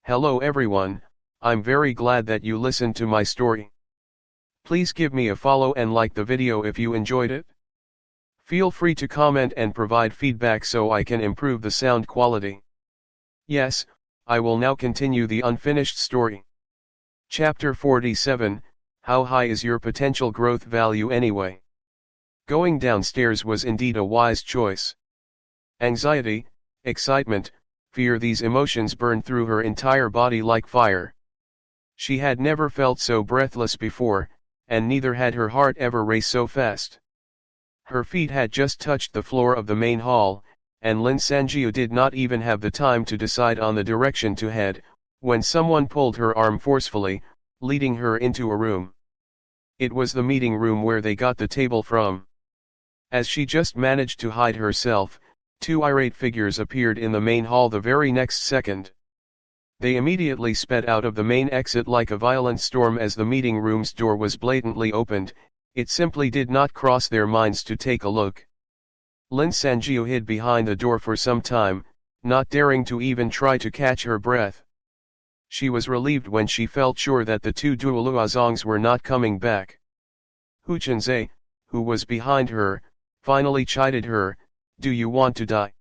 Hello everyone, I'm very glad that you listened to my story. Please give me a follow and like the video if you enjoyed it. Feel free to comment and provide feedback so I can improve the sound quality. Yes, I will now continue the unfinished story. Chapter 47, How high is your potential growth value anyway? Going downstairs was indeed a wise choice. Anxiety, excitement, fear, these emotions burned through her entire body like fire. She had never felt so breathless before, and neither had her heart ever raced so fast. Her feet had just touched the floor of the main hall, and Lin Sanjiu did not even have the time to decide on the direction to head, when someone pulled her arm forcefully, leading her into a room. It was the meeting room where they got the table from. As she just managed to hide herself, two irate figures appeared in the main hall the very next second. They immediately sped out of the main exit like a violent storm as the meeting room's door was blatantly opened. It simply did not cross their minds to take a look. Lin Sanjiu hid behind the door for some time, not daring to even try to catch her breath. She was relieved when she felt sure that the two Duoluozongs were not coming back. Hu Chenze, who was behind her, finally chided her, "Do you want to die?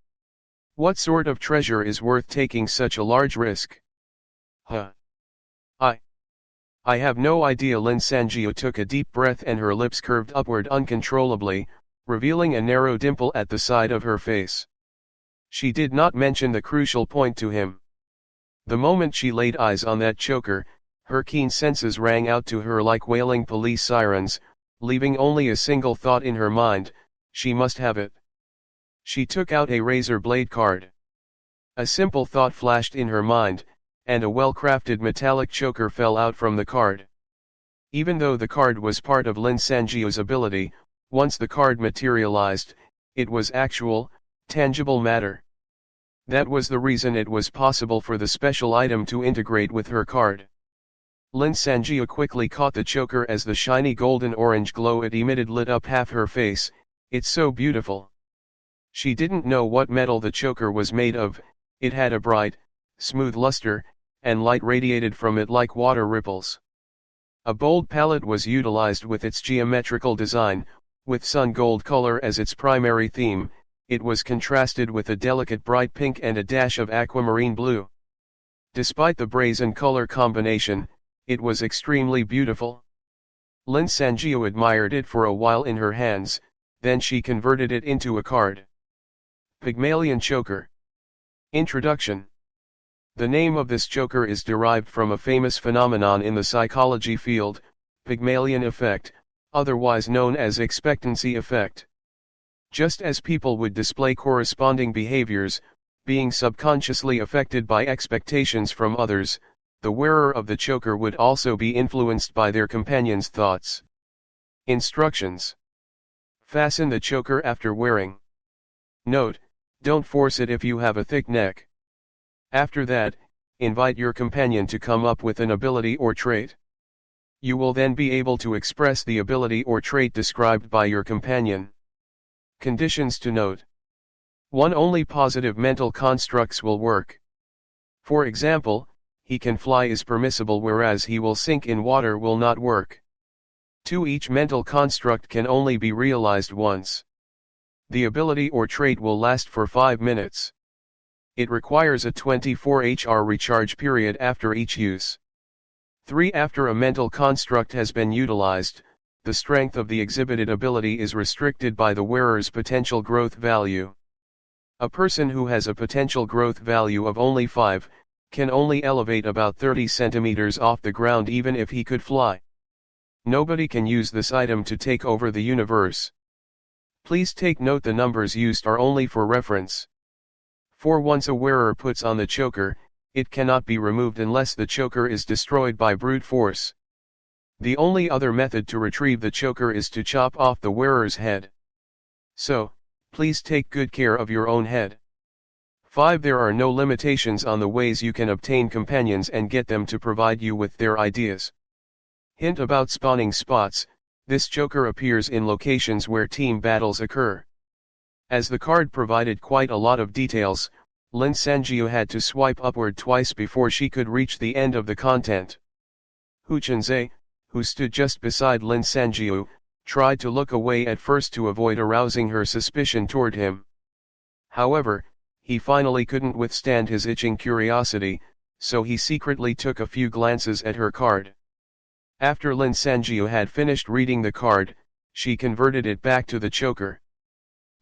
What sort of treasure is worth taking such a large risk?" Huh. I have no idea. Lin Sanjiu took a deep breath and her lips curved upward uncontrollably, revealing a narrow dimple at the side of her face. She did not mention the crucial point to him. The moment she laid eyes on that choker, her keen senses rang out to her like wailing police sirens, leaving only a single thought in her mind: she must have it. She took out a razor blade card. A simple thought flashed in her mind, and a well-crafted metallic choker fell out from the card. Even though the card was part of Lin Sanjiu's ability, once the card materialized, it was actual, tangible matter. That was the reason it was possible for the special item to integrate with her card. Lin Sanjiu quickly caught the choker as the shiny golden-orange glow it emitted lit up half her face. "It's so beautiful." She didn't know what metal the choker was made of. It had a bright, smooth luster, and light radiated from it like water ripples. A bold palette was utilized with its geometrical design, with sun gold color as its primary theme. It was contrasted with a delicate bright pink and a dash of aquamarine blue. Despite the brazen color combination, it was extremely beautiful. Lin Sanjiu admired it for a while in her hands, then she converted it into a card. Pygmalion Choker. Introduction. The name of this choker is derived from a famous phenomenon in the psychology field, Pygmalion effect, otherwise known as expectancy effect. Just as people would display corresponding behaviors, being subconsciously affected by expectations from others, the wearer of the choker would also be influenced by their companion's thoughts. Instructions. Fasten the choker after wearing. Note: don't force it if you have a thick neck. After that, invite your companion to come up with an ability or trait. You will then be able to express the ability or trait described by your companion. Conditions to note. 1. Only positive mental constructs will work. For example, "he can fly" is permissible, whereas "he will sink in water" will not work. 2. Each mental construct can only be realized once. The ability or trait will last for 5 minutes. It requires a 24-hour recharge period after each use. 3. After a mental construct has been utilized, the strength of the exhibited ability is restricted by the wearer's potential growth value. A person who has a potential growth value of only 5, can only elevate about 30 centimeters off the ground even if he could fly. Nobody can use this item to take over the universe. Please take note, the numbers used are only for reference. For once a wearer puts on the choker, it cannot be removed unless the choker is destroyed by brute force. The only other method to retrieve the choker is to chop off the wearer's head. So, please take good care of your own head. 5. There are no limitations on the ways you can obtain companions and get them to provide you with their ideas. Hint about spawning spots: this choker appears in locations where team battles occur. As the card provided quite a lot of details, Lin Sanjiu had to swipe upward twice before she could reach the end of the content. Hu Chunzhe, who stood just beside Lin Sanjiu, tried to look away at first to avoid arousing her suspicion toward him. However, he finally couldn't withstand his itching curiosity, so he secretly took a few glances at her card. After Lin Sanjiu had finished reading the card, she converted it back to the choker.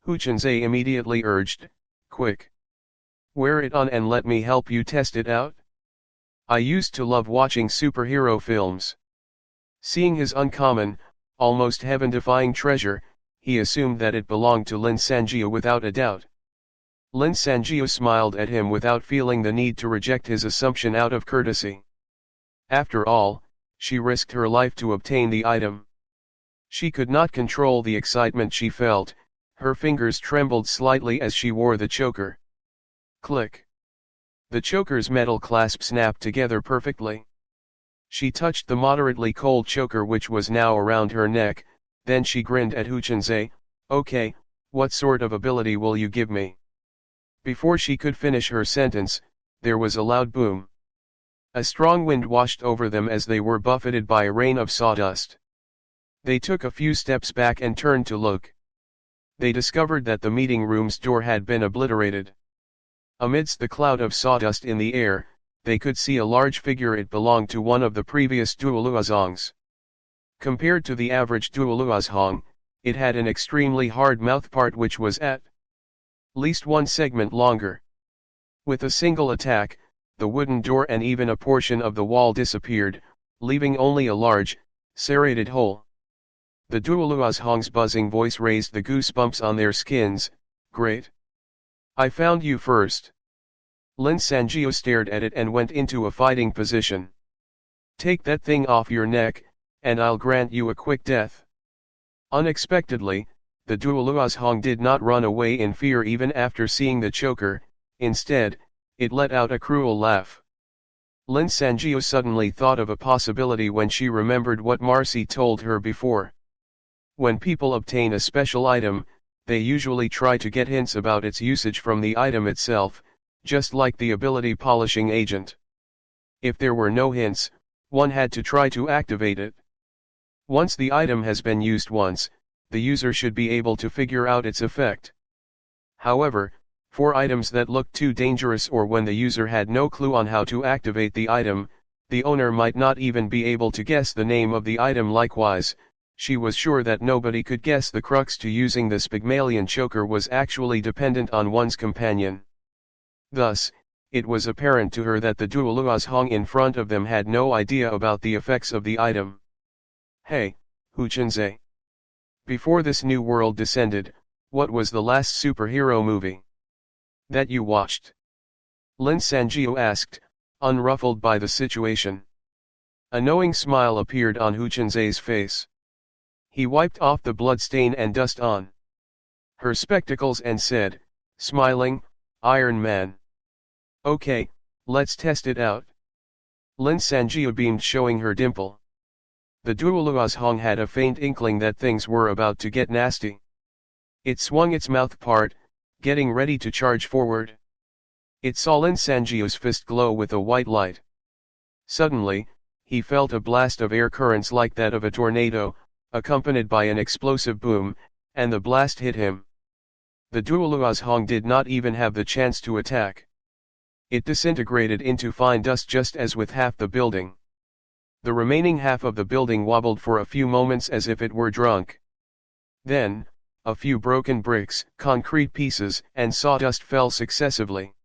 Hu Chunzhe immediately urged, "Quick! Wear it on and let me help you test it out." I used to love watching superhero films. Seeing his uncommon, almost heaven-defying treasure, he assumed that it belonged to Lin Sanjiu without a doubt. Lin Sanjiu smiled at him without feeling the need to reject his assumption out of courtesy. After all, she risked her life to obtain the item. She could not control the excitement she felt, her fingers trembled slightly as she wore the choker. Click! The choker's metal clasp snapped together perfectly. She touched the moderately cold choker which was now around her neck, then she grinned at Hu Chunzhe, "Okay, what sort of ability will you give me?" Before she could finish her sentence, there was a loud boom. A strong wind washed over them as they were buffeted by a rain of sawdust. They took a few steps back and turned to look. They discovered that the meeting room's door had been obliterated. Amidst the cloud of sawdust in the air, they could see a large figure. It belonged to one of the previous duoluazongs. Compared to the average duoluazhong, it had an extremely hard mouthpart which was at least one segment longer. With a single attack, the wooden door and even a portion of the wall disappeared, leaving only a large, serrated hole. The duoluazhong's buzzing voice raised the goosebumps on their skins. "Great! I found you first." Lin Sanjiu stared at it and went into a fighting position. "Take that thing off your neck, and I'll grant you a quick death." Unexpectedly, the duoluazhong did not run away in fear even after seeing the choker. Instead, it let out a cruel laugh. Lin Sanjiu suddenly thought of a possibility when she remembered what Marcy told her before. When people obtain a special item, they usually try to get hints about its usage from the item itself, just like the ability polishing agent. If there were no hints, one had to try to activate it. Once the item has been used once, the user should be able to figure out its effect. However, for items that looked too dangerous or when the user had no clue on how to activate the item, the owner might not even be able to guess the name of the item. Likewise, she was sure that nobody could guess the crux to using this Pygmalion choker was actually dependent on one's companion. Thus, it was apparent to her that the duoluazhong in front of them had no idea about the effects of the item. "Hey, Hu Chunzhe. Before this new world descended, what was the last superhero movie that you watched?" Lin Sanjiu asked, unruffled by the situation. A knowing smile appeared on Hu Chunzhe's face. He wiped off the blood stain and dust on her spectacles and said, smiling, "Iron Man." "Okay, let's test it out." Lin Sanjiu beamed, showing her dimple. The duoluazhong had a faint inkling that things were about to get nasty. It swung its mouth part, getting ready to charge forward. It saw Lin Sanjiu's fist glow with a white light. Suddenly, he felt a blast of air currents like that of a tornado, accompanied by an explosive boom, and the blast hit him. The duoluazhong did not even have the chance to attack. It disintegrated into fine dust just as with half the building. The remaining half of the building wobbled for a few moments as if it were drunk. Then, a few broken bricks, concrete pieces, and sawdust fell successively.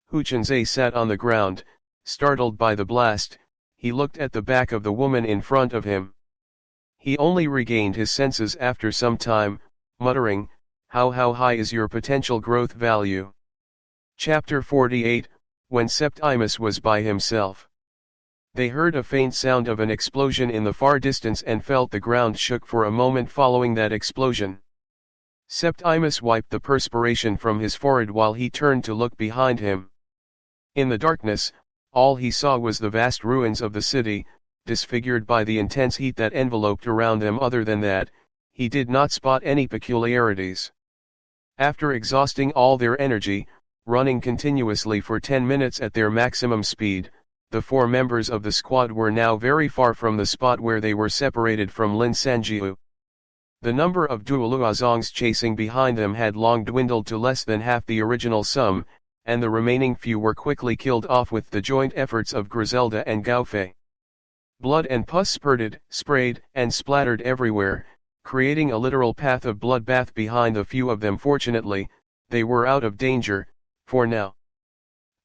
Hu Chunzhe sat on the ground, startled by the blast. He looked at the back of the woman in front of him. He only regained his senses after some time, muttering, how high is your potential growth value?" Chapter 48, When Septimus was by himself. They heard a faint sound of an explosion in the far distance and felt the ground shook for a moment following that explosion. Septimus wiped the perspiration from his forehead while he turned to look behind him. In the darkness, all he saw was the vast ruins of the city, disfigured by the intense heat that enveloped around them. Other than that, he did not spot any peculiarities. After exhausting all their energy, running continuously for 10 minutes at their maximum speed. The 4 members of the squad were now very far from the spot where they were separated from Lin Sanjiu. The number of Duoluazongs chasing behind them had long dwindled to less than half the original sum, and the remaining few were quickly killed off with the joint efforts of Griselda and Gaofei. Blood and pus spurted, sprayed, and splattered everywhere, creating a literal path of bloodbath behind the few of them. Fortunately, they were out of danger, for now.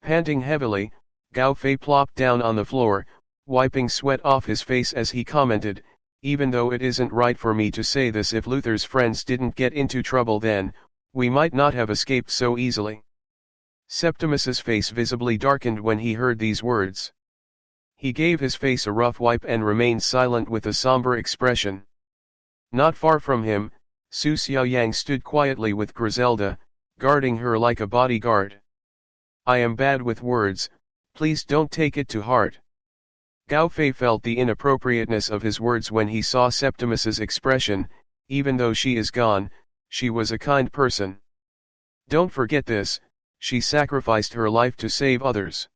Panting heavily, Gaofei plopped down on the floor, wiping sweat off his face as he commented, "Even though it isn't right for me to say this, if Luther's friends didn't get into trouble then, we might not have escaped so easily." Septimus's face visibly darkened when he heard these words. He gave his face a rough wipe and remained silent with a somber expression. Not far from him, Su Xiaoyang stood quietly with Griselda, guarding her like a bodyguard. "I am bad with words, please don't take it to heart." Gaofei felt the inappropriateness of his words when he saw Septimus's expression. Even though she is gone, she was a kind person. Don't forget this, she sacrificed her life to save others.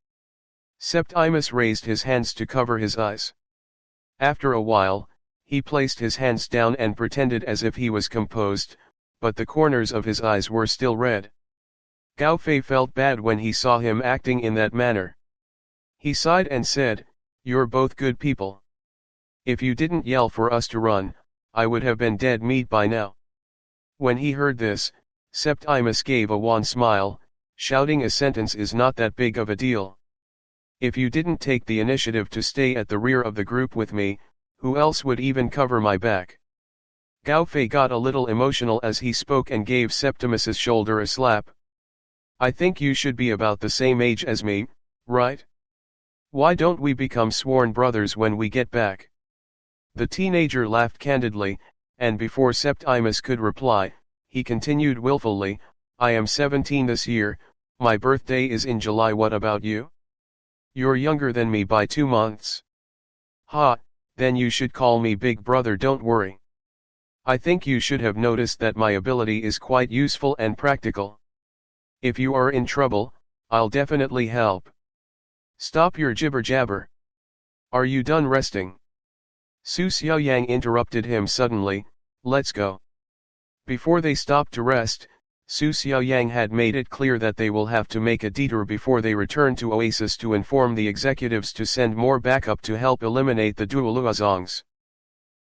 Septimus raised his hands to cover his eyes. After a while, he placed his hands down and pretended as if he was composed, but the corners of his eyes were still red. Gaofei felt bad when he saw him acting in that manner. He sighed and said, "You're both good people. If you didn't yell for us to run, I would have been dead meat by now." When he heard this, Septimus gave a wan smile, shouting, "A sentence is not that big of a deal. If you didn't take the initiative to stay at the rear of the group with me, who else would even cover my back?" Gaofei got a little emotional as he spoke and gave Septimus's shoulder a slap. "I think you should be about the same age as me, right? Why don't we become sworn brothers when we get back?" The teenager laughed candidly, and before Septimus could reply, he continued willfully, "I am 17 this year, my birthday is in July. What about you? You're younger than me by 2 months. Ha, then you should call me big brother. Don't worry. I think you should have noticed that my ability is quite useful and practical. If you are in trouble, I'll definitely help. Stop your jibber jabber. Are you done resting?" Su Xiaoyang interrupted him suddenly, "Let's go." Before they stopped to rest, Su Xiaoyang had made it clear that they will have to make a detour before they return to Oasis to inform the executives to send more backup to help eliminate the Duoluazongs.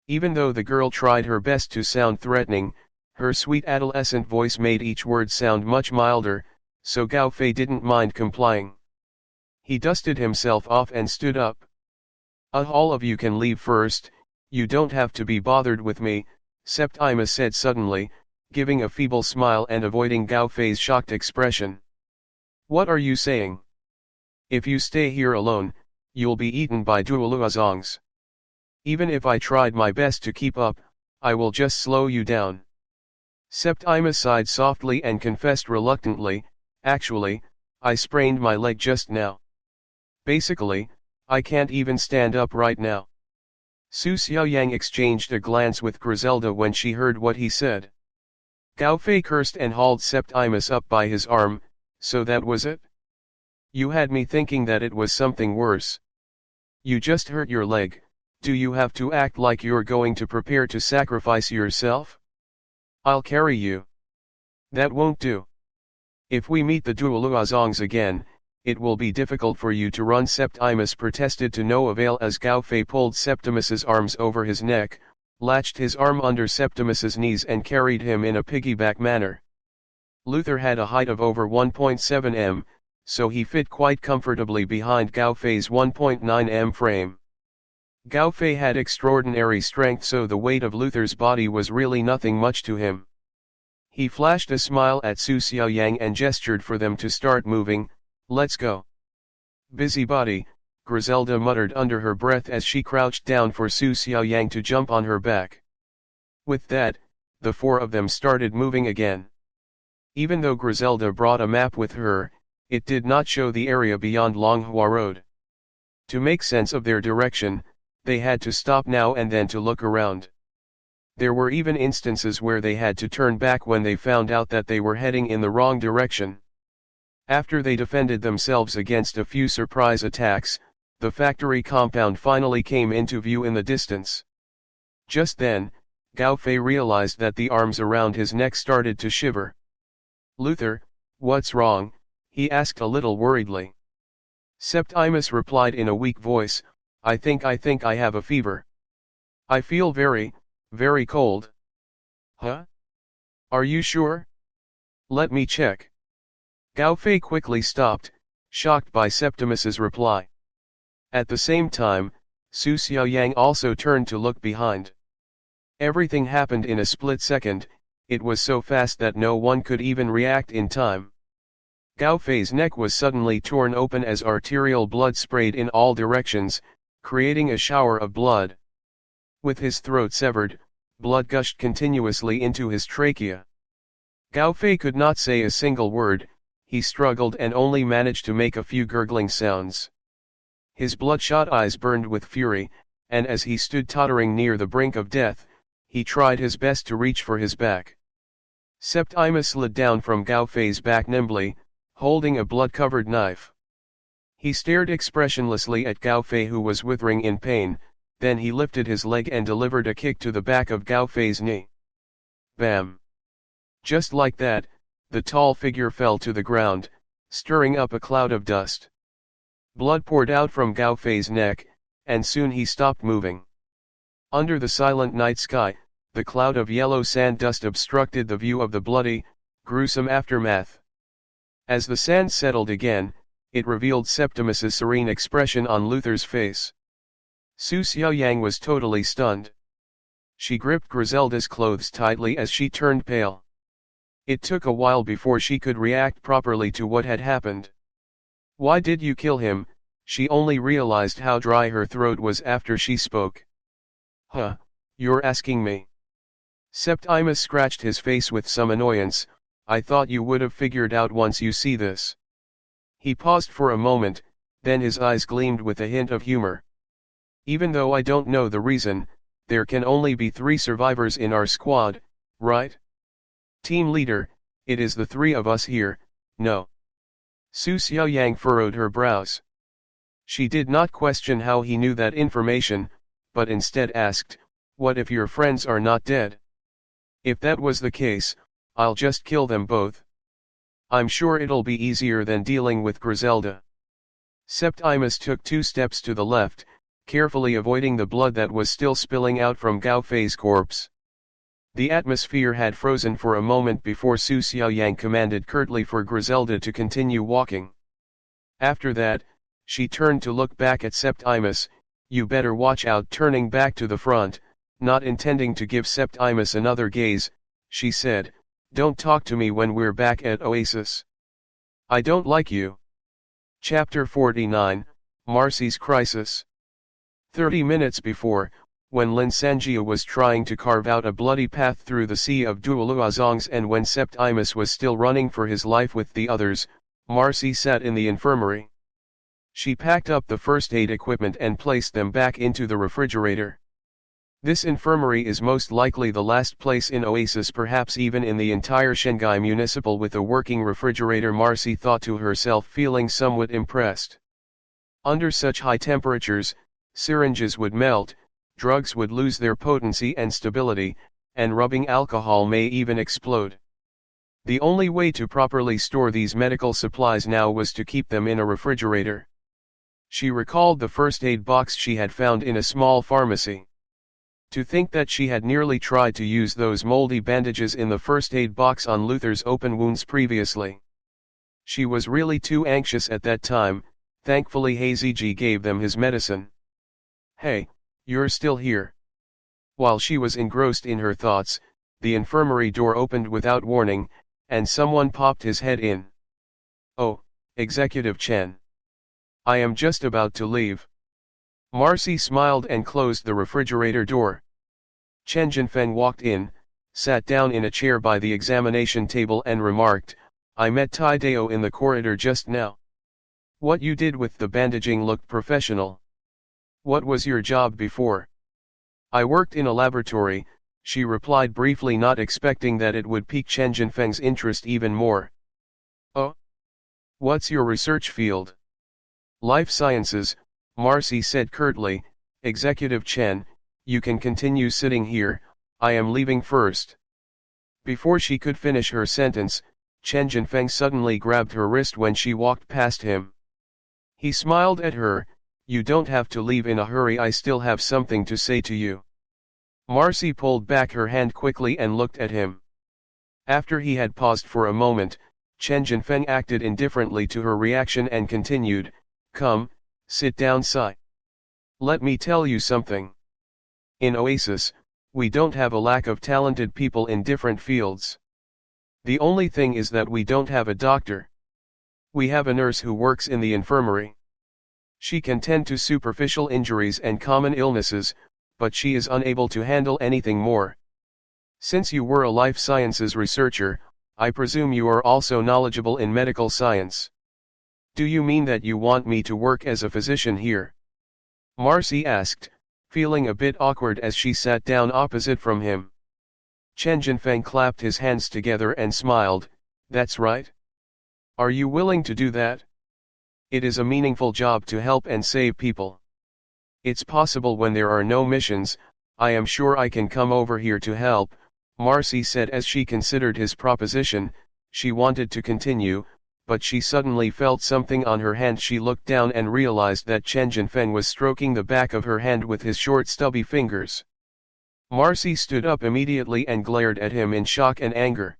Even though the girl tried her best to sound threatening, her sweet adolescent voice made each word sound much milder, so Gaofei didn't mind complying. He dusted himself off and stood up. All of you can leave first, you don't have to be bothered with me," Septimus said suddenly, giving a feeble smile and avoiding Gaofei's shocked expression. "What are you saying? If you stay here alone, you'll be eaten by Duoluazongs. Even if I tried my best to keep up, I will just slow you down." Septimus sighed softly and confessed reluctantly, "Actually, I sprained my leg just now. Basically, I can't even stand up right now." Su Xiaoyang exchanged a glance with Griselda when she heard what he said. Gaofei cursed and hauled Septimus up by his arm. "So that was it? You had me thinking that it was something worse. You just hurt your leg, do you have to act like you're going to prepare to sacrifice yourself? I'll carry you." "That won't do. If we meet the Duoluazongs again, it will be difficult for you to run," Septimus protested to no avail as Gaofei pulled Septimus's arms over his neck, latched his arm under Septimus's knees and carried him in a piggyback manner. Luther had a height of over 1.7 m, so he fit quite comfortably behind Gaofei's 1.9 m frame. Gaofei had extraordinary strength, so the weight of Luther's body was really nothing much to him. He flashed a smile at Su Xiaoyang and gestured for them to start moving. "Let's go." "Busybody," Griselda muttered under her breath as she crouched down for Su Xiaoyang to jump on her back. With that, the 4 of them started moving again. Even though Griselda brought a map with her, it did not show the area beyond Longhua Road. To make sense of their direction, they had to stop now and then to look around. There were even instances where they had to turn back when they found out that they were heading in the wrong direction. After they defended themselves against a few surprise attacks, the factory compound finally came into view in the distance. Just then, Gao Fei realized that the arms around his neck started to shiver. "Luther, what's wrong?" he asked a little worriedly. Septimus replied in a weak voice, I think I have a fever. I feel very, very cold." "Huh? Are you sure? Let me check." Gao Fei quickly stopped, shocked by Septimus's reply. At the same time, Su Xiaoyang also turned to look behind. Everything happened in a split second. It was so fast that no one could even react in time. Gao Fei's neck was suddenly torn open as arterial blood sprayed in all directions, creating a shower of blood. With his throat severed, blood gushed continuously into his trachea. Gao Fei could not say a single word. He struggled and only managed to make a few gurgling sounds. His bloodshot eyes burned with fury, and as he stood tottering near the brink of death, he tried his best to reach for his back. Septimus slid down from Gao Fei's back nimbly, holding a blood-covered knife. He stared expressionlessly at Gao Fei, who was withering in pain, then he lifted his leg and delivered a kick to the back of Gao Fei's knee. Bam! Just like that, the tall figure fell to the ground, stirring up a cloud of dust. Blood poured out from Gao Fei's neck, and soon he stopped moving. Under the silent night sky, the cloud of yellow sand dust obstructed the view of the bloody, gruesome aftermath. As the sand settled again, it revealed Septimus's serene expression on Luther's face. Su Xiaoyang was totally stunned. She gripped Griselda's clothes tightly as she turned pale. It took a while before she could react properly to what had happened. "Why did you kill him?" She only realized how dry her throat was after she spoke. "Huh, you're asking me?" Septimus scratched his face with some annoyance. "I thought you would have figured out once you see this." He paused for a moment, then his eyes gleamed with a hint of humor. "Even though I don't know the reason, there can only be 3 survivors in our squad, right? Team leader, it is the 3 of us here, no?" Su Xiaoyang furrowed her brows. She did not question how he knew that information, but instead asked, "What if your friends are not dead?" "If that was the case, I'll just kill them both. I'm sure it'll be easier than dealing with Griselda." Septimus took 2 steps to the left, carefully avoiding the blood that was still spilling out from Gao Fei's corpse. The atmosphere had frozen for a moment before Su Xiaoyang commanded curtly for Griselda to continue walking. After that, she turned to look back at Septimus. "You better watch out." Turning back to the front, not intending to give Septimus another gaze, she said, "Don't talk to me when we're back at Oasis. I don't like you." Chapter 49, Marcy's Crisis. 30 minutes before, when Lin Sanjia was trying to carve out a bloody path through the sea of Duoluazongs and when Septimus was still running for his life with the others, Marcy sat in the infirmary. She packed up the first aid equipment and placed them back into the refrigerator. This infirmary is most likely the last place in Oasis, perhaps even in the entire Shanghai Municipal, with a working refrigerator, Marcy thought to herself, feeling somewhat impressed. Under such high temperatures, syringes would melt, drugs would lose their potency and stability, and rubbing alcohol may even explode. The only way to properly store these medical supplies now was to keep them in a refrigerator. She recalled the first aid box she had found in a small pharmacy. To think that she had nearly tried to use those moldy bandages in the first aid box on Luther's open wounds previously. She was really too anxious at that time. Thankfully Haziji gave them his medicine. "Hey, you're still here." While she was engrossed in her thoughts, the infirmary door opened without warning, and someone popped his head in. "Oh, Executive Chen. I am just about to leave." Marcy smiled and closed the refrigerator door. Chen Jinfeng walked in, sat down in a chair by the examination table and remarked, "I met Tai Dao in the corridor just now. What you did with the bandaging looked professional. What was your job before?" "I worked in a laboratory," she replied briefly, not expecting that it would pique Chen Jinfeng's interest even more. "Oh? What's your research field? Life sciences, Marcy said curtly. Executive Chen, you can continue sitting here, I am leaving first. Before she could finish her sentence, Chen Jinfeng suddenly grabbed her wrist when she walked past him. He smiled at her, you don't have to leave in a hurry, I still have something to say to you. Marcy pulled back her hand quickly and looked at him. After he had paused for a moment, Chen Jinfeng acted indifferently to her reaction and continued, come, sit down, Sai. Let me tell you something. In Oasis, we don't have a lack of talented people in different fields. The only thing is that we don't have a doctor. We have a nurse who works in the infirmary. She can tend to superficial injuries and common illnesses, but she is unable to handle anything more. Since you were a life sciences researcher, I presume you are also knowledgeable in medical science. Do you mean that you want me to work as a physician here? Marcy asked, feeling a bit awkward as she sat down opposite from him. Chen Jinfeng clapped his hands together and smiled, that's right. Are you willing to do that? It is a meaningful job to help and save people. It's possible when there are no missions, I am sure I can come over here to help, Marcy said as she considered his proposition. She wanted to continue, but she suddenly felt something on her hand. She looked down and realized that Chen Jinfeng was stroking the back of her hand with his short stubby fingers. Marcy stood up immediately and glared at him in shock and anger.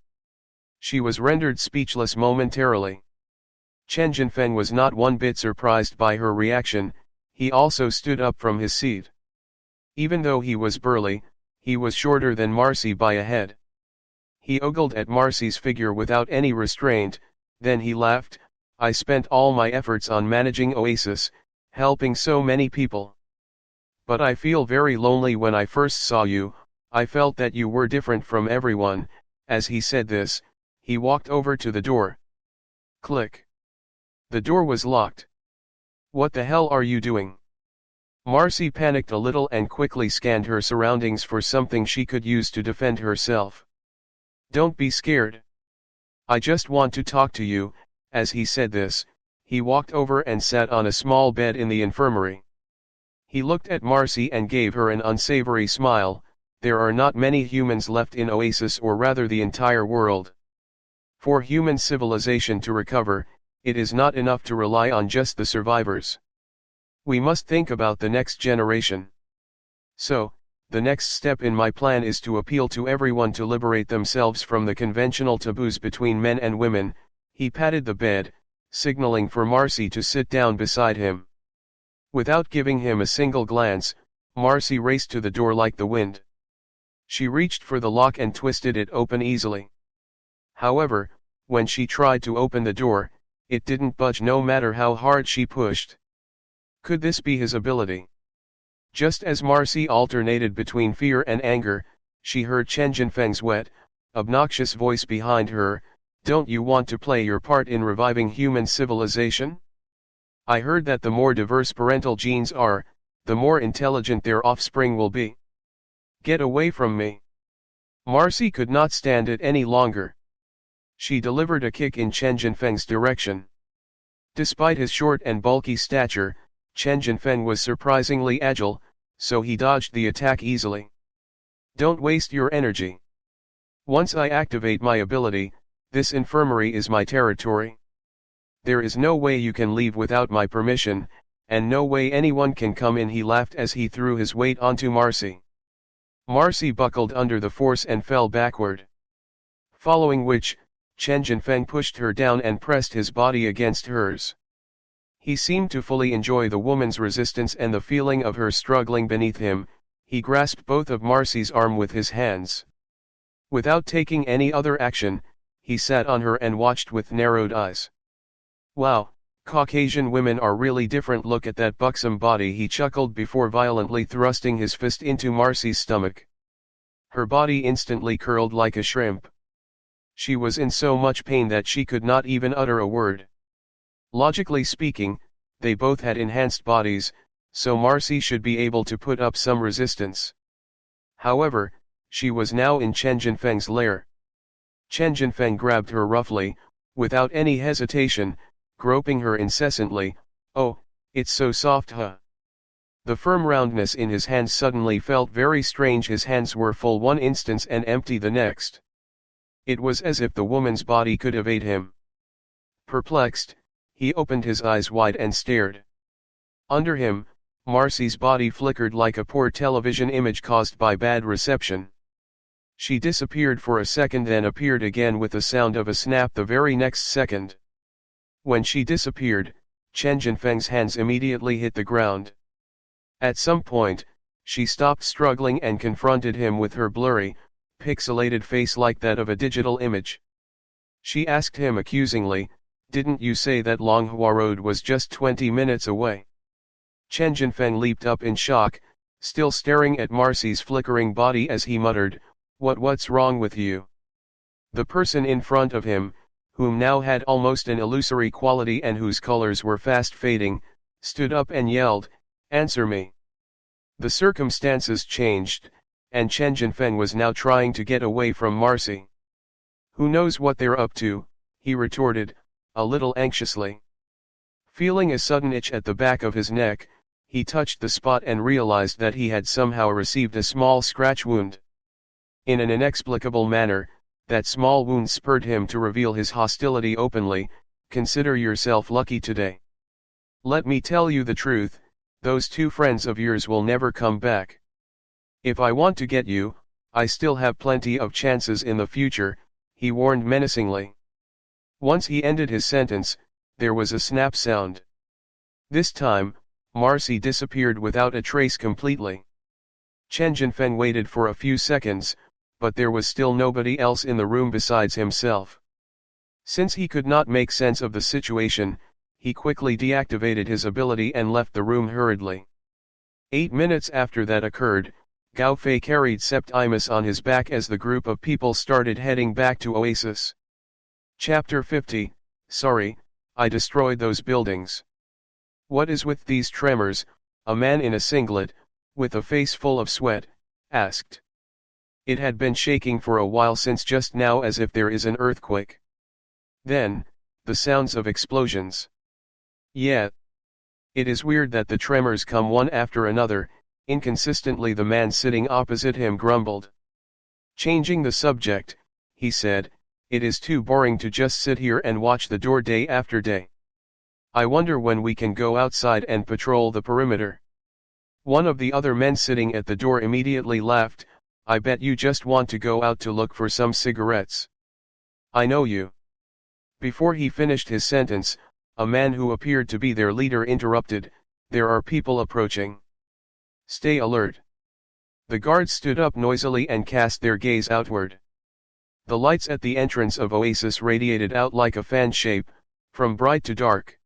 She was rendered speechless momentarily. Chen Jinfeng was not one bit surprised by her reaction, he also stood up from his seat. Even though he was burly, he was shorter than Marcy by a head. He ogled at Marcy's figure without any restraint, then he laughed, I spent all my efforts on managing Oasis, helping so many people. But I feel very lonely. When I first saw you, I felt that you were different from everyone. As he said this, he walked over to the door. Click. The door was locked. What the hell are you doing? Marcy panicked a little and quickly scanned her surroundings for something she could use to defend herself. Don't be scared. I just want to talk to you. As he said this, he walked over and sat on a small bed in the infirmary. He looked at Marcy and gave her an unsavory smile. There are not many humans left in Oasis, or rather the entire world. For human civilization to recover, it is not enough to rely on just the survivors. We must think about the next generation. So, the next step in my plan is to appeal to everyone to liberate themselves from the conventional taboos between men and women. He patted the bed, signaling for Marcy to sit down beside him. Without giving him a single glance, Marcy raced to the door like the wind. She reached for the lock and twisted it open easily. However, when she tried to open the door, it didn't budge no matter how hard she pushed. Could this be his ability? Just as Marcy alternated between fear and anger, she heard Chen Jinfeng's wet, obnoxious voice behind her, don't you want to play your part in reviving human civilization? I heard that the more diverse parental genes are, the more intelligent their offspring will be. Get away from me. Marcy could not stand it any longer. She delivered a kick in Chen Jinfeng's direction. Despite his short and bulky stature, Chen Jinfeng was surprisingly agile, so he dodged the attack easily. Don't waste your energy. Once I activate my ability, this infirmary is my territory. There is no way you can leave without my permission, and no way anyone can come in. He laughed as he threw his weight onto Marcy. Marcy buckled under the force and fell backward. Following which, Chen Jinfeng pushed her down and pressed his body against hers. He seemed to fully enjoy the woman's resistance and the feeling of her struggling beneath him. He grasped both of Marcy's arm with his hands. Without taking any other action, he sat on her and watched with narrowed eyes. Wow, Caucasian women are really different. Look at that buxom body, he chuckled before violently thrusting his fist into Marcy's stomach. Her body instantly curled like a shrimp. She was in so much pain that she could not even utter a word. Logically speaking, they both had enhanced bodies, so Marcy should be able to put up some resistance. However, she was now in Chen Jinfeng's lair. Chen Jinfeng grabbed her roughly, without any hesitation, groping her incessantly. "Oh, it's so soft, huh?" The firm roundness in his hands suddenly felt very strange. His hands were full one instant and empty the next. It was as if the woman's body could evade him. Perplexed, he opened his eyes wide and stared. Under him, Marcy's body flickered like a poor television image caused by bad reception. She disappeared for a second, then appeared again with the sound of a snap the very next second. When she disappeared, Chen Jinfeng's hands immediately hit the ground. At some point, she stopped struggling and confronted him with her blurry, pixelated face like that of a digital image. She asked him accusingly, "Didn't you say that Longhua Road was just 20 minutes away?" Chen Jinfeng leaped up in shock, still staring at Marcy's flickering body as he muttered, What's wrong with you?" The person in front of him, whom now had almost an illusory quality and whose colors were fast fading, stood up and yelled, "Answer me." The circumstances changed, and Chen Jinfeng was now trying to get away from Marcy. "Who knows what they're up to?" he retorted, a little anxiously. Feeling a sudden itch at the back of his neck, he touched the spot and realized that he had somehow received a small scratch wound. In an inexplicable manner, that small wound spurred him to reveal his hostility openly. "Consider yourself lucky today. Let me tell you the truth, those two friends of yours will never come back. If I want to get you, I still have plenty of chances in the future," he warned menacingly. Once he ended his sentence, there was a snap sound. This time, Marcy disappeared without a trace completely. Chen Jinfeng waited for a few seconds, but there was still nobody else in the room besides himself. Since he could not make sense of the situation, he quickly deactivated his ability and left the room hurriedly. 8 minutes after that occurred, Gao Fei carried Septimus on his back as the group of people started heading back to Oasis. Chapter 50, Sorry, I destroyed those buildings. What is with these tremors? A man in a singlet, with a face full of sweat, asked. It had been shaking for a while since just now, as if there is an earthquake. Then, the sounds of explosions. Yeah. It is weird that the tremors come one after another, inconsistently, the man sitting opposite him grumbled. Changing the subject, he said, it is too boring to just sit here and watch the door day after day. I wonder when we can go outside and patrol the perimeter. One of the other men sitting at the door immediately laughed. I bet you just want to go out to look for some cigarettes. I know you. Before he finished his sentence, a man who appeared to be their leader interrupted, there are people approaching. Stay alert. The guards stood up noisily and cast their gaze outward. The lights at the entrance of Oasis radiated out like a fan shape, from bright to dark.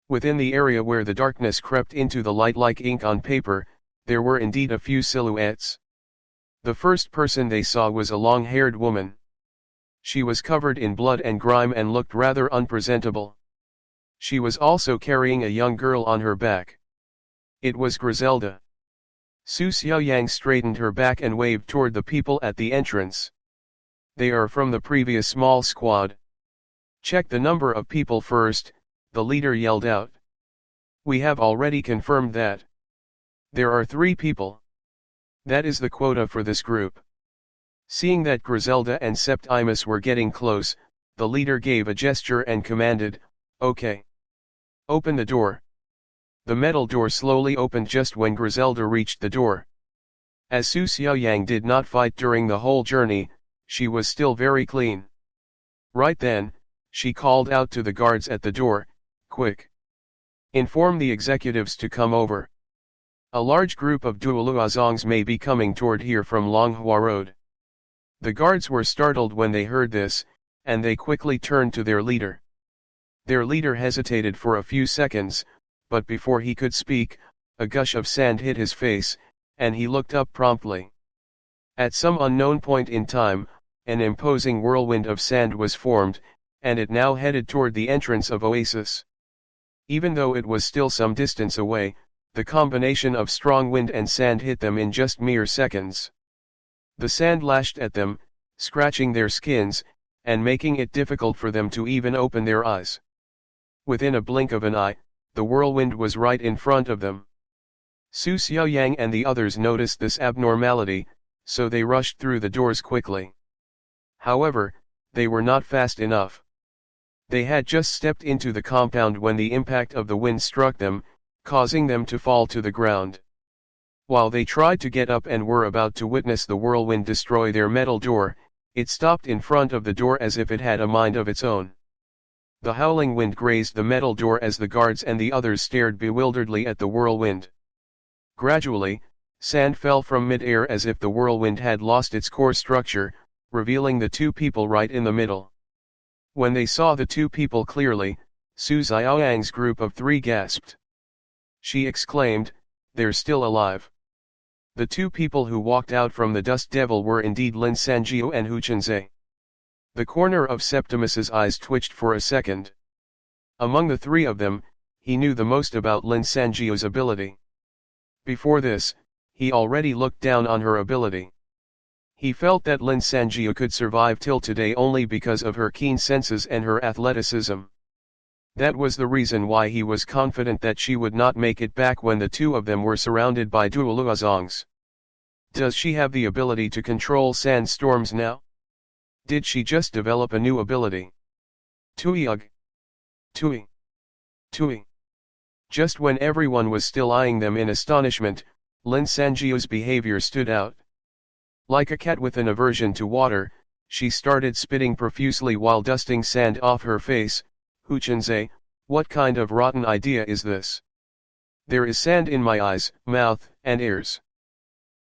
Within the area where the darkness crept into the light like ink on paper, there were indeed a few silhouettes. The first person they saw was a long-haired woman. She was covered in blood and grime and looked rather unpresentable. She was also carrying a young girl on her back. It was Griselda. Su Xiaoyang straightened her back and waved toward the people at the entrance. They are from the previous small squad. Check the number of people first, the leader yelled out. We have already confirmed that. There are 3 people. That is the quota for this group. Seeing that Griselda and Septimus were getting close, the leader gave a gesture and commanded, Okay. Open the door. The metal door slowly opened just when Griselda reached the door. As Su Xiaoyang did not fight during the whole journey, she was still very clean. Right then, she called out to the guards at the door, Quick! Inform the executives to come over. A large group of Duoluazongs may be coming toward here from Longhua Road. The guards were startled when they heard this, and they quickly turned to their leader. Their leader hesitated for a few seconds, but before he could speak, a gush of sand hit his face, and he looked up promptly. At some unknown point in time, an imposing whirlwind of sand was formed, and it now headed toward the entrance of Oasis. Even though it was still some distance away, the combination of strong wind and sand hit them in just mere seconds. The sand lashed at them, scratching their skins, and making it difficult for them to even open their eyes. Within a blink of an eye, the whirlwind was right in front of them. Su Xiaoyang and the others noticed this abnormality, so they rushed through the doors quickly. However, they were not fast enough. They had just stepped into the compound when the impact of the wind struck them, causing them to fall to the ground. While they tried to get up and were about to witness the whirlwind destroy their metal door, it stopped in front of the door as if it had a mind of its own. The howling wind grazed the metal door as the guards and the others stared bewilderedly at the whirlwind. Gradually, sand fell from mid-air as if the whirlwind had lost its core structure, revealing the two people right in the middle. When they saw the two people clearly, Su Xiaoyang's group of three gasped. She exclaimed, "They're still alive." The two people who walked out from the Dust Devil were indeed Lin Sanjiu and Hu Chunzhe. The corner of Septimus's eyes twitched for a second. Among the three of them, he knew the most about Lin Sanjiu's ability. Before this, he already looked down on her ability. He felt that Lin Sanjiu could survive till today only because of her keen senses and her athleticism. That was the reason why he was confident that she would not make it back when the two of them were surrounded by duoluazongs. Does she have the ability to control sandstorms now? Did she just develop a new ability? Tui-ug. Tui. Tui. Just when everyone was still eyeing them in astonishment, Lin Sanjiu's behavior stood out. Like a cat with an aversion to water, she started spitting profusely while dusting sand off her face. "Hu Chunzhe, what kind of rotten idea is this? There is sand in my eyes, mouth, and ears.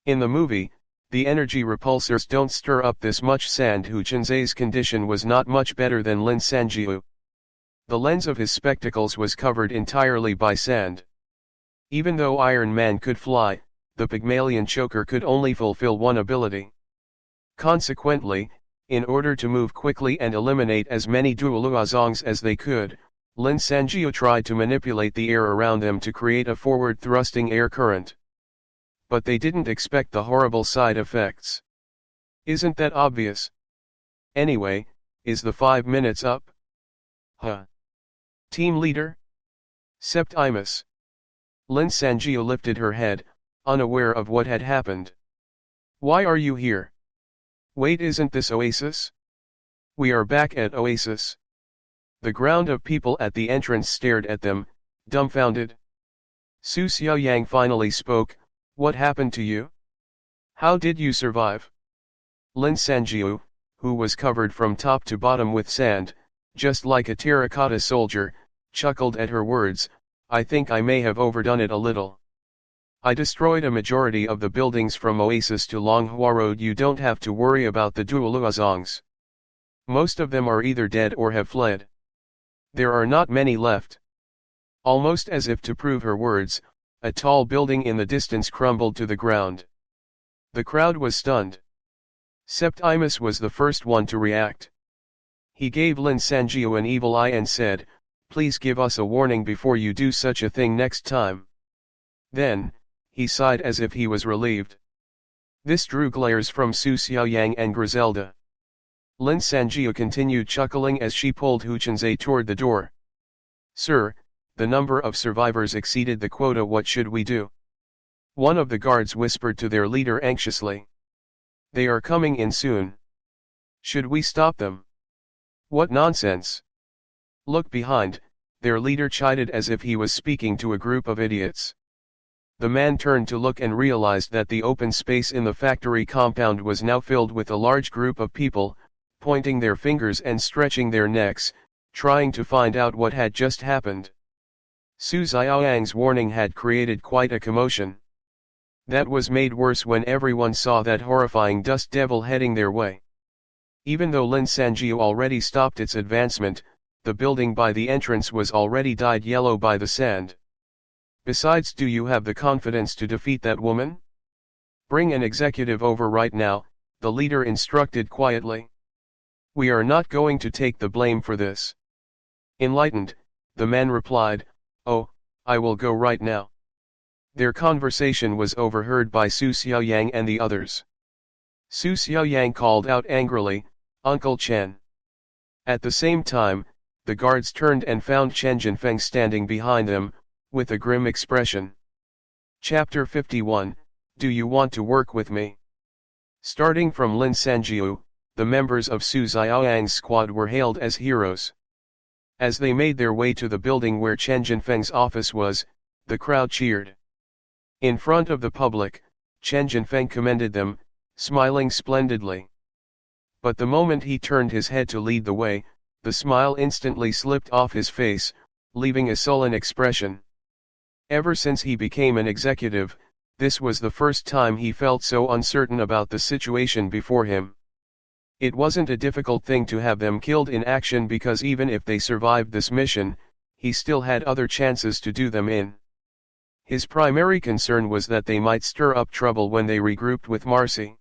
In the movie, the energy repulsors don't stir up this much sand." Hu Chunzhe's condition was not much better than Lin Sanjiu. The lens of his spectacles was covered entirely by sand. Even though Iron Man could fly, the Pygmalion choker could only fulfill one ability. Consequently, in order to move quickly and eliminate as many duoluazongs as they could, Lin Sanjiu tried to manipulate the air around them to create a forward-thrusting air current. But they didn't expect the horrible side effects. Isn't that obvious? Anyway, is the 5 minutes up? Huh. Team leader? Septimus. Lin Sanjiu lifted her head, unaware of what had happened. Why are you here? Wait, isn't this Oasis? We are back at Oasis. The ground of people at the entrance stared at them, dumbfounded. Su Xiaoyang finally spoke, "What happened to you? How did you survive?" Lin Sanjiu, who was covered from top to bottom with sand, just like a terracotta soldier, chuckled at her words. "I think I may have overdone it a little. I destroyed a majority of the buildings from Oasis to Longhua Road. You don't have to worry about the duoluazongs. Most of them are either dead or have fled. There are not many left." Almost as if to prove her words, a tall building in the distance crumbled to the ground. The crowd was stunned. Septimus was the first one to react. He gave Lin Sanjiu an evil eye and said, "Please give us a warning before you do such a thing next time." Then, he sighed as if he was relieved. This drew glares from Su Xiaoyang and Griselda. Lin Sanjiu continued chuckling as she pulled Hu Chunzhe toward the door. "Sir, the number of survivors exceeded the quota. What should we do?" One of the guards whispered to their leader anxiously. "They are coming in soon. Should we stop them?" "What nonsense! Look behind," their leader chided as if he was speaking to a group of idiots. The man turned to look and realized that the open space in the factory compound was now filled with a large group of people, pointing their fingers and stretching their necks, trying to find out what had just happened. Su Xiaoyang's warning had created quite a commotion. That was made worse when everyone saw that horrifying dust devil heading their way. Even though Lin Sanjiu already stopped its advancement, the building by the entrance was already dyed yellow by the sand. Besides, do you have the confidence to defeat that woman? Bring an executive over right now, the leader instructed quietly. We are not going to take the blame for this. Enlightened, the man replied, "Oh, I will go right now." Their conversation was overheard by Su Xiaoyang and the others. Su Xiaoyang called out angrily, "Uncle Chen." At the same time, the guards turned and found Chen Jinfeng standing behind them, with a grim expression. Chapter 51, Do You Want to Work With Me? Starting from Lin Sanjiu, the members of Su Xiaoyang's squad were hailed as heroes. As they made their way to the building where Chen Jinfeng's office was, the crowd cheered. In front of the public, Chen Jinfeng commended them, smiling splendidly. But the moment he turned his head to lead the way, the smile instantly slipped off his face, leaving a sullen expression. Ever since he became an executive, this was the first time he felt so uncertain about the situation before him. It wasn't a difficult thing to have them killed in action because even if they survived this mission, he still had other chances to do them in. His primary concern was that they might stir up trouble when they regrouped with Marcy.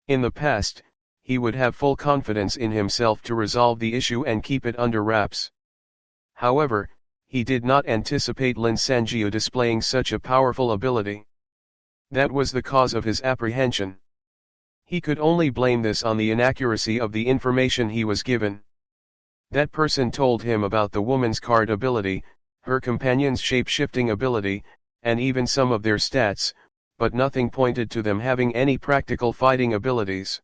In the past, he would have full confidence in himself to resolve the issue and keep it under wraps. However, he did not anticipate Lin Sanjiu displaying such a powerful ability. That was the cause of his apprehension. He could only blame this on the inaccuracy of the information he was given. That person told him about the woman's card ability, her companion's shape-shifting ability, and even some of their stats, but nothing pointed to them having any practical fighting abilities.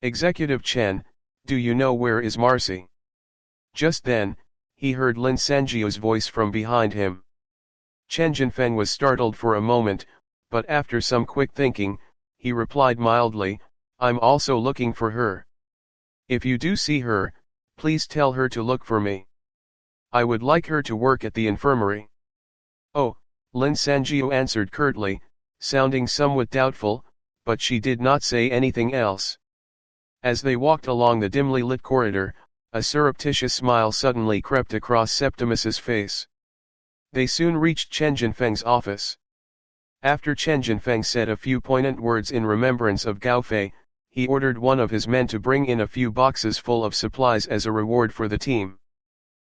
Executive Chen, do you know where is Marcy? Just then, he heard Lin Sanjiu's voice from behind him. Chen Jinfeng was startled for a moment, but after some quick thinking, he replied mildly, I'm also looking for her. If you do see her, please tell her to look for me. I would like her to work at the infirmary. Oh, Lin Sanjiu answered curtly, sounding somewhat doubtful, but she did not say anything else. As they walked along the dimly lit corridor, a surreptitious smile suddenly crept across Septimus's face. They soon reached Chen Jinfeng's office. After Chen Jinfeng said a few poignant words in remembrance of Gao Fei, he ordered one of his men to bring in a few boxes full of supplies as a reward for the team.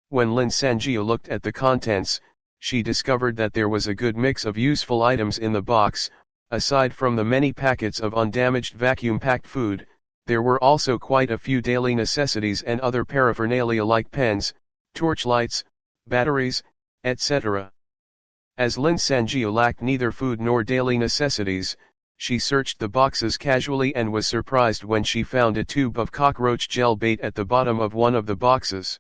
When Lin Sanjiu looked at the contents, she discovered that there was a good mix of useful items in the box. Aside from the many packets of undamaged vacuum-packed food, there were also quite a few daily necessities and other paraphernalia like pens, torchlights, batteries, etc. As Lin Sanjiu lacked neither food nor daily necessities, she searched the boxes casually and was surprised when she found a tube of cockroach gel bait at the bottom of one of the boxes.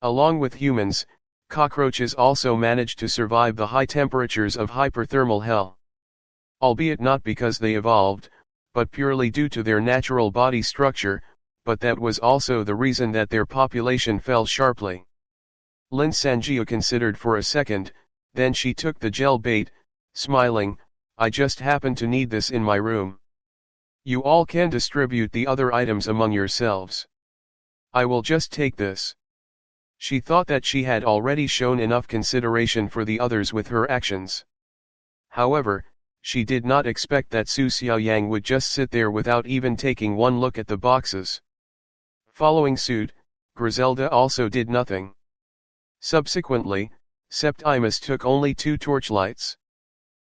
Along with humans, cockroaches also managed to survive the high temperatures of hyperthermal hell. Albeit not because they evolved, but purely due to their natural body structure, but that was also the reason that their population fell sharply. Lin Sanjiu considered for a second, then she took the gel bait, smiling, I just happen to need this in my room. You all can distribute the other items among yourselves. I will just take this. She thought that she had already shown enough consideration for the others with her actions. However, she did not expect that Su Xiaoyang would just sit there without even taking one look at the boxes. Following suit, Griselda also did nothing. Subsequently, Septimus took only 2 torchlights.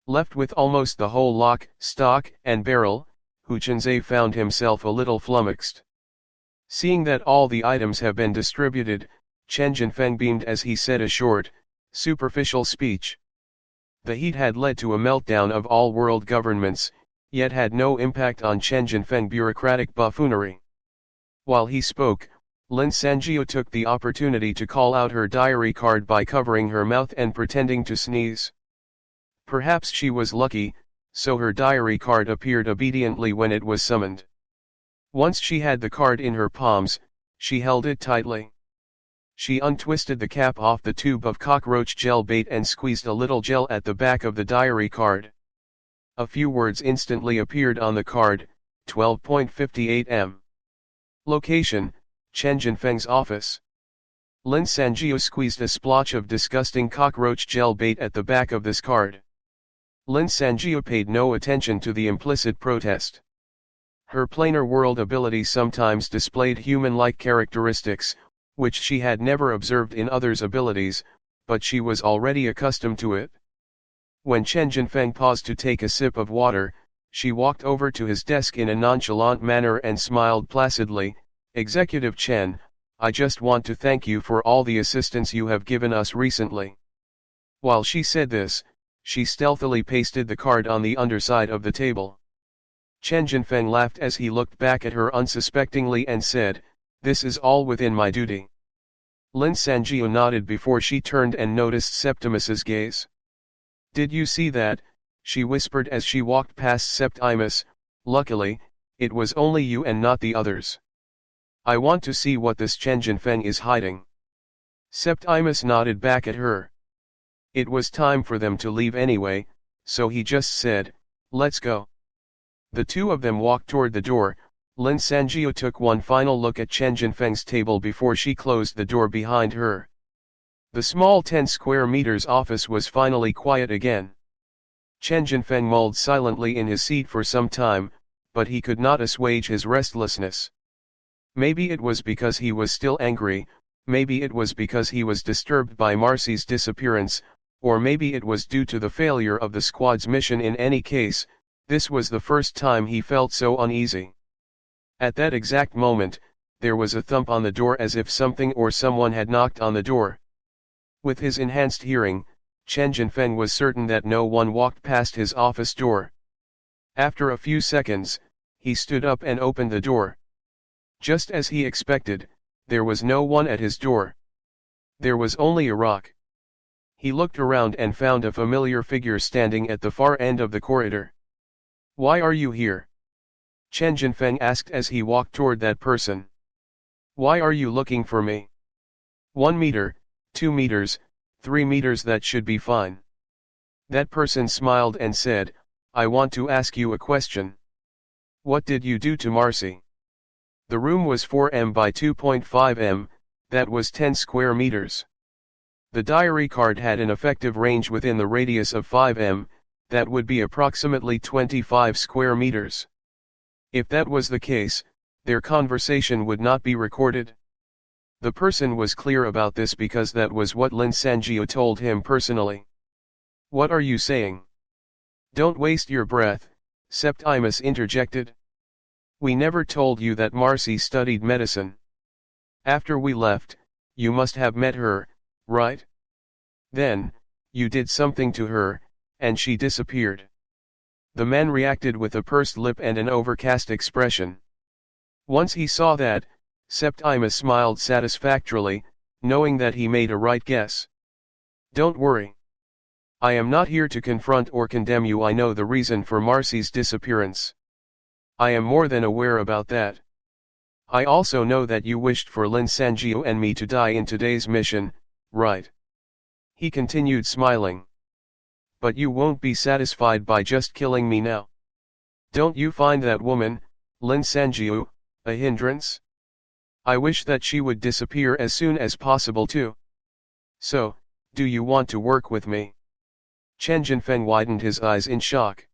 Left with almost the whole lock, stock, and barrel, Hu Chenzhe found himself a little flummoxed. Seeing that all the items have been distributed, Chen Jinfeng beamed as he said a short, superficial speech. The heat had led to a meltdown of all world governments, yet had no impact on Chen Jinfeng bureaucratic buffoonery. While he spoke, Lin Sanjiu took the opportunity to call out her diary card by covering her mouth and pretending to sneeze. Perhaps she was lucky, so her diary card appeared obediently when it was summoned. Once she had the card in her palms, she held it tightly. She untwisted the cap off the tube of cockroach gel bait and squeezed a little gel at the back of the diary card. A few words instantly appeared on the card, 12.58 m. Location, Chen Jinfeng's office. Lin Sanjiu squeezed a splotch of disgusting cockroach gel bait at the back of this card. Lin Sanjiu paid no attention to the implicit protest. Her planar world ability sometimes displayed human-like characteristics, which she had never observed in others' abilities, but she was already accustomed to it. When Chen Jinfeng paused to take a sip of water, she walked over to his desk in a nonchalant manner and smiled placidly, Executive Chen, I just want to thank you for all the assistance you have given us recently. While she said this, she stealthily pasted the card on the underside of the table. Chen Jinfeng laughed as he looked back at her unsuspectingly and said, "This is all within my duty." Lin Sanjiu nodded before she turned and noticed Septimus's gaze. "Did you see that?" she whispered as she walked past Septimus. "Luckily, it was only you and not the others. I want to see what this Chen Jinfeng is hiding." Septimus nodded back at her. It was time for them to leave anyway, so he just said, "Let's go." The two of them walked toward the door. Lin Sanjiu took one final look at Chen Jinfeng's table before she closed the door behind her. The small 10 square meters office was finally quiet again. Chen Jinfeng mulled silently in his seat for some time, but he could not assuage his restlessness. Maybe it was because he was still angry, maybe it was because he was disturbed by Marcy's disappearance, or maybe it was due to the failure of the squad's mission. In any case, this was the first time he felt so uneasy. At that exact moment, there was a thump on the door as if something or someone had knocked on the door. With his enhanced hearing, Chen Jinfeng was certain that no one walked past his office door. After a few seconds, he stood up and opened the door. Just as he expected, there was no one at his door. There was only a rock. He looked around and found a familiar figure standing at the far end of the corridor. "Why are you here?" Chen Jinfeng asked as he walked toward that person. "Why are you looking for me?" 1 meter, 2 meters, 3 meters, that should be fine. That person smiled and said, "I want to ask you a question. What did you do to Marcy?" The room was 4 by 2.5 that was 10 square meters. The diary card had an effective range within the radius of 5 that would be approximately 25 square meters. If that was the case, their conversation would not be recorded. The person was clear about this because that was what Lin Sanjiu told him personally. "What are you saying?" "Don't waste your breath," Septimus interjected. "We never told you that Marcy studied medicine. After we left, you must have met her, right? Then, you did something to her, and she disappeared." The man reacted with a pursed lip and an overcast expression. Once he saw that, Septimus smiled satisfactorily, knowing that he made a right guess. "Don't worry. I am not here to confront or condemn you. I know the reason for Marcy's disappearance. I am more than aware about that. I also know that you wished for Lin Sanjiu and me to die in today's mission, right?" He continued smiling. "But you won't be satisfied by just killing me now. Don't you find that woman, Lin Sanjiu, a hindrance? I wish that she would disappear as soon as possible too. So, do you want to work with me?" Chen Jinfeng widened his eyes in shock.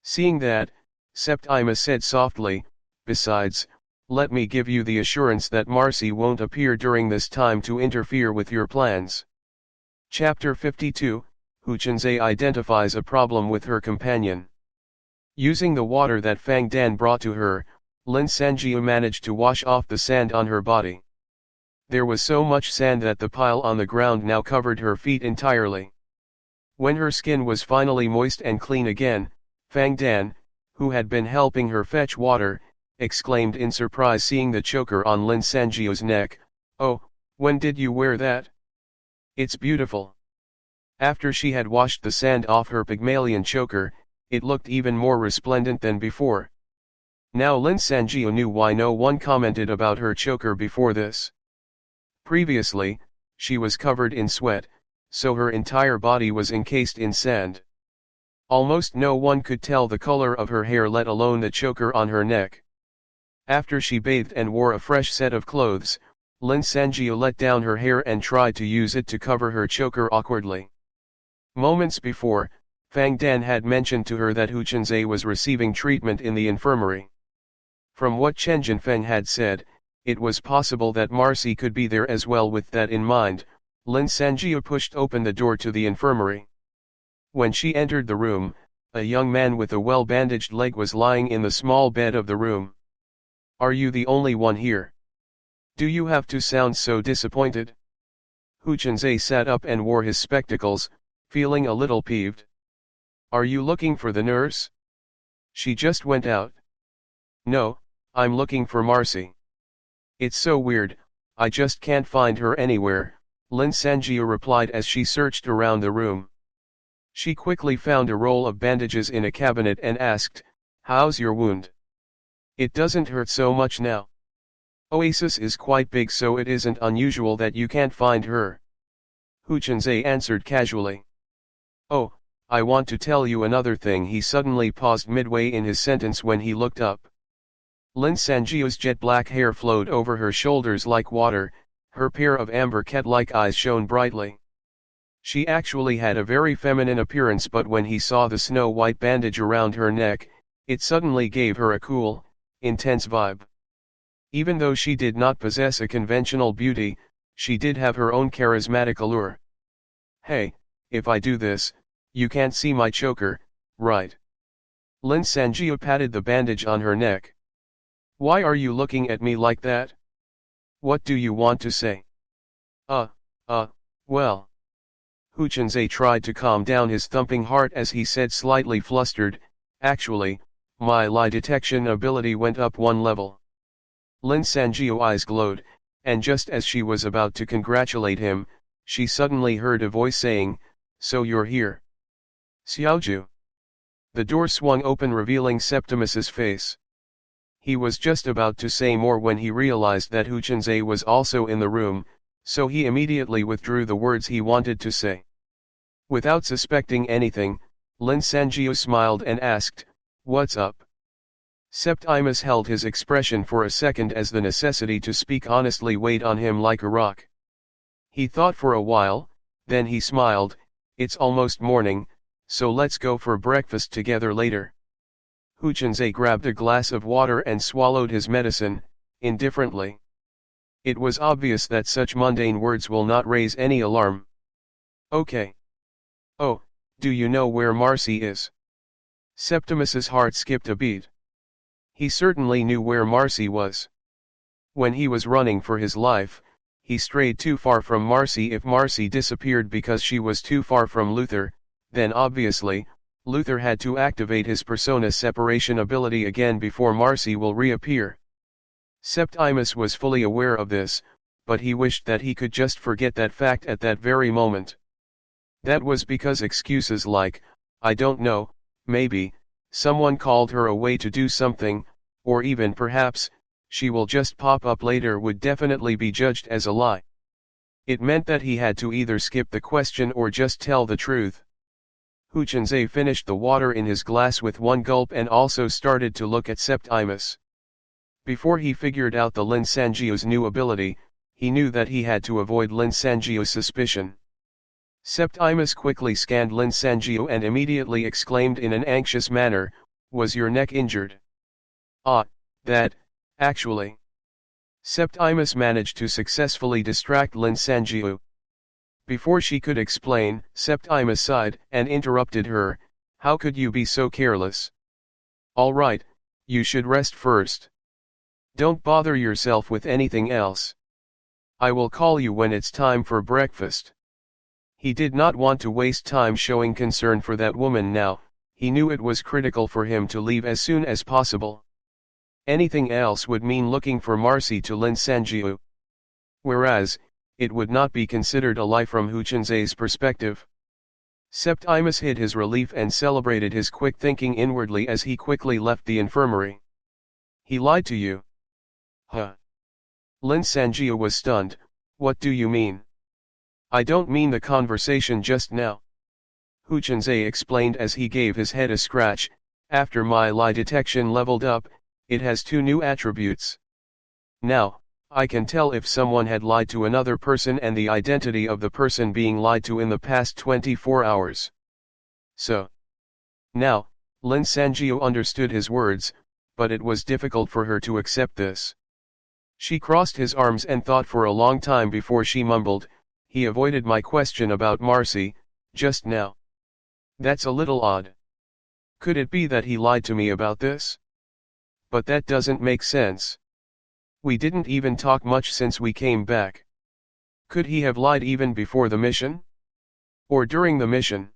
Seeing that, Septimus said softly, "Besides, let me give you the assurance that Marcy won't appear during this time to interfere with your plans." Chapter 52, Hu Chenzhe identifies a problem with her companion. Using the water that Fang Dan brought to her, Lin Sanjiu managed to wash off the sand on her body. There was so much sand that the pile on the ground now covered her feet entirely. When her skin was finally moist and clean again, Fang Dan, who had been helping her fetch water, exclaimed in surprise seeing the choker on Lin Sanjiu's neck. "Oh, when did you wear that? It's beautiful." After she had washed the sand off her Pygmalion choker, it looked even more resplendent than before. Now Lin Sanjiu knew why no one commented about her choker before this. Previously, she was covered in sweat, so her entire body was encased in sand. Almost no one could tell the color of her hair, let alone the choker on her neck. After she bathed and wore a fresh set of clothes, Lin Sanjiu let down her hair and tried to use it to cover her choker awkwardly. Moments before, Fang Dan had mentioned to her that Hu Chenzhe was receiving treatment in the infirmary. From what Chen Jinfeng had said, it was possible that Marcy could be there as well. With that in mind, Lin Sanjiu pushed open the door to the infirmary. When she entered the room, a young man with a well-bandaged leg was lying in the small bed of the room. "Are you the only one here?" Do you have to sound so disappointed? Hu Chunzhe sat up and wore his spectacles, feeling a little peeved. Are you looking for the nurse? She just went out. No, I'm looking for Marcy. It's so weird, I just can't find her anywhere, Lin Sanjiu replied as she searched around the room. She quickly found a roll of bandages in a cabinet and asked, "How's your wound? It doesn't hurt so much now. Oasis is quite big, so it isn't unusual that you can't find her." Hu Chunzhe answered casually. "Oh, I want to tell you another thing." He suddenly paused midway in his sentence when he looked up. Lin Sanjiu's jet black hair flowed over her shoulders like water, her pair of amber cat-like eyes shone brightly. She actually had a very feminine appearance, but when he saw the snow-white bandage around her neck, it suddenly gave her a cool, intense vibe. Even though she did not possess a conventional beauty, she did have her own charismatic allure. "Hey, if I do this, you can't see my choker, right?" Lin Sanjiu patted the bandage on her neck. "Why are you looking at me like that? What do you want to say?" Well. Hu Chunzhe tried to calm down his thumping heart as he said, slightly flustered, "Actually, my lie detection ability went up one level." Lin Sanjiu's eyes glowed, and just as she was about to congratulate him, she suddenly heard a voice saying, "So you're here. Xiaoju." The door swung open, revealing Septimus's face. He was just about to say more when he realized that Hu Chunzhe was also in the room, so he immediately withdrew the words he wanted to say. Without suspecting anything, Lin Sanjiu smiled and asked, "What's up?" Septimus held his expression for a second as the necessity to speak honestly weighed on him like a rock. He thought for a while, then he smiled, "It's almost morning, so let's go for breakfast together later." Hu Chunzhe grabbed a glass of water and swallowed his medicine, indifferently. It was obvious that such mundane words will not raise any alarm. "Okay. Oh, do you know where Marcy is?" Septimus's heart skipped a beat. He certainly knew where Marcy was. When he was running for his life, he strayed too far from Marcy. If Marcy disappeared because she was too far from Luther, then obviously, Luther had to activate his persona separation ability again before Marcy will reappear. Septimus was fully aware of this, but he wished that he could just forget that fact at that very moment. That was because excuses like, "I don't know, maybe, someone called her away to do something, or even perhaps, she will just pop up later" would definitely be judged as a lie. It meant that he had to either skip the question or just tell the truth. Hu Chunzhe finished the water in his glass with one gulp and also started to look at Septimus. Before he figured out the Lin Sanjiu's new ability, he knew that he had to avoid Lin Sanjiu's suspicion. Septimus quickly scanned Lin Sanjiu and immediately exclaimed in an anxious manner, "Was your neck injured?" "Ah, that, actually." Septimus managed to successfully distract Lin Sanjiu. Before she could explain, Septimus sighed and interrupted her, "How could you be so careless? All right, you should rest first. Don't bother yourself with anything else. I will call you when it's time for breakfast." He did not want to waste time showing concern for that woman now. He knew it was critical for him to leave as soon as possible. Anything else would mean looking for Marcy to Lin Sanjiu. Whereas, it would not be considered a lie from Hu Chunzhe's perspective. Septimus hid his relief and celebrated his quick thinking inwardly as he quickly left the infirmary. "He lied to you?" "Huh?" Lin Sanjiu was stunned. "What do you mean?" "I don't mean the conversation just now," Hu Chunzhe explained as he gave his head a scratch. "After my lie detection leveled up, it has 2 new attributes. Now, I can tell if someone had lied to another person and the identity of the person being lied to in the past 24 hours. So." Now, Lin Sanjiu understood his words, but it was difficult for her to accept this. She crossed his arms and thought for a long time before she mumbled, "He avoided my question about Marcy, just now. That's a little odd. Could it be that he lied to me about this? But that doesn't make sense. We didn't even talk much since we came back. Could he have lied even before the mission? Or during the mission?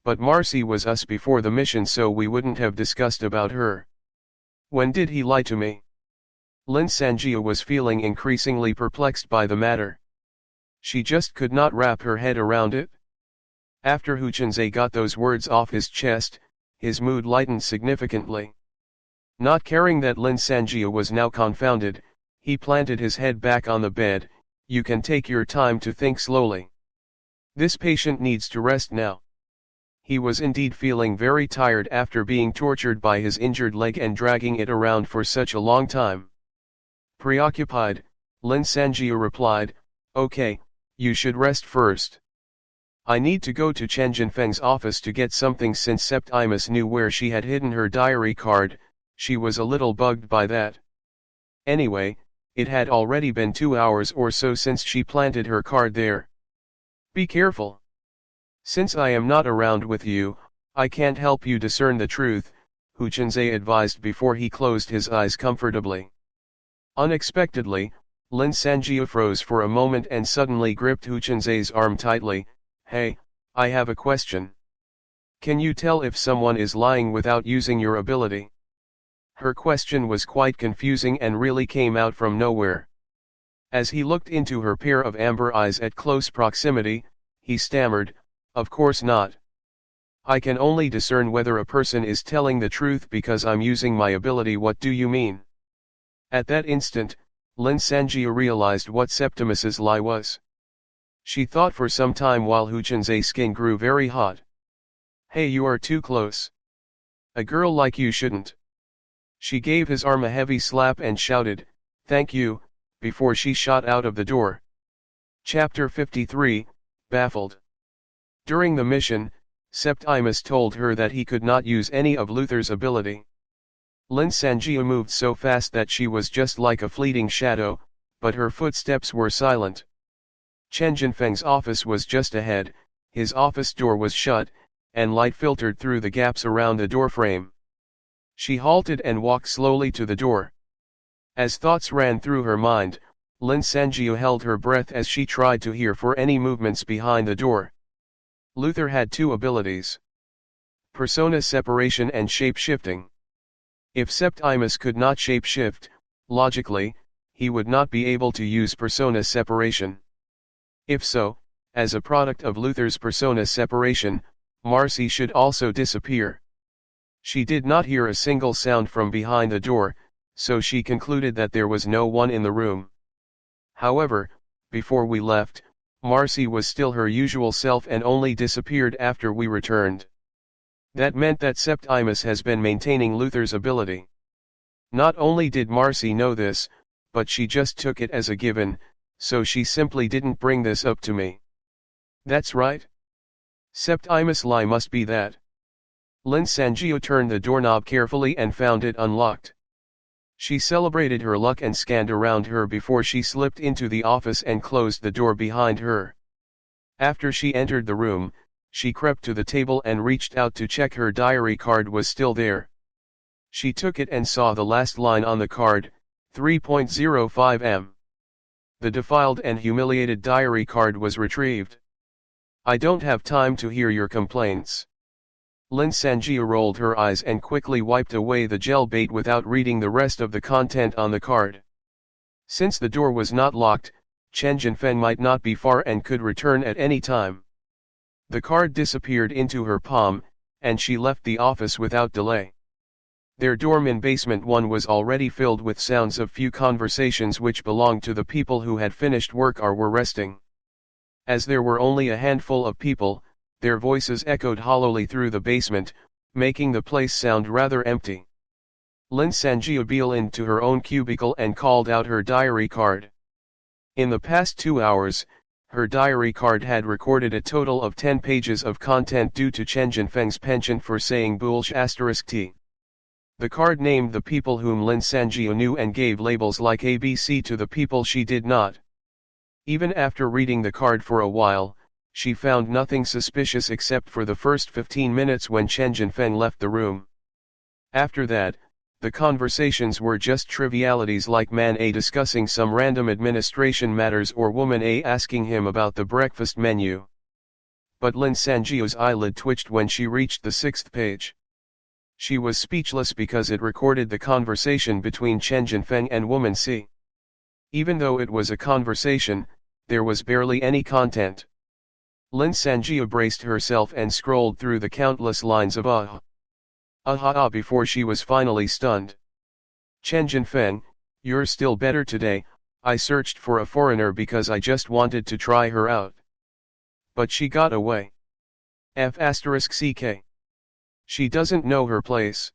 But Marcy was us before the mission, so we wouldn't have discussed about her. When did he lie to me? Lin Sanjia was feeling increasingly perplexed by the matter. She just could not wrap her head around it. After Hu Chenze got those words off his chest, his mood lightened significantly. Not caring that Lin Sanjia was now confounded, he planted his head back on the bed. You can take your time to think slowly. This patient needs to rest now. He was indeed feeling very tired after being tortured by his injured leg and dragging it around for such a long time. Preoccupied, Lin Sanjia replied, "Okay, you should rest first. I need to go to Chen Jinfeng's office to get something since Septimus knew where she had hidden her diary card. She was a little bugged by that. Anyway, it had already been 2 hours or so since she planted her card there. Be careful. Since I am not around with you, I can't help you discern the truth," Hu Chenze advised before he closed his eyes comfortably. Unexpectedly, Lin Sanjia froze for a moment and suddenly gripped Hu Chenze's arm tightly. "Hey, I have a question. Can you tell if someone is lying without using your ability?" Her question was quite confusing and really came out from nowhere. As he looked into her pair of amber eyes at close proximity, he stammered, "Of course not. I can only discern whether a person is telling the truth because I'm using my ability." "What do you mean?" At that instant, Lin Sanjia realized what Septimus's lie was. She thought for some time while Hu Chenze's skin grew very hot. "Hey, you are too close. A girl like you shouldn't." She gave his arm a heavy slap and shouted, "Thank you," before she shot out of the door. Chapter 53, Baffled. During the mission, Septimus told her that he could not use any of Luther's ability. Lin Sanjia moved so fast that she was just like a fleeting shadow, but her footsteps were silent. Chen Jinfeng's office was just ahead, his office door was shut, and light filtered through the gaps around the doorframe. She halted and walked slowly to the door. As thoughts ran through her mind, Lin Sanjia held her breath as she tried to hear for any movements behind the door. Luther had two abilities: persona separation and shape-shifting. If Septimus could not shape-shift, logically, he would not be able to use persona separation. If so, as a product of Luther's persona separation, Marcy should also disappear. She did not hear a single sound from behind the door, so she concluded that there was no one in the room. However, before we left, Marcy was still her usual self and only disappeared after we returned. That meant that Septimus has been maintaining Luther's ability. Not only did Marcy know this, but she just took it as a given, so she simply didn't bring this up to me. That's right. Septimus' lie must be that. Lin Sanjia turned the doorknob carefully and found it unlocked. She celebrated her luck and scanned around her before she slipped into the office and closed the door behind her. After she entered the room, she crept to the table and reached out to check her diary card was still there. She took it and saw the last line on the card, 3.05 m. The defiled and humiliated diary card was retrieved. "I don't have time to hear your complaints." Lin Sanjia rolled her eyes and quickly wiped away the gel bait without reading the rest of the content on the card. Since the door was not locked, Chen Jinfeng might not be far and could return at any time. The card disappeared into her palm, and she left the office without delay. Their dorm in basement 1 was already filled with sounds of few conversations which belonged to the people who had finished work or were resting. As there were only a handful of people, their voices echoed hollowly through the basement, making the place sound rather empty. Lin Sanjia beelined into her own cubicle and called out her diary card. In the past 2 hours, her diary card had recorded a total of 10 pages of content due to Chen Jinfeng's penchant for saying **t. The card named the people whom Lin Sanjia knew and gave labels like ABC to the people she did not. Even after reading the card for a while, she found nothing suspicious except for the first 15 minutes when Chen Jinfeng left the room. After that, The conversations were just trivialities like man A discussing some random administration matters or woman A asking him about the breakfast menu. But Lin Sanjio's eyelid twitched when she reached the 6th page. She was speechless because it recorded the conversation between Chen Jinfeng and woman C. Even though it was a conversation, there was barely any content. Lin Sanjio braced herself and scrolled through the countless lines of before she was finally stunned. Chen Jinfeng, you're still better today. I searched for a foreigner because I just wanted to try her out. But she got away. *CK. She doesn't know her place.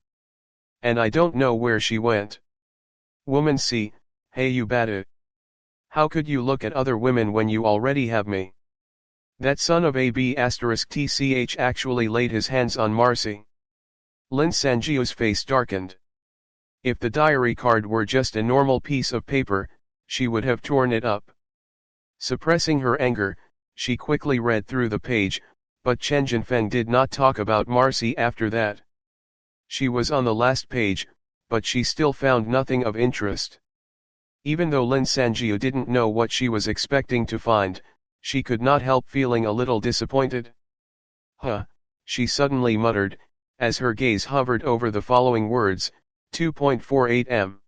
And I don't know where she went. Woman C, hey you badu. How could you look at other women when you already have me? That son of a b*TCH actually laid his hands on Marcy. Lin Sanjio's face darkened. If the diary card were just a normal piece of paper, she would have torn it up. Suppressing her anger, she quickly read through the page, but Chen Jinfeng did not talk about Marcy after that. She was on the last page, but she still found nothing of interest. Even though Lin Sanjio didn't know what she was expecting to find, she could not help feeling a little disappointed. She suddenly muttered, as her gaze hovered over the following words, 2.48 m.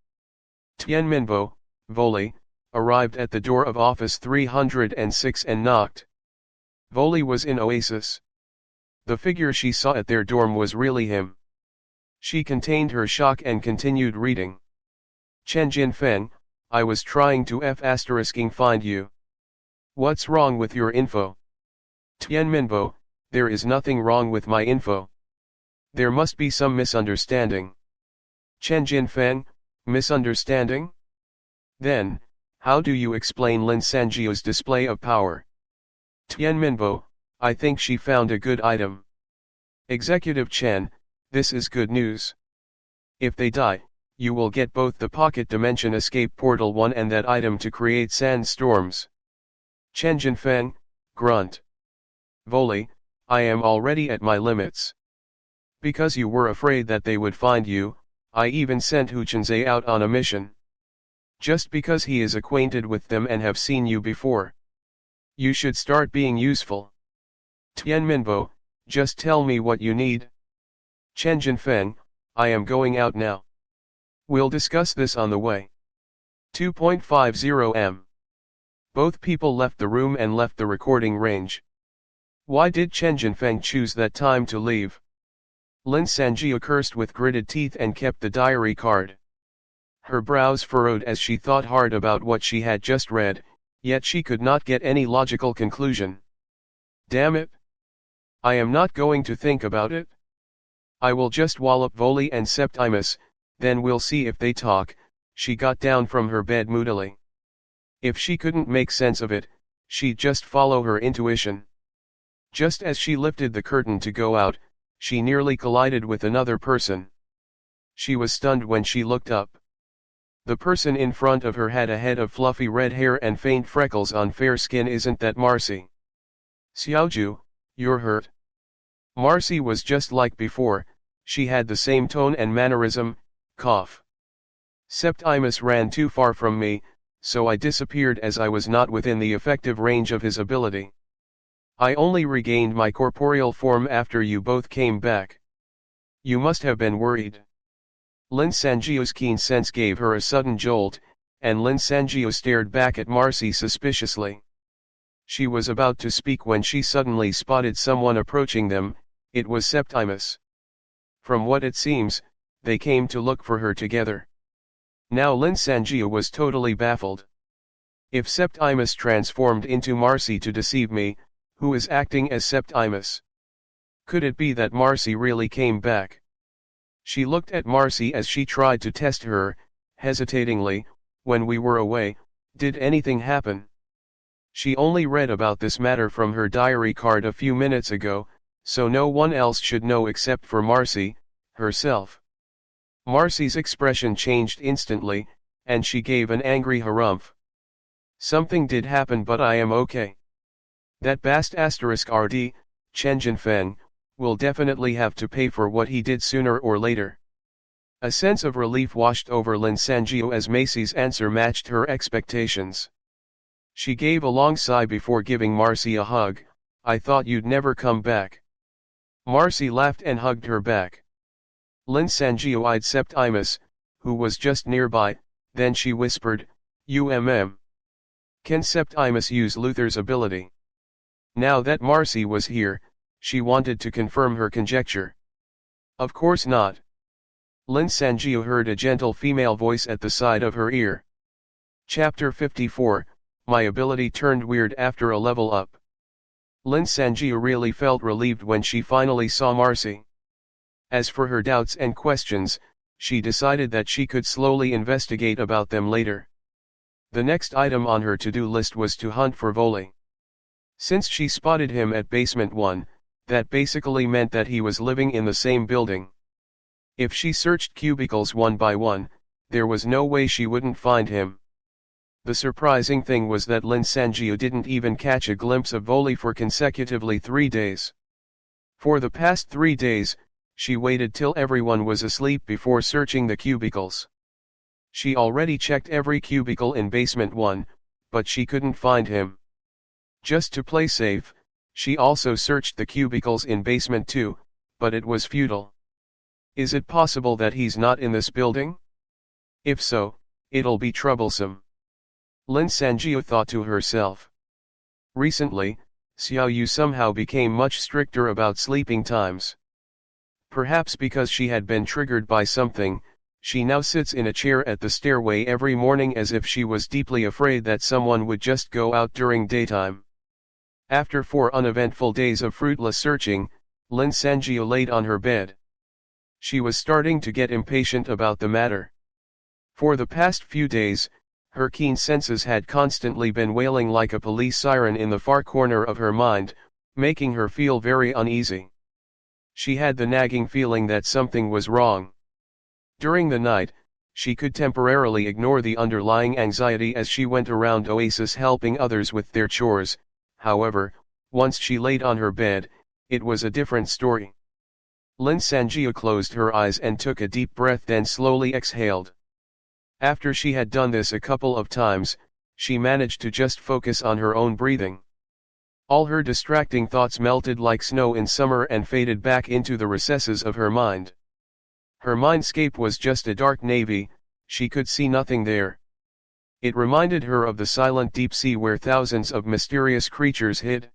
Tianminbo, Voli, arrived at the door of office 306 and knocked. Voli was in Oasis. The figure she saw at their dorm was really him. She contained her shock and continued reading. Chen Jinfeng, I was trying to find you. What's wrong with your info? Tianminbo, there is nothing wrong with my info. There must be some misunderstanding. Chen Jinfeng, misunderstanding? Then, how do you explain Lin Sanjio's display of power? Tianminbo, I think she found a good item. Executive Chen, this is good news. If they die, you will get both the pocket dimension escape portal 1 and that item to create sandstorms. Chen Jinfeng, grunt. Voli, I am already at my limits. Because you were afraid that they would find you, I even sent Hu Chenze out on a mission. Just because he is acquainted with them and have seen you before. You should start being useful. Tianminbo, just tell me what you need. Chen Jinfeng, I am going out now. We'll discuss this on the way. 2.50 m. Both people left the room and left the recording range. Why did Chen Jinfeng choose that time to leave? Lin Sanjio cursed with gritted teeth and kept the diary card. Her brows furrowed as she thought hard about what she had just read, yet she could not get any logical conclusion. Damn it! I am not going to think about it. I will just wallop Voli and Septimus, then we'll see if they talk. She got down from her bed moodily. If she couldn't make sense of it, she'd just follow her intuition. Just as she lifted the curtain to go out, she nearly collided with another person. She was stunned when she looked up. The person in front of her had a head of fluffy red hair and faint freckles on fair skin. Isn't that Marcy? Xiaoju, you're hurt. Marcy was just like before, she had the same tone and mannerism, cough. Septimus ran too far from me, so I disappeared as I was not within the effective range of his ability. I only regained my corporeal form after you both came back. You must have been worried. Lin Sanjio's keen sense gave her a sudden jolt, and Lin Sanjio stared back at Marcy suspiciously. She was about to speak when she suddenly spotted someone approaching them. It was Septimus. From what it seems, they came to look for her together. Now Lin Sanjio was totally baffled. If Septimus transformed into Marcy to deceive me, who is acting as Septimus? Could it be that Marcy really came back? She looked at Marcy as she tried to test her, hesitatingly. When we were away, did anything happen? She only read about this matter from her diary card a few minutes ago, so no one else should know except for Marcy, herself. Marcy's expression changed instantly, and she gave an angry harumph. Something did happen, but I am okay. That bast *RD, Chen Jinfeng, will definitely have to pay for what he did sooner or later. A sense of relief washed over Lin Sanjiu as Macy's answer matched her expectations. She gave a long sigh before giving Marcy a hug. "I thought you'd never come back." Marcy laughed and hugged her back. Lin Sanjiu eyed Septimus, who was just nearby, then she whispered, Can Septimus use Luther's ability?" Now that Marcy was here, she wanted to confirm her conjecture. "Of course not." Lin Sanjiu heard a gentle female voice at the side of her ear. Chapter 54, My ability turned weird after a level up. Lin Sanjiu really felt relieved when she finally saw Marcy. As for her doubts and questions, she decided that she could slowly investigate about them later. The next item on her to-do list was to hunt for Voli. Since she spotted him at basement 1, that basically meant that he was living in the same building. If she searched cubicles one by one, there was no way she wouldn't find him. The surprising thing was that Lin Sanjiu didn't even catch a glimpse of Voli for consecutively 3 days. For the past 3 days, she waited till everyone was asleep before searching the cubicles. She already checked every cubicle in basement 1, but she couldn't find him. Just to play safe, she also searched the cubicles in basement 2, but it was futile. Is it possible that he's not in this building? If so, it'll be troublesome. Lin Sanjiu thought to herself. Recently, Xiao Yu somehow became much stricter about sleeping times. Perhaps because she had been triggered by something, she now sits in a chair at the stairway every morning as if she was deeply afraid that someone would just go out during daytime. After 4 uneventful days of fruitless searching, Lin Sanjiu laid on her bed. She was starting to get impatient about the matter. For the past few days, her keen senses had constantly been wailing like a police siren in the far corner of her mind, making her feel very uneasy. She had the nagging feeling that something was wrong. During the night, she could temporarily ignore the underlying anxiety as she went around Oasis helping others with their chores. However, once she laid on her bed, it was a different story. Lin Sanjiu closed her eyes and took a deep breath, then slowly exhaled. After she had done this a couple of times, she managed to just focus on her own breathing. All her distracting thoughts melted like snow in summer and faded back into the recesses of her mind. Her mindscape was just a dark navy, she could see nothing there. It reminded her of the silent deep sea where thousands of mysterious creatures hid.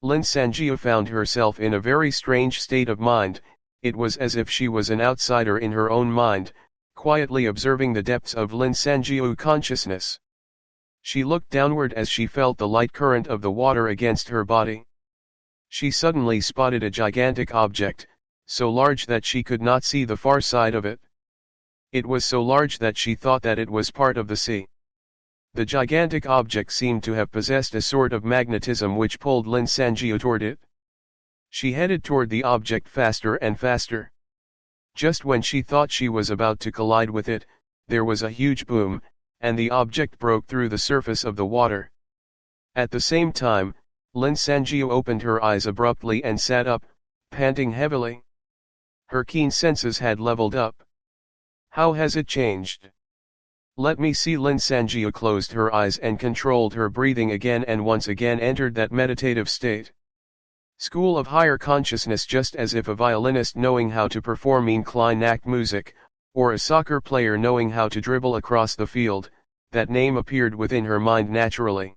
Lin Sanjiu found herself in a very strange state of mind. It was as if she was an outsider in her own mind, quietly observing the depths of Lin Sanjiu consciousness. She looked downward as she felt the light current of the water against her body. She suddenly spotted a gigantic object, so large that she could not see the far side of it. It was so large that she thought that it was part of the sea. The gigantic object seemed to have possessed a sort of magnetism which pulled Lin Sanjiu toward it. She headed toward the object faster and faster. Just when she thought she was about to collide with it, there was a huge boom, and the object broke through the surface of the water. At the same time, Lin Sanjiu opened her eyes abruptly and sat up, panting heavily. Her keen senses had leveled up. How has it changed? Let me see. Lin Sanjiu closed her eyes and controlled her breathing again and once again entered that meditative state. School of higher consciousness. Just as if a violinist knowing how to perform mean klein act music, or a soccer player knowing how to dribble across the field, that name appeared within her mind naturally.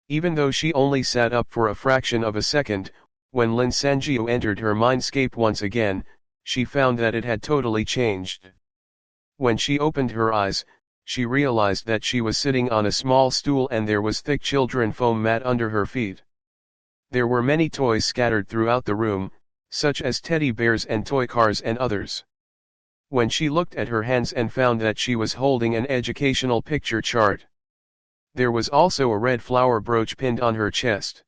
Even though she only sat up for a fraction of a second, when Lin Sanjiu entered her mindscape once again, she found that it had totally changed. When she opened her eyes, she realized that she was sitting on a small stool and there was thick children foam mat under her feet. There were many toys scattered throughout the room, such as teddy bears and toy cars and others. When she looked at her hands and found that she was holding an educational picture chart. There was also a red flower brooch pinned on her chest.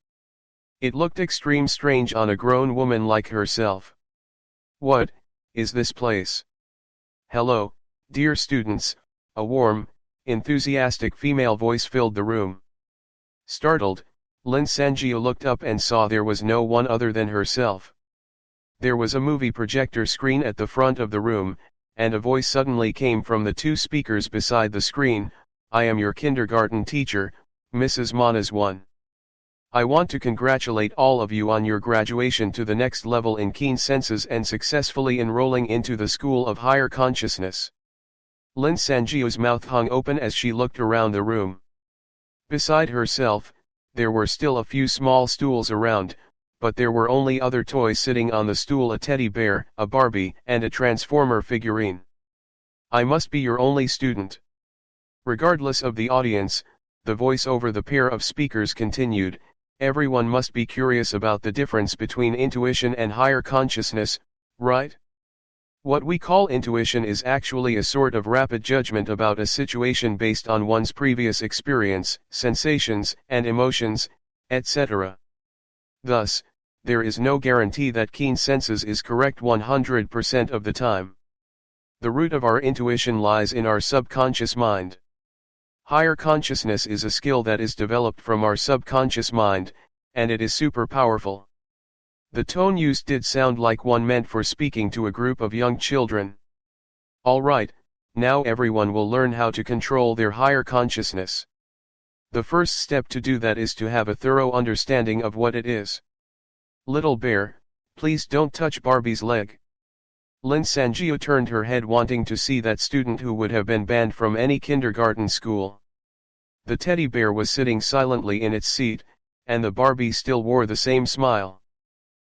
It looked extreme strange on a grown woman like herself. What is this place? Hello, dear students, a warm, enthusiastic female voice filled the room. Startled, Lin Sanjiu looked up and saw there was no one other than herself. There was a movie projector screen at the front of the room, and a voice suddenly came from the two speakers beside the screen. "I am your kindergarten teacher, Mrs. Manas 1. I want to congratulate all of you on your graduation to the next level in keen senses and successfully enrolling into the School of Higher Consciousness." Lin Sangio's mouth hung open as she looked around the room. Beside herself, there were still a few small stools around, but there were only other toys sitting on the stool: a teddy bear, a Barbie, and a Transformer figurine. "I must be your only student." Regardless of the audience, the voice over the pair of speakers continued, "Everyone must be curious about the difference between intuition and higher consciousness, right? What we call intuition is actually a sort of rapid judgment about a situation based on one's previous experience, sensations, and emotions, etc. Thus, there is no guarantee that keen senses is correct 100% of the time. The root of our intuition lies in our subconscious mind. Higher consciousness is a skill that is developed from our subconscious mind, and it is super powerful. The tone used did sound like one meant for speaking to a group of young children. Alright, now everyone will learn how to control their higher consciousness. The first step to do that is to have a thorough understanding of what it is. Little bear, please don't touch Barbie's leg. Lin Sangio turned her head, wanting to see that student who would have been banned from any kindergarten school. The teddy bear was sitting silently in its seat, and the Barbie still wore the same smile.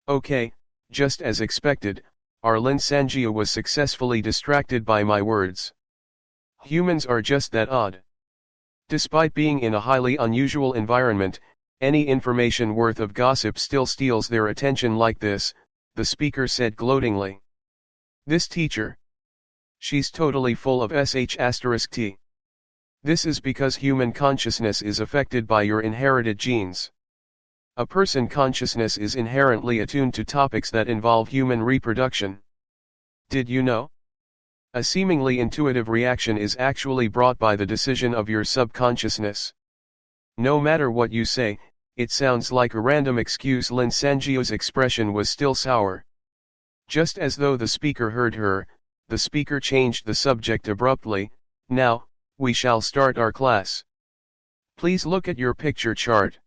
Okay, just as expected, our Lin Sangio was successfully distracted by my words. Humans are just that odd. Despite being in a highly unusual environment, any information worth of gossip still steals their attention like this, the speaker said gloatingly. This teacher. She's totally full of sh*t. This is because human consciousness is affected by your inherited genes. A person's consciousness is inherently attuned to topics that involve human reproduction. Did you know? A seemingly intuitive reaction is actually brought by the decision of your subconsciousness. No matter what you say, it sounds like a random excuse. Lin Sangio's expression was still sour. Just as though the speaker heard her, the speaker changed the subject abruptly. Now, we shall start our class. Please look at your picture chart.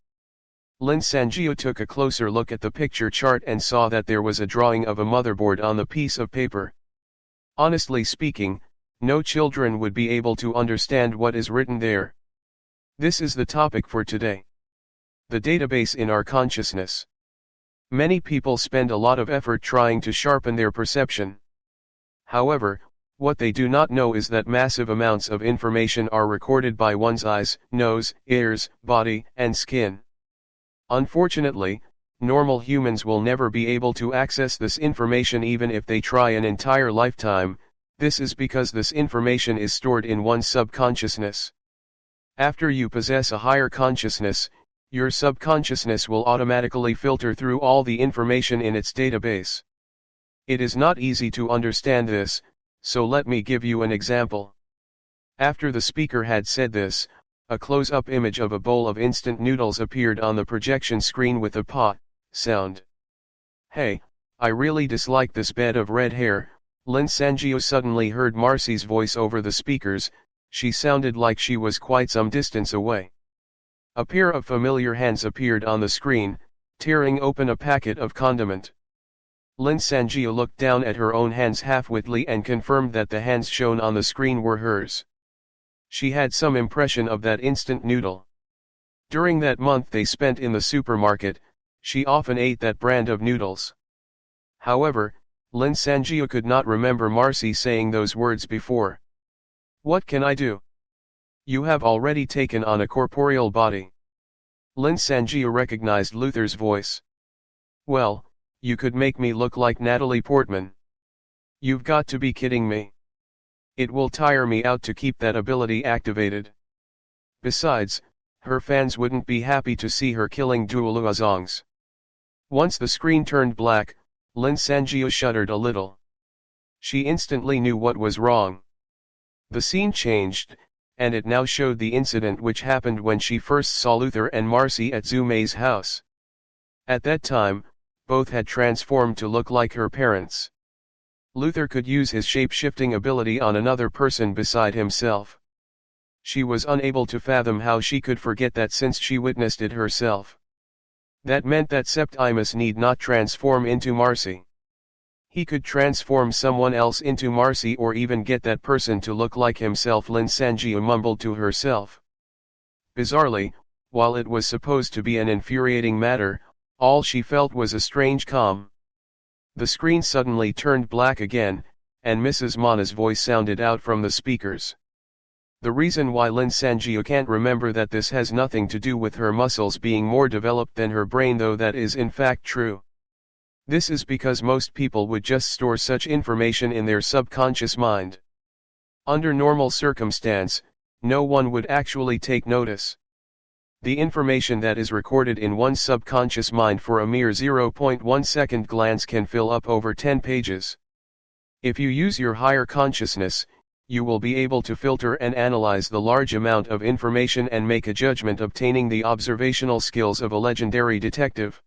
Lin Sangio took a closer look at the picture chart and saw that there was a drawing of a motherboard on the piece of paper. Honestly speaking, no children would be able to understand what is written there. This is the topic for today. The database in our consciousness. Many people spend a lot of effort trying to sharpen their perception. However, what they do not know is that massive amounts of information are recorded by one's eyes, nose, ears, body, and skin. Unfortunately, normal humans will never be able to access this information even if they try an entire lifetime. This is because this information is stored in one's subconsciousness. After you possess a higher consciousness, your subconsciousness will automatically filter through all the information in its database. It is not easy to understand this, so let me give you an example. After the speaker had said this, a close-up image of a bowl of instant noodles appeared on the projection screen with a "pa" sound. Hey, I really dislike this bed of red hair. Lin Sangio suddenly heard Marcy's voice over the speakers. She sounded like she was quite some distance away. A pair of familiar hands appeared on the screen, tearing open a packet of condiment. Lin Sangio looked down at her own hands half-witly and confirmed that the hands shown on the screen were hers. She had some impression of that instant noodle. During that month they spent in the supermarket, she often ate that brand of noodles. However, Lin Sangio could not remember Marcy saying those words before. What can I do? You have already taken on a corporeal body. Lin Sangio recognized Luther's voice. Well, you could make me look like Natalie Portman. You've got to be kidding me. It will tire me out to keep that ability activated. Besides, her fans wouldn't be happy to see her killing Duoluazongs. Once the screen turned black, Lin Sangio shuddered a little. She instantly knew what was wrong. The scene changed, and it now showed the incident which happened when she first saw Luther and Marcy at Zumei's house. At that time, both had transformed to look like her parents. Luther could use his shape-shifting ability on another person beside himself. She was unable to fathom how she could forget that since she witnessed it herself. That meant that Septimus need not transform into Marcy. He could transform someone else into Marcy or even get that person to look like himself, Lin Sanjia mumbled to herself. Bizarrely, while it was supposed to be an infuriating matter, all she felt was a strange calm. The screen suddenly turned black again, and Mrs. Mana's voice sounded out from the speakers. The reason why Lin Sanjia can't remember that this has nothing to do with her muscles being more developed than her brain, though that is in fact true. This is because most people would just store such information in their subconscious mind. Under normal circumstance, no one would actually take notice. The information that is recorded in one's subconscious mind for a mere 0.1 second glance can fill up over 10 pages. If you use your higher consciousness, you will be able to filter and analyze the large amount of information and make a judgment, obtaining the observational skills of a legendary detective.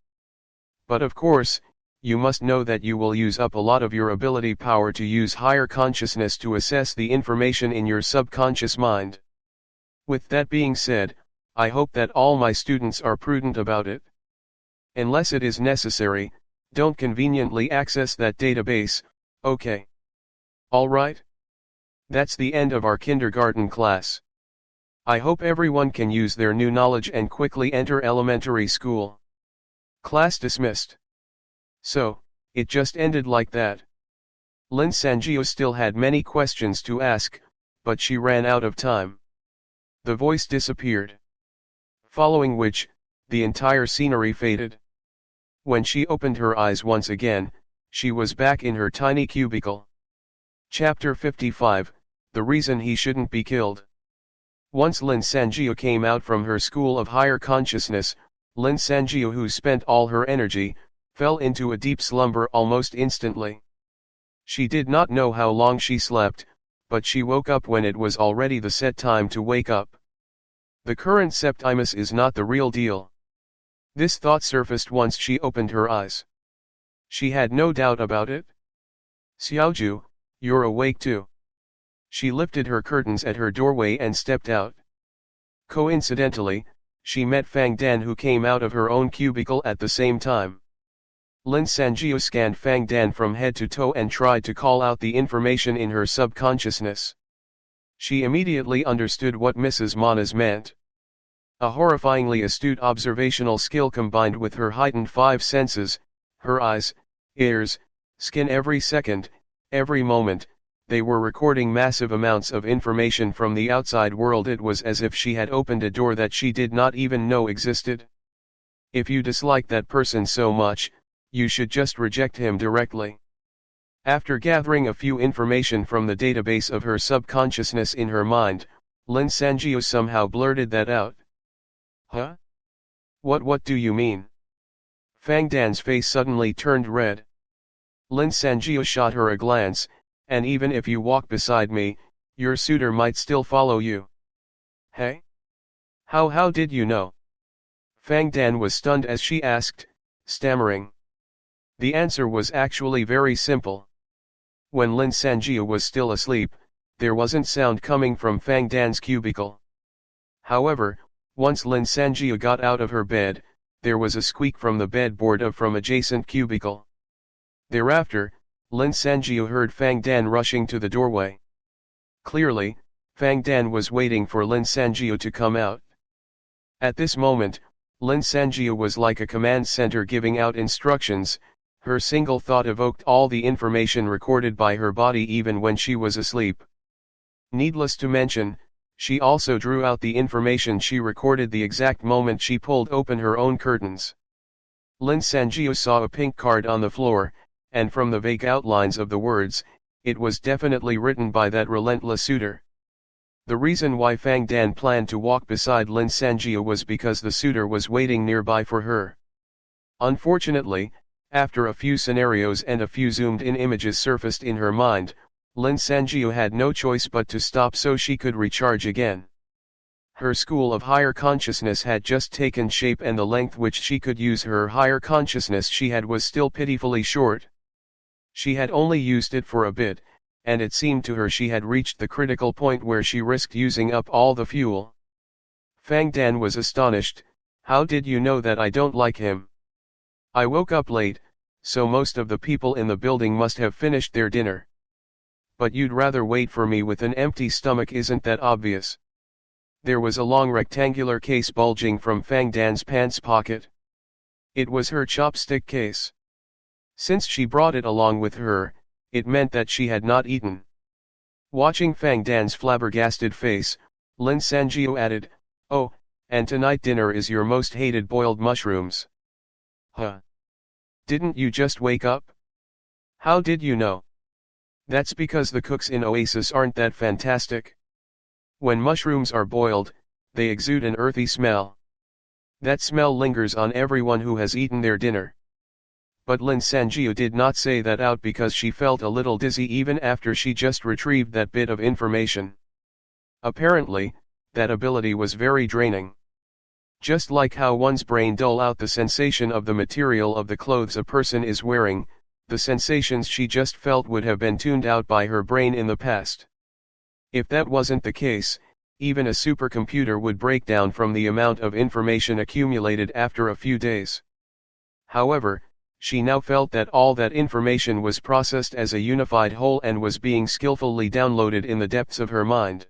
But of course, you must know that you will use up a lot of your ability power to use higher consciousness to assess the information in your subconscious mind. With that being said, I hope that all my students are prudent about it. Unless it is necessary, don't conveniently access that database, okay? Alright? That's the end of our kindergarten class. I hope everyone can use their new knowledge and quickly enter elementary school. Class dismissed. So, it just ended like that. Lin Sanjia still had many questions to ask, but she ran out of time. The voice disappeared. Following which, the entire scenery faded. When she opened her eyes once again, she was back in her tiny cubicle. Chapter 55, The Reason He Shouldn't Be Killed. Once Lin Sanjia came out from her school of higher consciousness, Lin Sanjia, who spent all her energy, fell into a deep slumber almost instantly. She did not know how long she slept, but she woke up when it was already the set time to wake up. The current Septimus is not the real deal. This thought surfaced once she opened her eyes. She had no doubt about it. Xiaoju, you're awake too. She lifted her curtains at her doorway and stepped out. Coincidentally, she met Fang Dan, who came out of her own cubicle at the same time. Lin Sanjia scanned Fang Dan from head to toe and tried to call out the information in her subconsciousness. She immediately understood what Mrs. Manas meant. A horrifyingly astute observational skill combined with her heightened five senses, her eyes, ears, skin, every second, every moment, they were recording massive amounts of information from the outside world. It was as if she had opened a door that she did not even know existed. If you dislike that person so much, you should just reject him directly. After gathering a few information from the database of her subconsciousness in her mind, Lin Sanjia somehow blurted that out. Huh? What do you mean? Fang Dan's face suddenly turned red. Lin Sanjia shot her a glance, and even if you walk beside me, your suitor might still follow you. Hey? How did you know? Fang Dan was stunned as she asked, stammering. The answer was actually very simple. When Lin Sanjia was still asleep, there wasn't sound coming from Fang Dan's cubicle. However, once Lin Sanjia got out of her bed, there was a squeak from the bedboard from adjacent cubicle. Thereafter, Lin Sanjia heard Fang Dan rushing to the doorway. Clearly, Fang Dan was waiting for Lin Sanjia to come out. At this moment, Lin Sanjia was like a command center giving out instructions. Her single thought evoked all the information recorded by her body even when she was asleep. Needless to mention, she also drew out the information she recorded the exact moment she pulled open her own curtains. Lin Sanjia saw a pink card on the floor, and from the vague outlines of the words, it was definitely written by that relentless suitor. The reason why Fang Dan planned to walk beside Lin Sanjia was because the suitor was waiting nearby for her. Unfortunately, after a few scenarios and a few zoomed-in images surfaced in her mind, Lin Sanjia had no choice but to stop so she could recharge again. Her school of higher consciousness had just taken shape, and the length which she could use her higher consciousness she had was still pitifully short. She had only used it for a bit, and it seemed to her she had reached the critical point where she risked using up all the fuel. Fang Dan was astonished. How did you know that I don't like him? I woke up late, so most of the people in the building must have finished their dinner. But you'd rather wait for me with an empty stomach, isn't that obvious? There was a long rectangular case bulging from Fang Dan's pants pocket. It was her chopstick case. Since she brought it along with her, it meant that she had not eaten. Watching Fang Dan's flabbergasted face, Lin Sanjiu added, "Oh, and tonight dinner is your most hated boiled mushrooms." Huh? Didn't you just wake up? How did you know? That's because the cooks in Oasis aren't that fantastic. When mushrooms are boiled, they exude an earthy smell. That smell lingers on everyone who has eaten their dinner. But Lin Sanjiu did not say that out because she felt a little dizzy even after she just retrieved that bit of information. Apparently, that ability was very draining. Just like how one's brain dull out the sensation of the material of the clothes a person is wearing, the sensations she just felt would have been tuned out by her brain in the past. If that wasn't the case, even a supercomputer would break down from the amount of information accumulated after a few days. However, she now felt that all that information was processed as a unified whole and was being skillfully downloaded in the depths of her mind.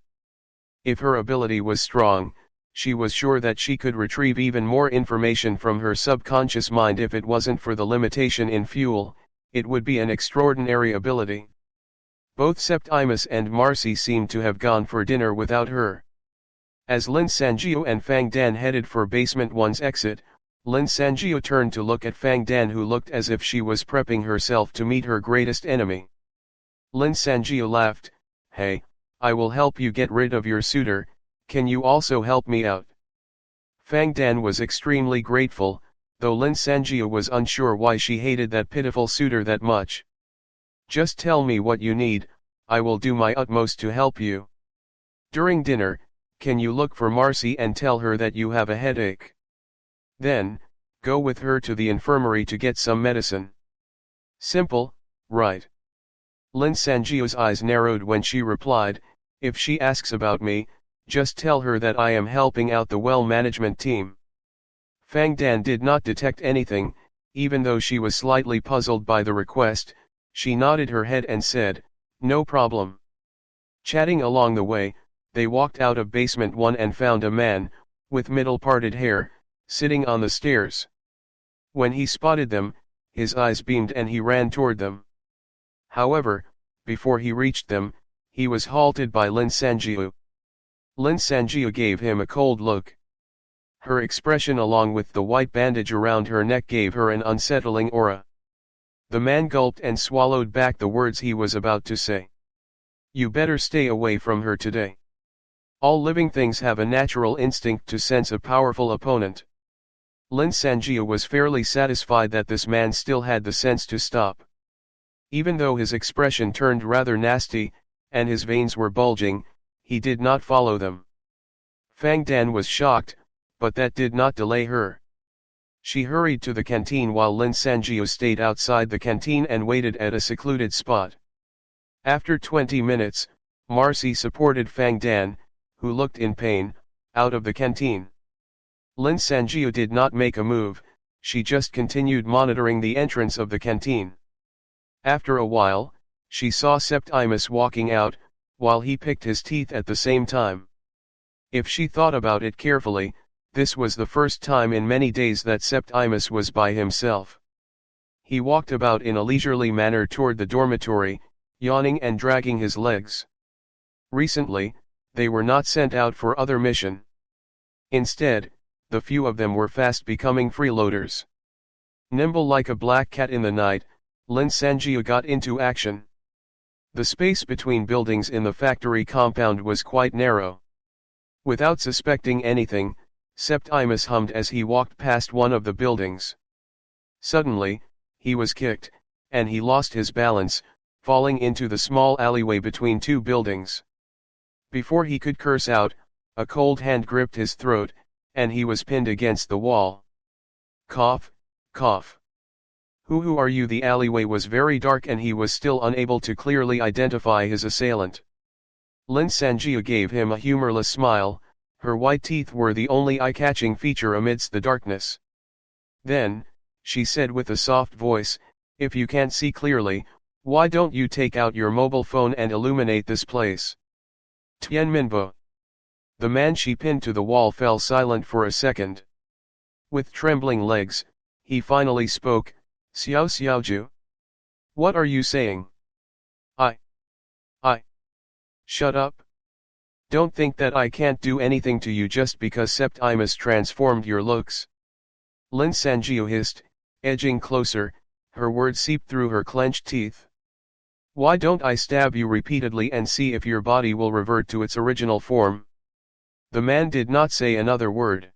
If her ability was strong, she was sure that she could retrieve even more information from her subconscious mind. If it wasn't for the limitation in fuel, it would be an extraordinary ability. Both Septimus and Marcy seemed to have gone for dinner without her. As Lin Sanjiu and Fang Dan headed for Basement 1's exit, Lin Sanjiu turned to look at Fang Dan, who looked as if she was prepping herself to meet her greatest enemy. Lin Sanjiu laughed, "Hey, I will help you get rid of your suitor, can you also help me out?" Fang Dan was extremely grateful, though Lin Sanjiu was unsure why she hated that pitiful suitor that much. "Just tell me what you need, I will do my utmost to help you. During dinner, can you look for Marcy and tell her that you have a headache? Then, go with her to the infirmary to get some medicine." Simple, right? Lin Sanjiu's eyes narrowed when she replied, "If she asks about me, just tell her that I am helping out the well management team." Fang Dan did not detect anything, even though she was slightly puzzled by the request. She nodded her head and said, "No problem." Chatting along the way, they walked out of Basement 1 and found a man, with middle-parted hair, sitting on the stairs. When he spotted them, his eyes beamed and he ran toward them. However, before he reached them, he was halted by Lin Sanjiu. Lin Sanjiu gave him a cold look. Her expression along with the white bandage around her neck gave her an unsettling aura. The man gulped and swallowed back the words he was about to say. "You better stay away from her today. All living things have a natural instinct to sense a powerful opponent." Lin Sanjiu was fairly satisfied that this man still had the sense to stop. Even though his expression turned rather nasty, and his veins were bulging, he did not follow them. Fang Dan was shocked, but that did not delay her. She hurried to the canteen while Lin Sanjiu stayed outside the canteen and waited at a secluded spot. After 20 minutes, Marcy supported Fang Dan, who looked in pain, out of the canteen. Lin Sanjiu did not make a move, she just continued monitoring the entrance of the canteen. After a while, she saw Septimus walking out, while he picked his teeth at the same time. If she thought about it carefully, this was the first time in many days that Septimus was by himself. He walked about in a leisurely manner toward the dormitory, yawning and dragging his legs. Recently, they were not sent out for other mission. Instead, the few of them were fast becoming freeloaders. Nimble like a black cat in the night, Lin Sanjiu got into action. The space between buildings in the factory compound was quite narrow. Without suspecting anything, Septimus hummed as he walked past one of the buildings. Suddenly, he was kicked, and he lost his balance, falling into the small alleyway between two buildings. Before he could curse out, a cold hand gripped his throat, and he was pinned against the wall. Cough, cough. Who are you?" The alleyway was very dark and he was still unable to clearly identify his assailant. Lin Sanjia gave him a humorless smile, her white teeth were the only eye-catching feature amidst the darkness. Then, she said with a soft voice, "If you can't see clearly, why don't you take out your mobile phone and illuminate this place?" Tianminbo. The man she pinned to the wall fell silent for a second. With trembling legs, he finally spoke, "Xiao Xiaoju. What are you saying?" I. Shut up. Don't think that I can't do anything to you just because Septimus transformed your looks." Lin Sanjiu hissed, edging closer, her words seeped through her clenched teeth. "Why don't I stab you repeatedly and see if your body will revert to its original form?" The man did not say another word.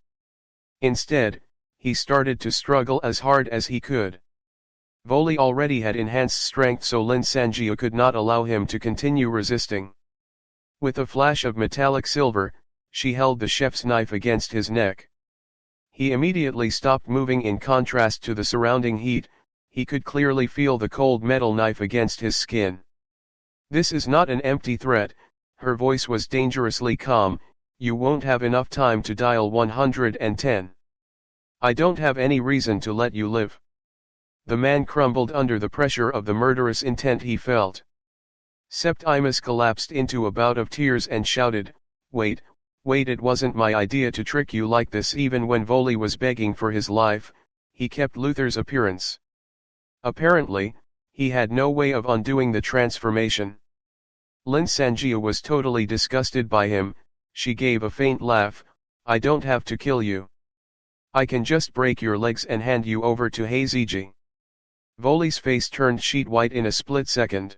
Instead, he started to struggle as hard as he could. Voli already had enhanced strength, so Lin Sanjiu could not allow him to continue resisting. With a flash of metallic silver, she held the chef's knife against his neck. He immediately stopped moving. In contrast to the surrounding heat, he could clearly feel the cold metal knife against his skin. "This is not an empty threat," her voice was dangerously calm, "you won't have enough time to dial 110. I don't have any reason to let you live." The man crumbled under the pressure of the murderous intent he felt. Septimus collapsed into a bout of tears and shouted, wait, it wasn't my idea to trick you like this." Even when Voli was begging for his life, he kept Luther's appearance. Apparently, he had no way of undoing the transformation. Lin Sanjia was totally disgusted by him. She gave a faint laugh, "I don't have to kill you. I can just break your legs and hand you over to Heiziji." Voli's face turned sheet white in a split second.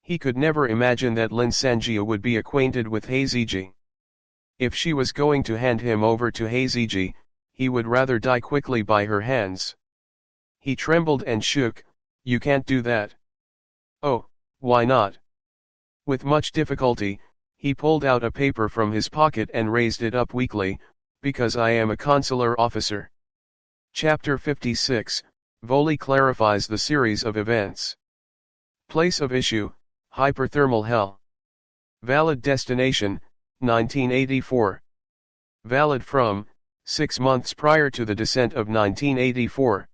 He could never imagine that Lin Sanjia would be acquainted with Heiziji. If she was going to hand him over to Heiziji, he would rather die quickly by her hands. He trembled and shook. "You can't do that." "Oh, why not?" With much difficulty, he pulled out a paper from his pocket and raised it up weakly, "Because I am a consular officer." Chapter 56, Voli clarifies the series of events. Place of issue, hyperthermal hell. Valid destination, 1984. Valid from, 6 months prior to the descent of 1984.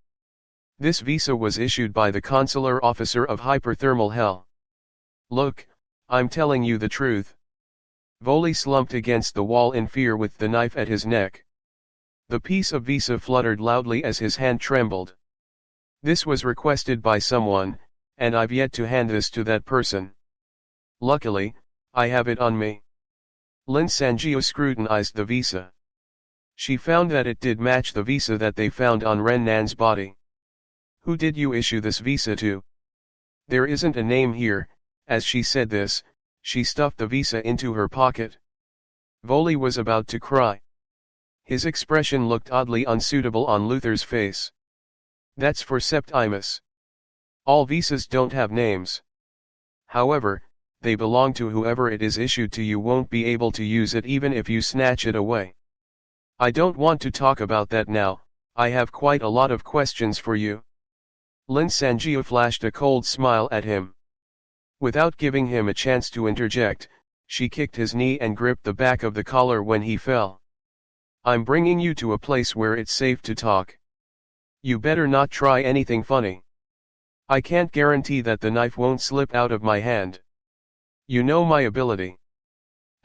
This visa was issued by the consular officer of hyperthermal hell. "Look, I'm telling you the truth." Voli slumped against the wall in fear with the knife at his neck. The piece of visa fluttered loudly as his hand trembled. "This was requested by someone, and I've yet to hand this to that person. Luckily, I have it on me." Lin Sanjiu scrutinized the visa. She found that it did match the visa that they found on Ren Nan's body. "Who did you issue this visa to?" "There isn't a name here." As she said this, she stuffed the visa into her pocket. Voli was about to cry. His expression looked oddly unsuitable on Luther's face. "That's for Septimus. All visas don't have names. However, they belong to whoever it is issued to. You won't be able to use it even if you snatch it away." "I don't want to talk about that now, I have quite a lot of questions for you." Lin Sanjiu flashed a cold smile at him. Without giving him a chance to interject, she kicked his knee and gripped the back of the collar when he fell. "I'm bringing you to a place where it's safe to talk. You better not try anything funny. I can't guarantee that the knife won't slip out of my hand. You know my ability.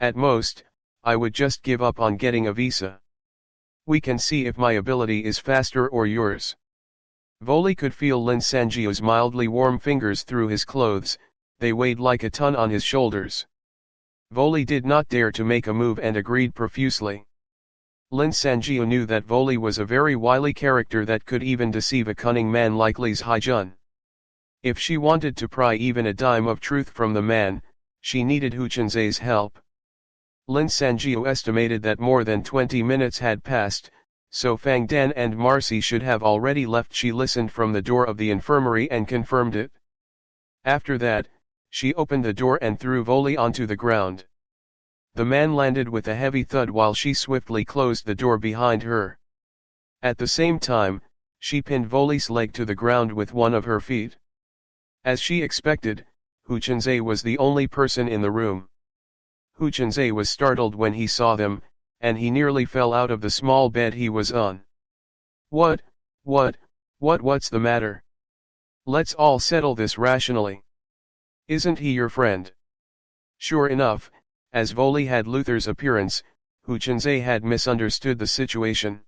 At most, I would just give up on getting a visa. We can see if my ability is faster or yours." Voli could feel Lin Sanjiu's mildly warm fingers through his clothes. They weighed like a ton on his shoulders. Voli did not dare to make a move and agreed profusely. Lin Sanjiu knew that Voli was a very wily character that could even deceive a cunning man like Li Haijun. If she wanted to pry even a dime of truth from the man, she needed Hu Chunzai's help. Lin Sanjiu estimated that more than 20 minutes had passed, so Fang Dan and Marcy should have already left. She listened from the door of the infirmary and confirmed it. After that, she opened the door and threw Voli onto the ground. The man landed with a heavy thud while she swiftly closed the door behind her. At the same time, She pinned Voli's leg to the ground with one of her feet. As she expected, Hu Chunzhe was the only person in the room. Hu Chunzhe was startled when he saw them, and he nearly fell out of the small bed he was on. What, what's the matter? Let's all settle this rationally. Isn't he your friend? Sure enough, as Voli had Luther's appearance, Hu Chunzhe had misunderstood the situation.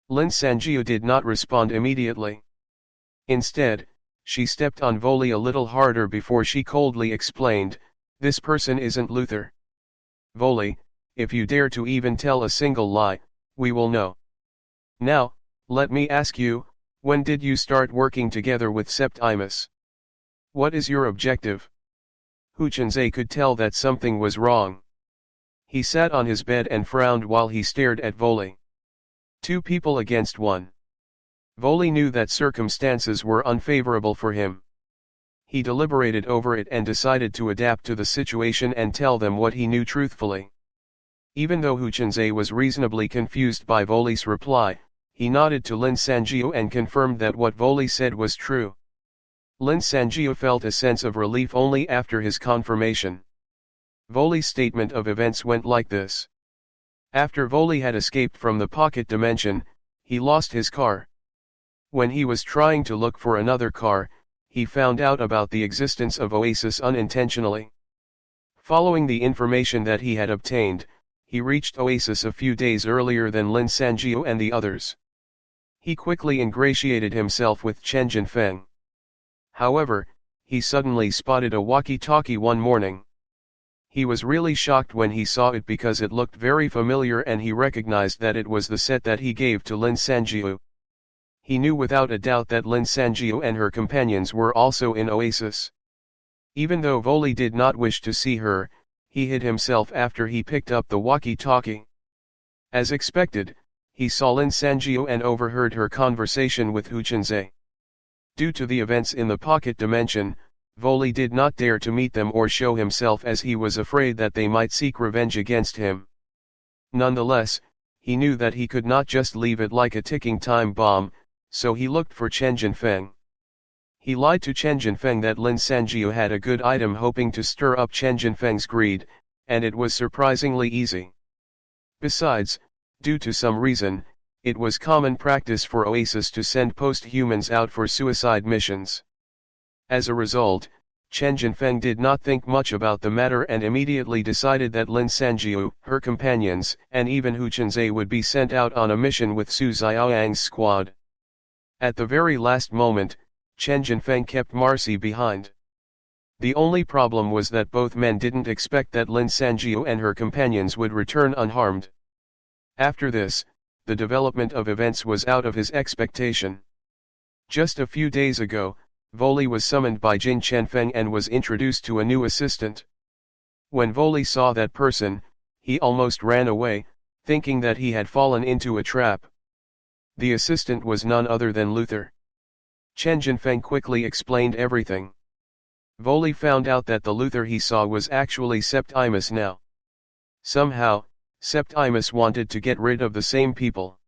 Lin Sanjiu did not respond immediately. Instead, she stepped on Voli a little harder before she coldly explained, "This person isn't Luther. Voli, if you dare to even tell a single lie, we will know. Now, let me ask you, when did you start working together with Septimus? What is your objective?" Hu Chunzhe could tell that something was wrong. He sat on his bed and frowned while he stared at Voli. Two people against one. Voli knew that circumstances were unfavorable for him. He deliberated over it and decided to adapt to the situation and tell them what he knew truthfully. Even though Hu Chunzhe was reasonably confused by Voli's reply, he nodded to Lin Sanjiu and confirmed that what Voli said was true. Lin Sanjiu felt a sense of relief only after his confirmation. Voli's statement of events went like this. After Voli had escaped from the pocket dimension, he lost his car. When he was trying to look for another car, he found out about the existence of Oasis unintentionally. Following the information that he had obtained, he reached Oasis a few days earlier than Lin Sanjiu and the others. He quickly ingratiated himself with Chen Jinfeng. However, he suddenly spotted a walkie-talkie one morning. He was really shocked when he saw it because it looked very familiar and he recognized that it was the set that he gave to Lin Sanjiu. He knew without a doubt that Lin Sanjiu and her companions were also in Oasis. Even though Voli did not wish to see her, he hid himself after he picked up the walkie-talkie. As expected, he saw Lin Sanjiu and overheard her conversation with Hu Chunzhe. Due to the events in the pocket dimension, Voli did not dare to meet them or show himself as he was afraid that they might seek revenge against him. Nonetheless, he knew that he could not just leave it like a ticking time bomb, so he looked for Chen Jinfeng. He lied to Chen Jinfeng that Lin Sanjiu had a good item hoping to stir up Chen Jinfeng's greed, and it was surprisingly easy. Besides, due to some reason, it was common practice for Oasis to send post-humans out for suicide missions. As a result, Chen Jinfeng did not think much about the matter and immediately decided that Lin Sanjiu, her companions, and even Hu Chunzhe would be sent out on a mission with Su Xiaoyang's squad. At the very last moment, Chen Jinfeng kept Marcy behind. The only problem was that both men didn't expect that Lin Sanjiu and her companions would return unharmed. After this, the development of events was out of his expectation. Just a few days ago, Voli was summoned by Jin Chenfeng and was introduced to a new assistant. When Voli saw that person, he almost ran away, thinking that he had fallen into a trap. The assistant was none other than Luther. Chen Jinfeng quickly explained everything. Voli found out that the Luther he saw was actually Septimus now. Somehow, Septimus wanted to get rid of the same people.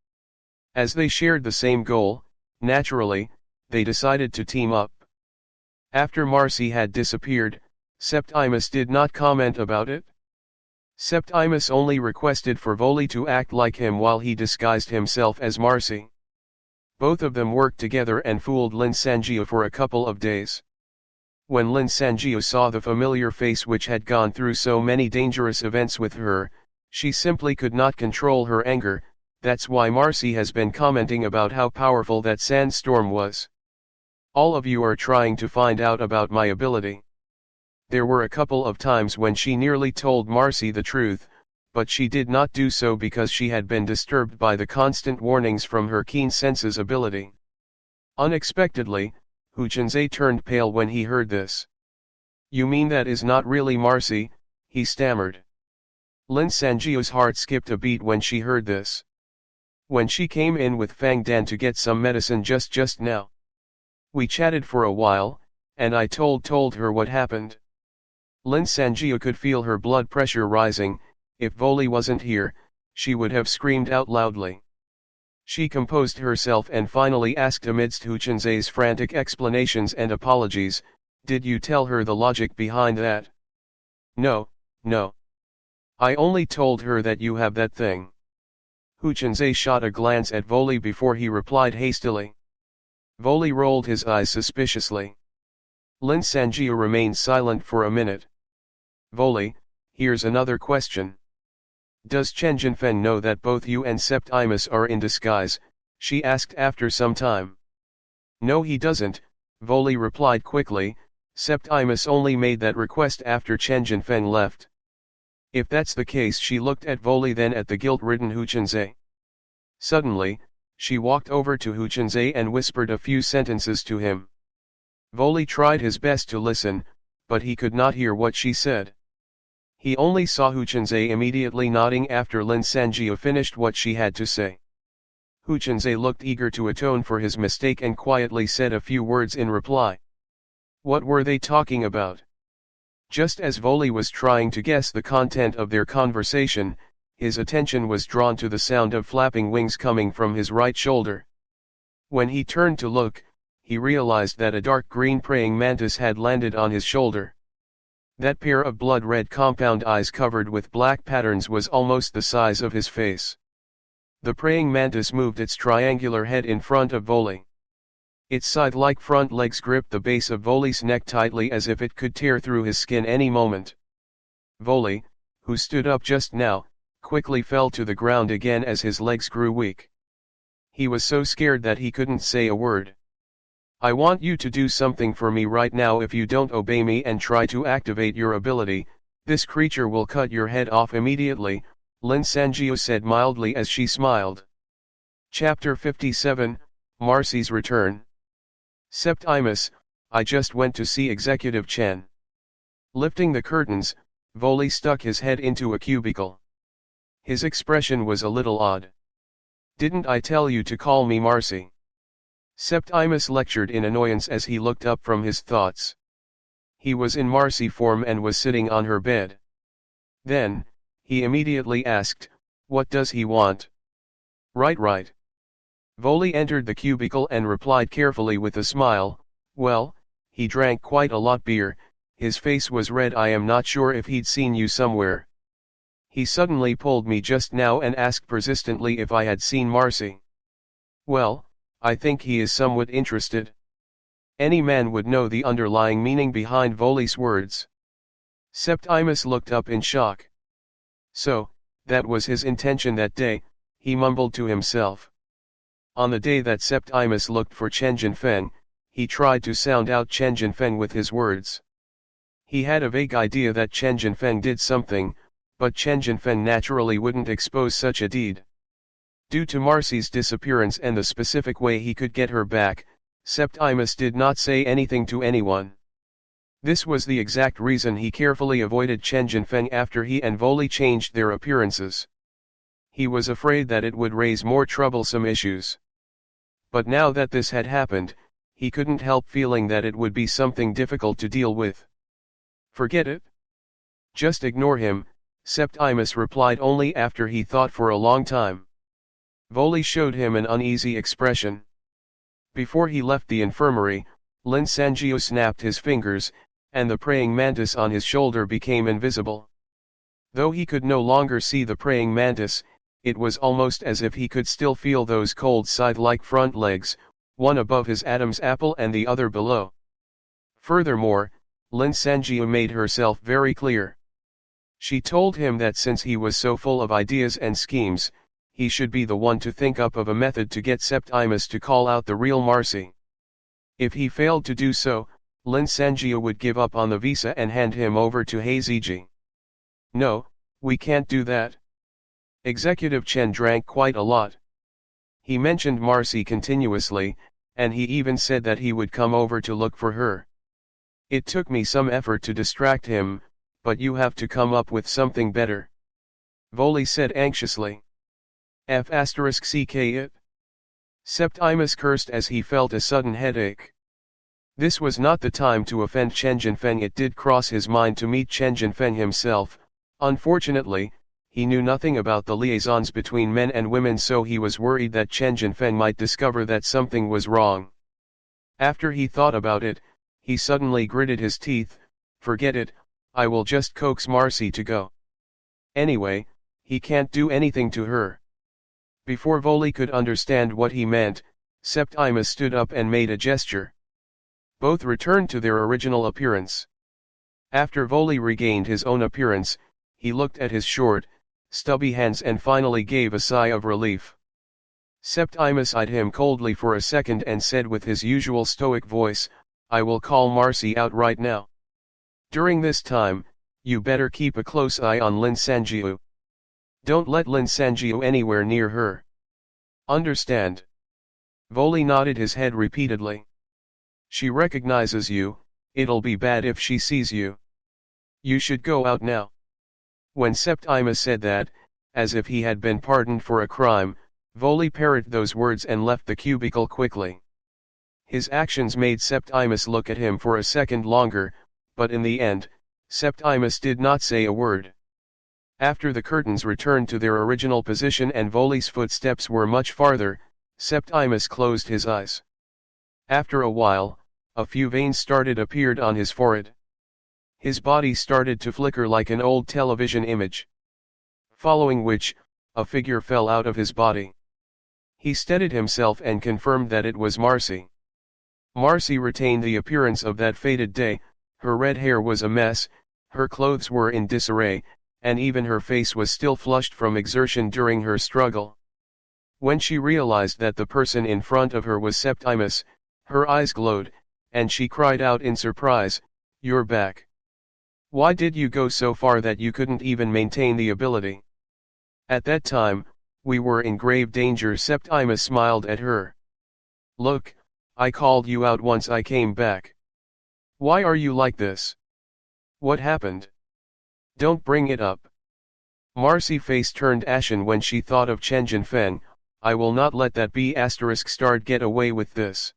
As they shared the same goal, naturally, they decided to team up. After Marcy had disappeared, Septimus did not comment about it. Septimus only requested for Voli to act like him while he disguised himself as Marcy. Both of them worked together and fooled Lin Sanjiu for a couple of days. When Lin Sanjiu saw the familiar face which had gone through so many dangerous events with her, she simply could not control her anger. That's why Marcy has been commenting about how powerful that sandstorm was. All of you are trying to find out about my ability. There were a couple of times when she nearly told Marcy the truth, but she did not do so because she had been disturbed by the constant warnings from her keen senses ability. Unexpectedly, Hu Chunzhe turned pale when he heard this. "You mean that is not really Marcy?" he stammered. Lin Sanjiu's heart skipped a beat when she heard this. "When she came in with Fang Dan to get some medicine just now. We chatted for a while, and I told her what happened." Lin Sanjiu could feel her blood pressure rising. If Voli wasn't here, she would have screamed out loudly. She composed herself and finally asked amidst Hu Chunzhe's frantic explanations and apologies, "Did you tell her the logic behind that?" "No, no. I only told her that you have that thing." Hu Chunzhe shot a glance at Voli before he replied hastily. Voli rolled his eyes suspiciously. Lin Sanjiu remained silent for a minute. "Voli, here's another question. Does Chen Jinfen know that both you and Septimus are in disguise?" she asked after some time. "No, he doesn't," Voli replied quickly. "Septimus only made that request after Chen Jinfen left." If that's the case, she looked at Voli, then at the guilt-ridden Hu Chunzhe. Suddenly, she walked over to Hu Chunzhe and whispered a few sentences to him. Voli tried his best to listen, but he could not hear what she said. He only saw Hu Chunzhe immediately nodding after Lin Sanjiu finished what she had to say. Hu Chunzhe looked eager to atone for his mistake and quietly said a few words in reply. What were they talking about? Just as Voli was trying to guess the content of their conversation, his attention was drawn to the sound of flapping wings coming from his right shoulder. When he turned to look, he realized that a dark green praying mantis had landed on his shoulder. That pair of blood-red compound eyes covered with black patterns was almost the size of his face. The praying mantis moved its triangular head in front of Voli. Its scythe-like front legs gripped the base of Voli's neck tightly as if it could tear through his skin any moment. Voli, who stood up just now, quickly fell to the ground again as his legs grew weak. He was so scared that he couldn't say a word. "I want you to do something for me right now. If you don't obey me and try to activate your ability, this creature will cut your head off immediately," Lin Sanjiu said mildly as she smiled. Chapter 57, Marcy's Return. "Septimus, I just went to see Executive Chen." Lifting the curtains, Voli stuck his head into a cubicle. His expression was a little odd. "Didn't I tell you to call me Marcy?" Septimus lectured in annoyance as he looked up from his thoughts. He was in Marcy form and was sitting on her bed. Then, he immediately asked, "What does he want?" Right. Voli entered the cubicle and replied carefully with a smile, "Well, he drank quite a lot beer, his face was red. I am not sure if he'd seen you somewhere. He suddenly pulled me just now and asked persistently if I had seen Marcy. Well, I think he is somewhat interested." Any man would know the underlying meaning behind Voli's words. Septimus looked up in shock. So, that was his intention that day, he mumbled to himself. On the day that Septimus looked for Chen Jinfen, he tried to sound out Chen Jinfen with his words. He had a vague idea that Chen Jinfen did something, but Chen Jinfen naturally wouldn't expose such a deed. Due to Marcy's disappearance and the specific way he could get her back, Septimus did not say anything to anyone. This was the exact reason he carefully avoided Chen Jinfen after he and Voli changed their appearances. He was afraid that it would raise more troublesome issues. But now that this had happened, he couldn't help feeling that it would be something difficult to deal with. "Forget it. Just ignore him," Septimus replied only after he thought for a long time. Voli showed him an uneasy expression. Before he left the infirmary, Lin Sanjiu snapped his fingers, and the praying mantis on his shoulder became invisible. Though he could no longer see the praying mantis, it was almost as if he could still feel those cold scythe-like front legs, one above his Adam's apple and the other below. Furthermore, Lin Sanjiu made herself very clear. She told him that since he was so full of ideas and schemes, he should be the one to think up of a method to get Septimus to call out the real Marcy. If he failed to do so, Lin Sanjiu would give up on the visa and hand him over to Heiziji. "No, we can't do that. Executive Chen drank quite a lot. He mentioned Marcy continuously, and he even said that he would come over to look for her. It took me some effort to distract him, but you have to come up with something better," Voli said anxiously. F***ck it. Septimus cursed as he felt a sudden headache. This was not the time to offend Chen Jinfen. It did cross his mind to meet Chen Jinfen himself. Unfortunately, he knew nothing about the liaisons between men and women, so he was worried that Chen Jinfen might discover that something was wrong. After he thought about it, he suddenly gritted his teeth. Forget it, I will just coax Marcy to go. Anyway, he can't do anything to her. Before Voli could understand what he meant, Septimus stood up and made a gesture. Both returned to their original appearance. After Voli regained his own appearance, he looked at his short, stubby hands and finally gave a sigh of relief. Septimus eyed him coldly for a second and said with his usual stoic voice, I will call Marcy out right now. During this time, you better keep a close eye on Lin Sanjiu. Don't let Lin Sanjiu anywhere near her. Understand? Voli nodded his head repeatedly. She recognizes you, it'll be bad if she sees you. You should go out now. When Septimus said that, as if he had been pardoned for a crime, Voli parroted those words and left the cubicle quickly. His actions made Septimus look at him for a second longer, but in the end, Septimus did not say a word. After the curtains returned to their original position and Voli's footsteps were much farther, Septimus closed his eyes. After a while, a few veins appeared on his forehead. His body started to flicker like an old television image. Following which, a figure fell out of his body. He steadied himself and confirmed that it was Marcy. Marcy retained the appearance of that fated day, her red hair was a mess, her clothes were in disarray, and even her face was still flushed from exertion during her struggle. When she realized that the person in front of her was Septimus, her eyes glowed, and she cried out in surprise, "You're back. Why did you go so far that you couldn't even maintain the ability?" At that time, we were in grave danger. Septimus smiled at her. Look, I called you out once I came back. Why are you like this? What happened? Don't bring it up. Marcy's face turned ashen when she thought of Chen Jinfen. I will not let that B**** get away with this.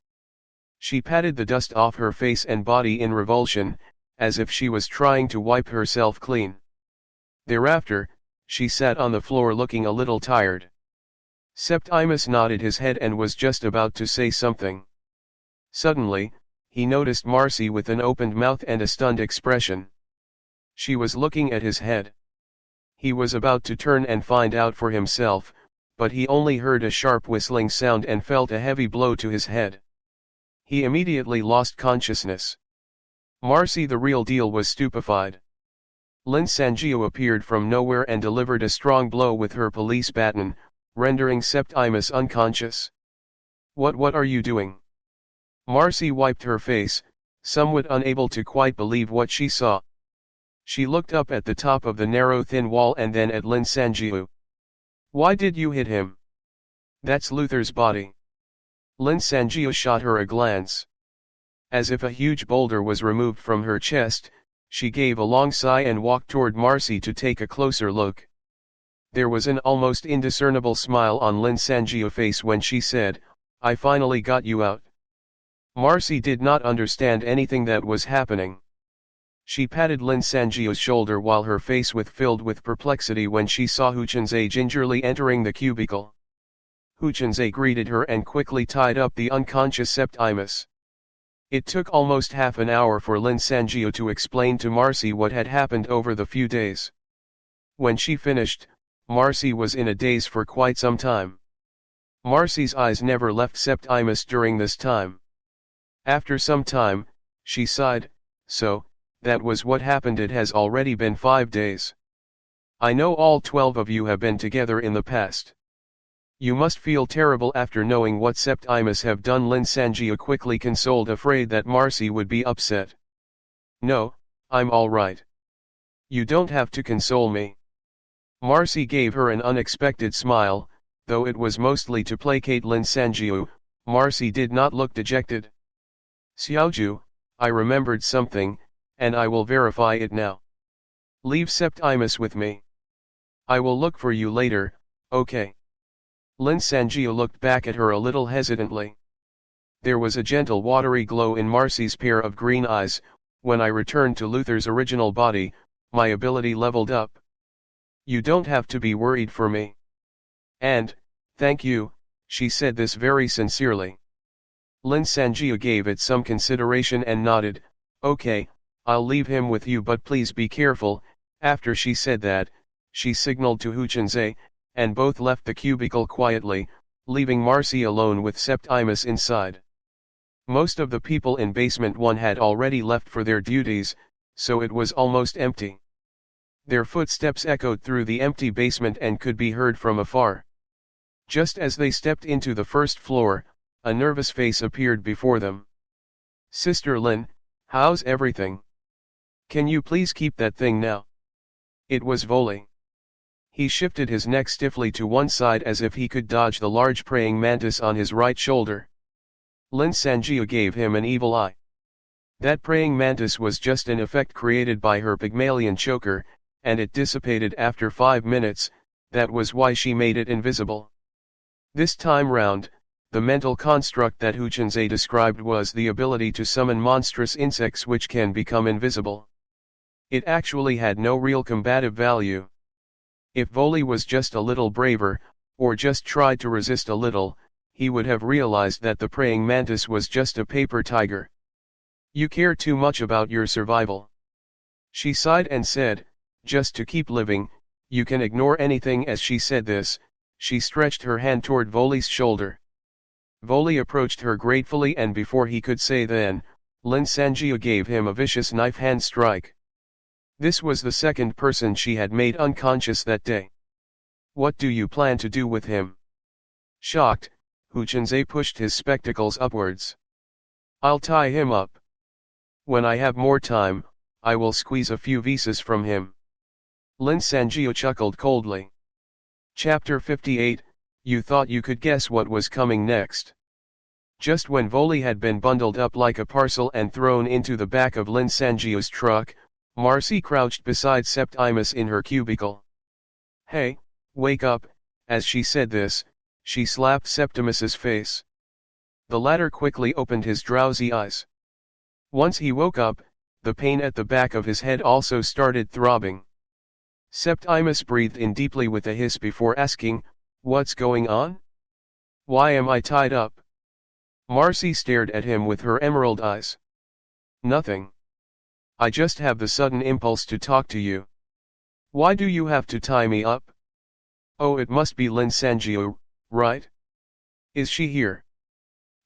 She patted the dust off her face and body in revulsion, as if she was trying to wipe herself clean. Thereafter, she sat on the floor looking a little tired. Septimus nodded his head and was just about to say something. Suddenly, he noticed Marcy with an opened mouth and a stunned expression. She was looking at his head. He was about to turn and find out for himself, but he only heard a sharp whistling sound and felt a heavy blow to his head. He immediately lost consciousness. Marcy the real deal was stupefied. Lin Sanjiu appeared from nowhere and delivered a strong blow with her police baton, rendering Septimus unconscious. What are you doing? Marcy wiped her face, somewhat unable to quite believe what she saw. She looked up at the top of the narrow thin wall and then at Lin Sanjiu. Why did you hit him? That's Luther's body. Lin Sanjiu shot her a glance. As if a huge boulder was removed from her chest, she gave a long sigh and walked toward Marcy to take a closer look. There was an almost indiscernible smile on Lin Sanjiu's face when she said, I finally got you out. Marcy did not understand anything that was happening. She patted Lin Sanjiu's shoulder while her face was filled with perplexity when she saw Hu Chunze gingerly entering the cubicle. Hu Chunze greeted her and quickly tied up the unconscious Septimus. It took almost half an hour for Lin Sanjiu to explain to Marcy what had happened over the few days. When she finished, Marcy was in a daze for quite some time. Marcy's eyes never left Septimus during this time. After some time, she sighed, so, that was what happened. It has already been 5 days. I know all 12 of you have been together in the past. You must feel terrible after knowing what Septimus have done. Lin Sanjiu quickly consoled, afraid that Marcy would be upset. No, I'm all right. You don't have to console me. Marcy gave her an unexpected smile, though it was mostly to placate Lin Sanjiu. Marcy did not look dejected. Xiaoju, I remembered something, and I will verify it now. Leave Septimus with me. I will look for you later, okay? Lin Sanjiu looked back at her a little hesitantly. There was a gentle watery glow in Marcy's pair of green eyes. When I returned to Luther's original body, my ability leveled up. You don't have to be worried for me. And, thank you, she said this very sincerely. Lin Sanjia gave it some consideration and nodded, okay, I'll leave him with you but please be careful. After she said that, she signaled to Hu Chunzhe, and both left the cubicle quietly, leaving Marcy alone with Septimus inside. Most of the people in basement 1 had already left for their duties, so it was almost empty. Their footsteps echoed through the empty basement and could be heard from afar. Just as they stepped into the first floor, a nervous face appeared before them. Sister Lin, how's everything? Can you please keep that thing now? It was Voli. He shifted his neck stiffly to one side as if he could dodge the large praying mantis on his right shoulder. Lin Sanjia gave him an evil eye. That praying mantis was just an effect created by her Pygmalion choker, and it dissipated after 5 minutes. That was why she made it invisible. This time round, the mental construct that Hu Chunzhe described was the ability to summon monstrous insects which can become invisible. It actually had no real combative value. If Voli was just a little braver, or just tried to resist a little, he would have realized that the praying mantis was just a paper tiger. You care too much about your survival. She sighed and said, just to keep living, you can ignore anything. As she said this, she stretched her hand toward Voli's shoulder. Voli approached her gratefully and before he could say then, Lin Sanjia gave him a vicious knife hand strike. This was the second person she had made unconscious that day. What do you plan to do with him? Shocked, Hu Chunzhe pushed his spectacles upwards. I'll tie him up. When I have more time, I will squeeze a few visas from him. Lin Sanjia chuckled coldly. Chapter 58, You thought you could guess what was coming next. Just when Voli had been bundled up like a parcel and thrown into the back of Lin Sanjia's truck, Marcy crouched beside Septimus in her cubicle. Hey, wake up. As she said this, she slapped Septimus's face. The latter quickly opened his drowsy eyes. Once he woke up, the pain at the back of his head also started throbbing. Septimus breathed in deeply with a hiss before asking, What's going on? Why am I tied up? Marcy stared at him with her emerald eyes. Nothing. I just have the sudden impulse to talk to you. Why do you have to tie me up? Oh, it must be Lin Sanjia, right? Is she here?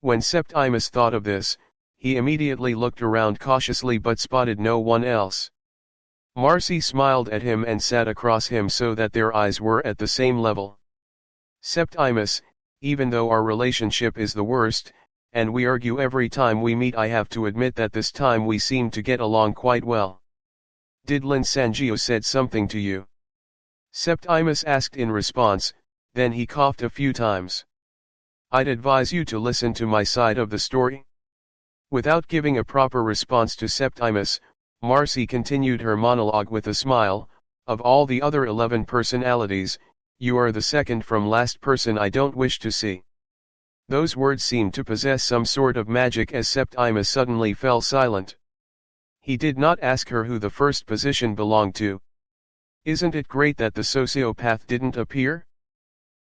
When Septimus thought of this, he immediately looked around cautiously but spotted no one else. Marcy smiled at him and sat across him so that their eyes were at the same level. Septimus, even though our relationship is the worst, and we argue every time we meet, I have to admit that this time we seem to get along quite well. Did Lin Sanjia said something to you? Septimus asked in response, then he coughed a few times. I'd advise you to listen to my side of the story. Without giving a proper response to Septimus, Marcy continued her monologue with a smile. Of all the other 11 personalities, you are the second from last person I don't wish to see. Those words seemed to possess some sort of magic as Septimus suddenly fell silent. He did not ask her who the first position belonged to. Isn't it great that the sociopath didn't appear?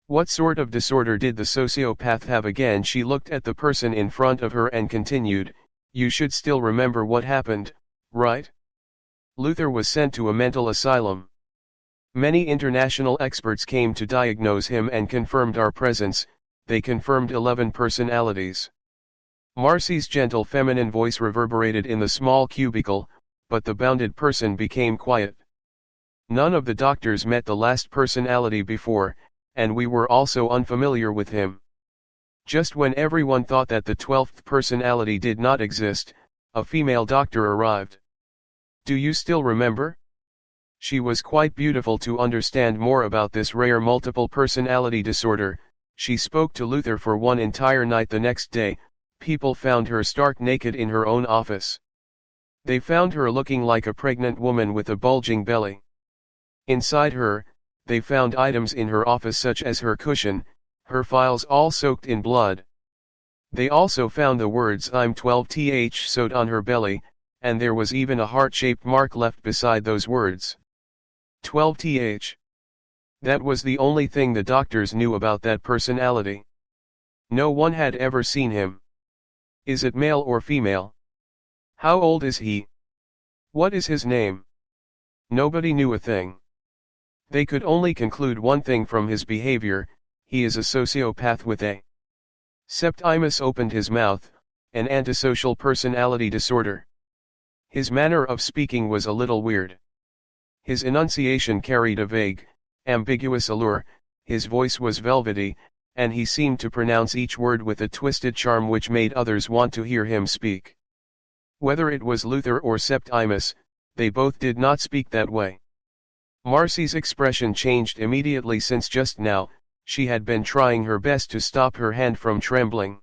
What sort of disorder did the sociopath have again? She looked at the person in front of her and continued, you should still remember what happened, right? Luther was sent to a mental asylum. Many international experts came to diagnose him and confirmed our presence. They confirmed 11 personalities. Marcy's gentle feminine voice reverberated in the small cubicle, but the bounded person became quiet. None of the doctors met the last personality before, and we were also unfamiliar with him. Just when everyone thought that the 12th personality did not exist, a female doctor arrived. Do you still remember? She was quite beautiful. To understand more about this rare multiple personality disorder, she spoke to Luther for one entire night. The next day, people found her stark naked in her own office. They found her looking like a pregnant woman with a bulging belly. Inside her, they found items in her office such as her cushion, her files all soaked in blood. They also found the words I'm 12th sewed on her belly, and there was even a heart-shaped mark left beside those words. 12th. That was the only thing the doctors knew about that personality. No one had ever seen him. Is it male or female? How old is he? What is his name? Nobody knew a thing. They could only conclude one thing from his behavior: he is a sociopath with a Septimus opened his mouth, an antisocial personality disorder. His manner of speaking was a little weird. His enunciation carried a vague, ambiguous allure, his voice was velvety, and he seemed to pronounce each word with a twisted charm which made others want to hear him speak. Whether it was Luther or Septimus, they both did not speak that way. Marcy's expression changed immediately, since just now, she had been trying her best to stop her hand from trembling.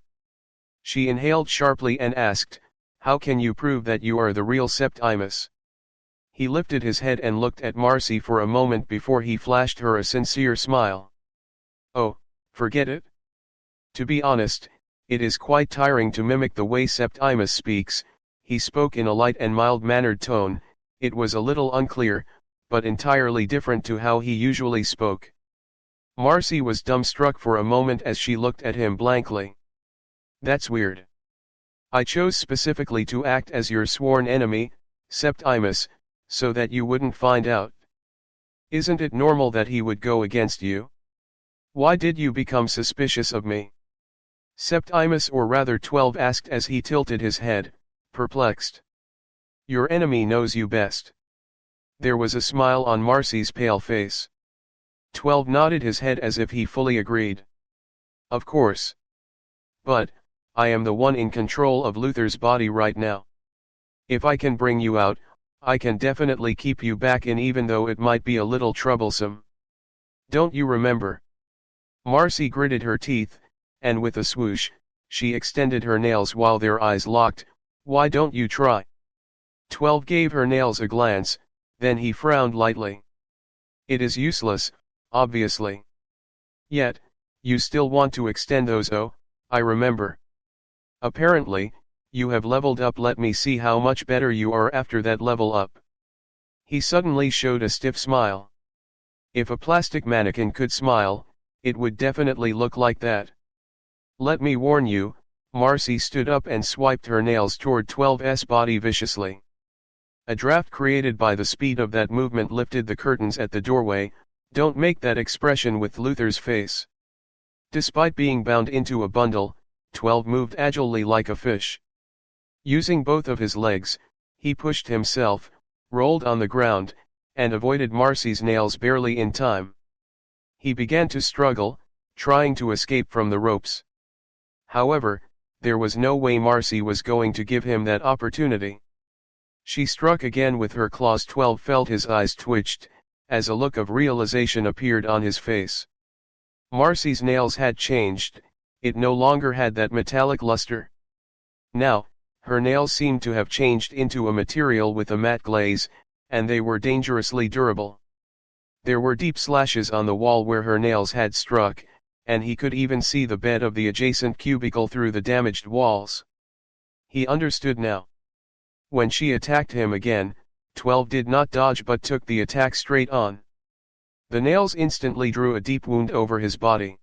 She inhaled sharply and asked, "How can you prove that you are the real Septimus?" He lifted his head and looked at Marcy for a moment before he flashed her a sincere smile. "Oh, forget it. To be honest, it is quite tiring to mimic the way Septimus speaks." He spoke in a light and mild-mannered tone. It was a little unclear, but entirely different to how he usually spoke. Marcy was dumbstruck for a moment as she looked at him blankly. "That's weird. I chose specifically to act as your sworn enemy, Septimus, so that you wouldn't find out. Isn't it normal that he would go against you? Why did you become suspicious of me?" Septimus, or rather 12, asked as he tilted his head, perplexed. "Your enemy knows you best." There was a smile on Marcy's pale face. 12 nodded his head as if he fully agreed. "Of course. But, I am the one in control of Luther's body right now. If I can bring you out, I can definitely keep you back in, even though it might be a little troublesome. Don't you remember?" Marcy gritted her teeth, and with a swoosh, she extended her nails while their eyes locked. "Why don't you try?" 12 gave her nails a glance, then he frowned lightly. "It is useless, obviously. Yet, you still want to extend those. Oh, I remember. Apparently, you have leveled up. Let me see how much better you are after that level up." He suddenly showed a stiff smile. If a plastic mannequin could smile, it would definitely look like that. "Let me warn you." Marcy stood up and swiped her nails toward 12's body viciously. A draft created by the speed of that movement lifted the curtains at the doorway. "Don't make that expression with Luther's face." Despite being bound into a bundle, 12 moved agilely like a fish. Using both of his legs, he pushed himself, rolled on the ground, and avoided Marcy's nails barely in time. He began to struggle, trying to escape from the ropes. However, there was no way Marcy was going to give him that opportunity. She struck again with her claws. 12 felt his eyes twitched, as a look of realization appeared on his face. Marcy's nails had changed. It no longer had that metallic luster. Now, her nails seemed to have changed into a material with a matte glaze, and they were dangerously durable. There were deep slashes on the wall where her nails had struck, and he could even see the bed of the adjacent cubicle through the damaged walls. He understood now. When she attacked him again, 12 did not dodge but took the attack straight on. The nails instantly drew a deep wound over his body.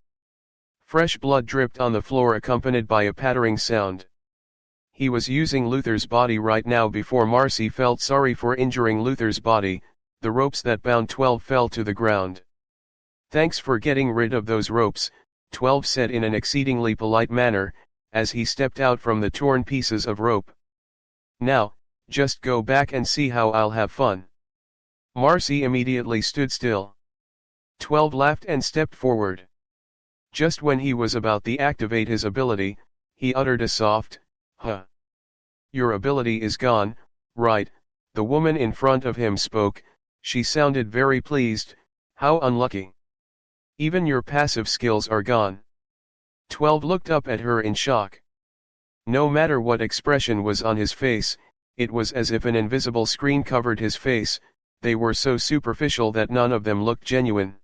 Fresh blood dripped on the floor, accompanied by a pattering sound. He was using Luther's body right now. Before Marcy felt sorry for injuring Luther's body, the ropes that bound 12 fell to the ground. "Thanks for getting rid of those ropes," 12 said in an exceedingly polite manner, as he stepped out from the torn pieces of rope. "Now, just go back and see how I'll have fun." Marcy immediately stood still. 12 laughed and stepped forward. Just when he was about to activate his ability, he uttered a soft, "Huh. Your ability is gone, right?" The woman in front of him spoke. She sounded very pleased. "How unlucky. Even your passive skills are gone." 12 looked up at her in shock. No matter what expression was on his face, it was as if an invisible screen covered his face. They were so superficial that none of them looked genuine.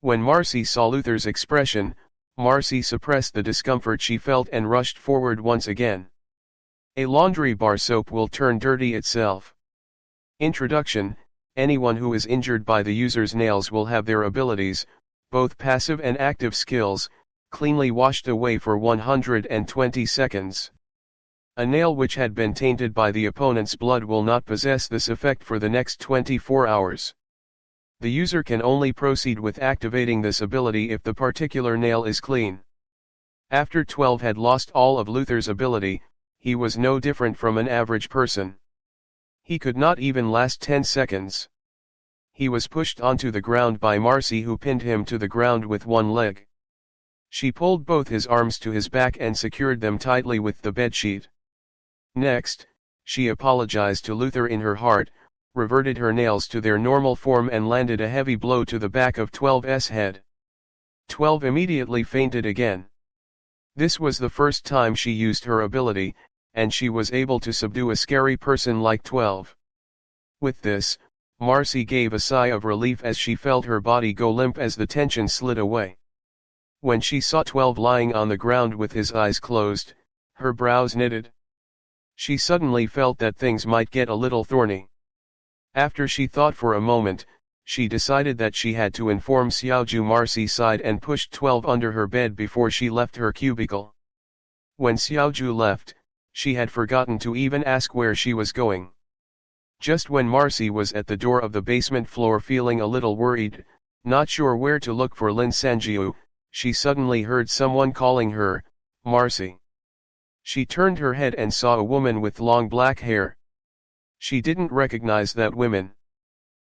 When Marcy saw Luther's expression, Marcy suppressed the discomfort she felt and rushed forward once again. A laundry bar soap will turn dirty itself. Introduction: Anyone who is injured by the user's nails will have their abilities, both passive and active skills, cleanly washed away for 120 seconds. A nail which had been tainted by the opponent's blood will not possess this effect for the next 24 hours. The user can only proceed with activating this ability if the particular nail is clean. After 12 had lost all of Luther's ability, he was no different from an average person. He could not even last 10 seconds. He was pushed onto the ground by Marcy, who pinned him to the ground with one leg. She pulled both his arms to his back and secured them tightly with the bedsheet. Next, she apologized to Luther in her heart, reverted her nails to their normal form and landed a heavy blow to the back of 12's head. 12 immediately fainted again. This was the first time she used her ability, and she was able to subdue a scary person like 12. With this, Marcy gave a sigh of relief as she felt her body go limp as the tension slid away. When she saw 12 lying on the ground with his eyes closed, her brows knitted. She suddenly felt that things might get a little thorny. After she thought for a moment, she decided that she had to inform Xiaoju. Marcy sighed and pushed 12 under her bed before she left her cubicle. When Xiaoju left, she had forgotten to even ask where she was going. Just when Marcy was at the door of the basement floor feeling a little worried, not sure where to look for Lin Sanjiu, she suddenly heard someone calling her, "Marcy." She turned her head and saw a woman with long black hair. She didn't recognize that woman.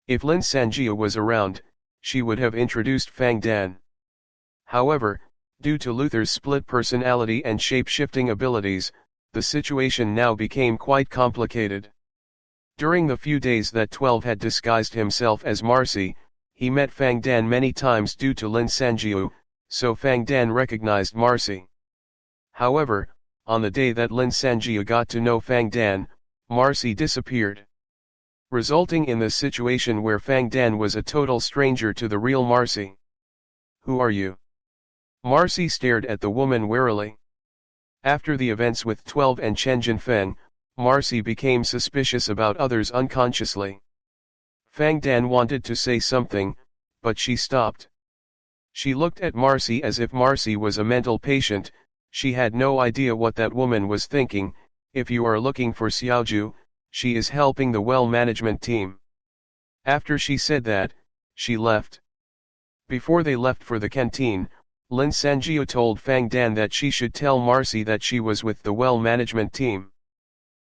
If Lin Sanjiu was around, she would have introduced Fang Dan. However, due to Luther's split personality and shape-shifting abilities, the situation now became quite complicated. During the few days that 12 had disguised himself as Marcy, he met Fang Dan many times due to Lin Sanjiu, so Fang Dan recognized Marcy. However, on the day that Lin Sanjiu got to know Fang Dan, Marcy disappeared, resulting in the situation where Fang Dan was a total stranger to the real Marcy. "Who are you?" Marcy stared at the woman warily. After the events with 12 and Chen Jinfeng, Marcy became suspicious about others unconsciously. Fang Dan wanted to say something, but she stopped. She looked at Marcy as if Marcy was a mental patient. She had no idea what that woman was thinking. "If you are looking for Xiaoju, she is helping the well management team." After she said that, she left. Before they left for the canteen, Lin Sanjiu told Fang Dan that she should tell Marcy that she was with the well management team.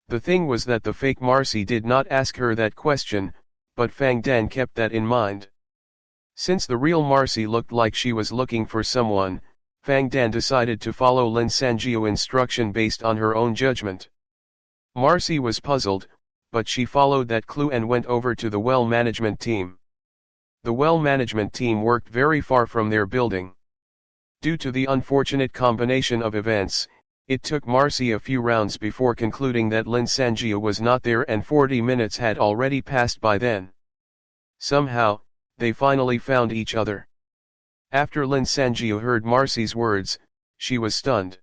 The thing was that the fake Marcy did not ask her that question, but Fang Dan kept that in mind. Since the real Marcy looked like she was looking for someone, Fang Dan decided to follow Lin Sanjiu's instruction based on her own judgment. Marcy was puzzled, but she followed that clue and went over to the well management team. The well management team worked very far from their building. Due to the unfortunate combination of events, it took Marcy a few rounds before concluding that Lin Sanjiu was not there, and 40 minutes had already passed by then. Somehow, they finally found each other. After Lin Sanjiu heard Marcy's words, she was stunned.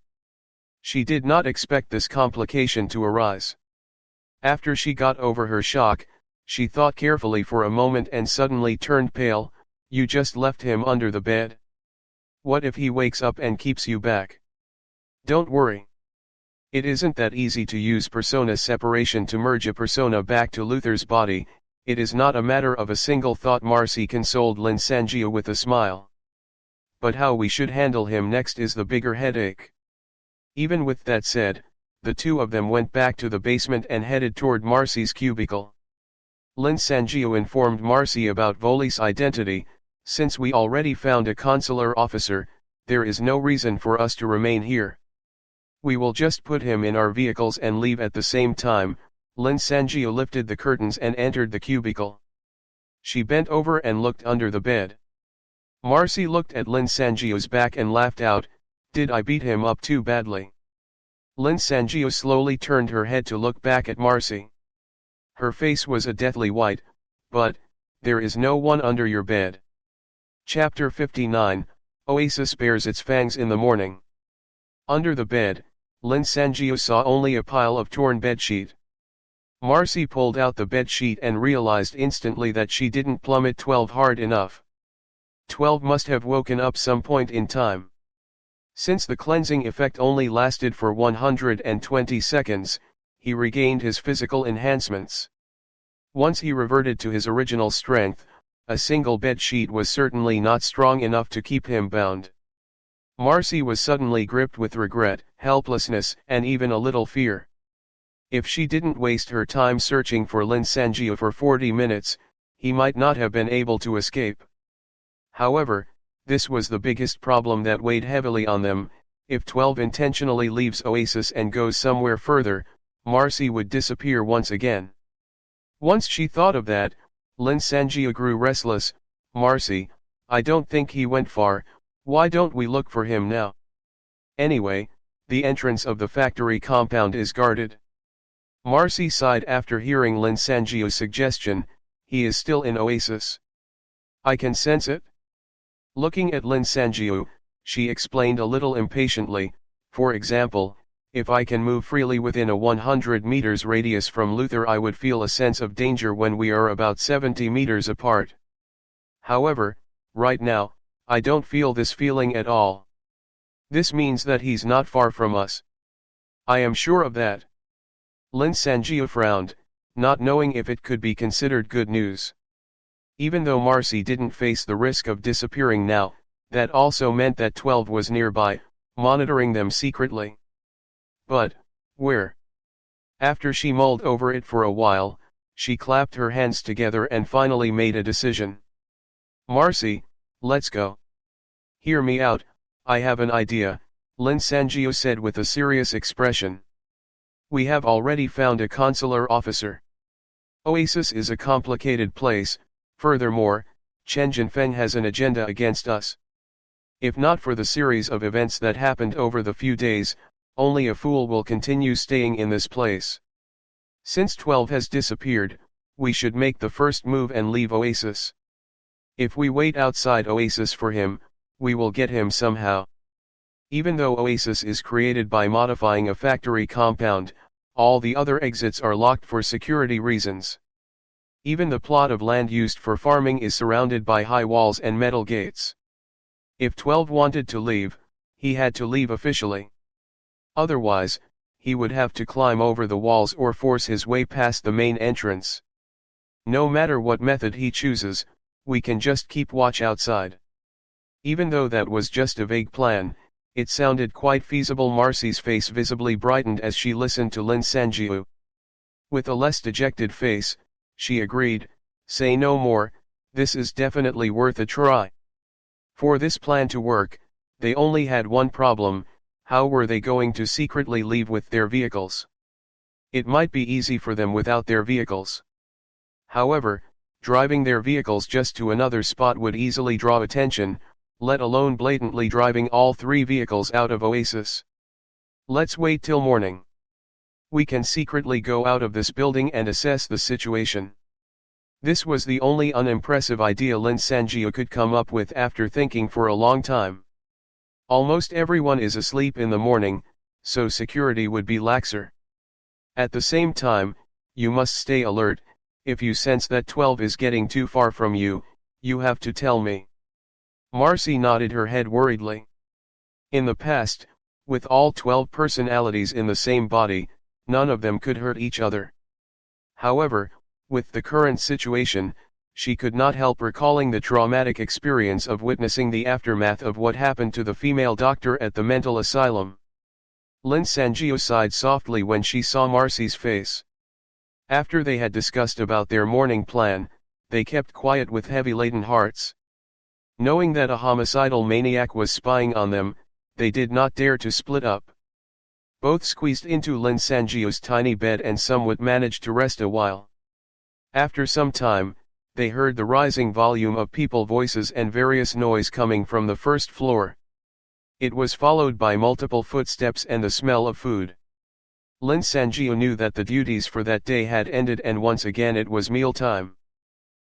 She did not expect this complication to arise. After she got over her shock, she thought carefully for a moment and suddenly turned pale. "You just left him under the bed? What if he wakes up and keeps you back?" "Don't worry. It isn't that easy to use persona separation to merge a persona back to Luther's body. It is not a matter of a single thought." Marcy consoled Lin Sanjiu with a smile. "But how we should handle him next is the bigger headache." Even with that said, the two of them went back to the basement and headed toward Marcy's cubicle. Lin Sanjiu informed Marcy about Voli's identity. "Since we already found a consular officer, there is no reason for us to remain here. We will just put him in our vehicles and leave at the same time." Lin Sanjiu lifted the curtains and entered the cubicle. She bent over and looked under the bed. Marcy looked at Lin Sanjiu's back and laughed out. "Did I beat him up too badly?" Lin Sanjiu slowly turned her head to look back at Marcy. Her face was a deathly white. "But, there is no one under your bed." Chapter 59, Oasis Bares Its Fangs in the Morning. Under the bed, Lin Sanjiu saw only a pile of torn bedsheet. Marcy pulled out the bed sheet and realized instantly that she didn't plummet 12 hard enough. 12 must have woken up some point in time. Since the cleansing effect only lasted for 120 seconds, he regained his physical enhancements. Once he reverted to his original strength, a single bed sheet was certainly not strong enough to keep him bound. Marcy was suddenly gripped with regret, helplessness, and even a little fear. If she didn't waste her time searching for Lin Sanjiu for 40 minutes, he might not have been able to escape. However, this was the biggest problem that weighed heavily on them. If 12 intentionally leaves Oasis and goes somewhere further, Marcy would disappear once again. Once she thought of that, Lin Sanjiu grew restless. Marcy, I don't think he went far, why don't we look for him now? Anyway, the entrance of the factory compound is guarded. Marcy sighed after hearing Lin Sanjiu's suggestion. He is still in Oasis. I can sense it. Looking at Lin Sanjiu, she explained a little impatiently, for example, if I can move freely within a 100 meters radius from Luther, I would feel a sense of danger when we are about 70 meters apart. However, right now, I don't feel this feeling at all. This means that he's not far from us. I am sure of that. Lin Sanjiu frowned, not knowing if it could be considered good news. Even though Marcy didn't face the risk of disappearing now, that also meant that 12 was nearby, monitoring them secretly. But, where? After she mulled over it for a while, she clapped her hands together and finally made a decision. Marcy, let's go. Hear me out, I have an idea, Lin Sanjiu said with a serious expression. We have already found a consular officer. Oasis is a complicated place, furthermore, Chen Jinfeng has an agenda against us. If not for the series of events that happened over the few days, only a fool will continue staying in this place. Since 12 has disappeared, we should make the first move and leave Oasis. If we wait outside Oasis for him, we will get him somehow. Even though Oasis is created by modifying a factory compound, all the other exits are locked for security reasons. Even the plot of land used for farming is surrounded by high walls and metal gates. If 12 wanted to leave, he had to leave officially. Otherwise, he would have to climb over the walls or force his way past the main entrance. No matter what method he chooses, we can just keep watch outside. Even though that was just a vague plan, it sounded quite feasible. Marcy's face visibly brightened as she listened to Lin Sanjiu. With a less dejected face, she agreed, say no more, this is definitely worth a try. For this plan to work, they only had one problem. How were they going to secretly leave with their vehicles? It might be easy for them without their vehicles. However, driving their vehicles just to another spot would easily draw attention, let alone blatantly driving all 3 vehicles out of Oasis. Let's wait till morning. We can secretly go out of this building and assess the situation. This was the only unimpressive idea Lin Sanjiu could come up with after thinking for a long time. Almost everyone is asleep in the morning, so security would be laxer. At the same time, you must stay alert. If you sense that 12 is getting too far from you, you have to tell me. Marcy nodded her head worriedly. In the past, with all 12 personalities in the same body, none of them could hurt each other. However, with the current situation, she could not help recalling the traumatic experience of witnessing the aftermath of what happened to the female doctor at the mental asylum. Lin Sanjiu sighed softly when she saw Marcy's face. After they had discussed about their morning plan, they kept quiet with heavy-laden hearts. Knowing that a homicidal maniac was spying on them, they did not dare to split up. Both squeezed into Lin Sanjiu's tiny bed and somewhat managed to rest a while. After some time, they heard the rising volume of people voices and various noise coming from the first floor. It was followed by multiple footsteps and the smell of food. Lin Sanjiu knew that the duties for that day had ended and once again it was mealtime.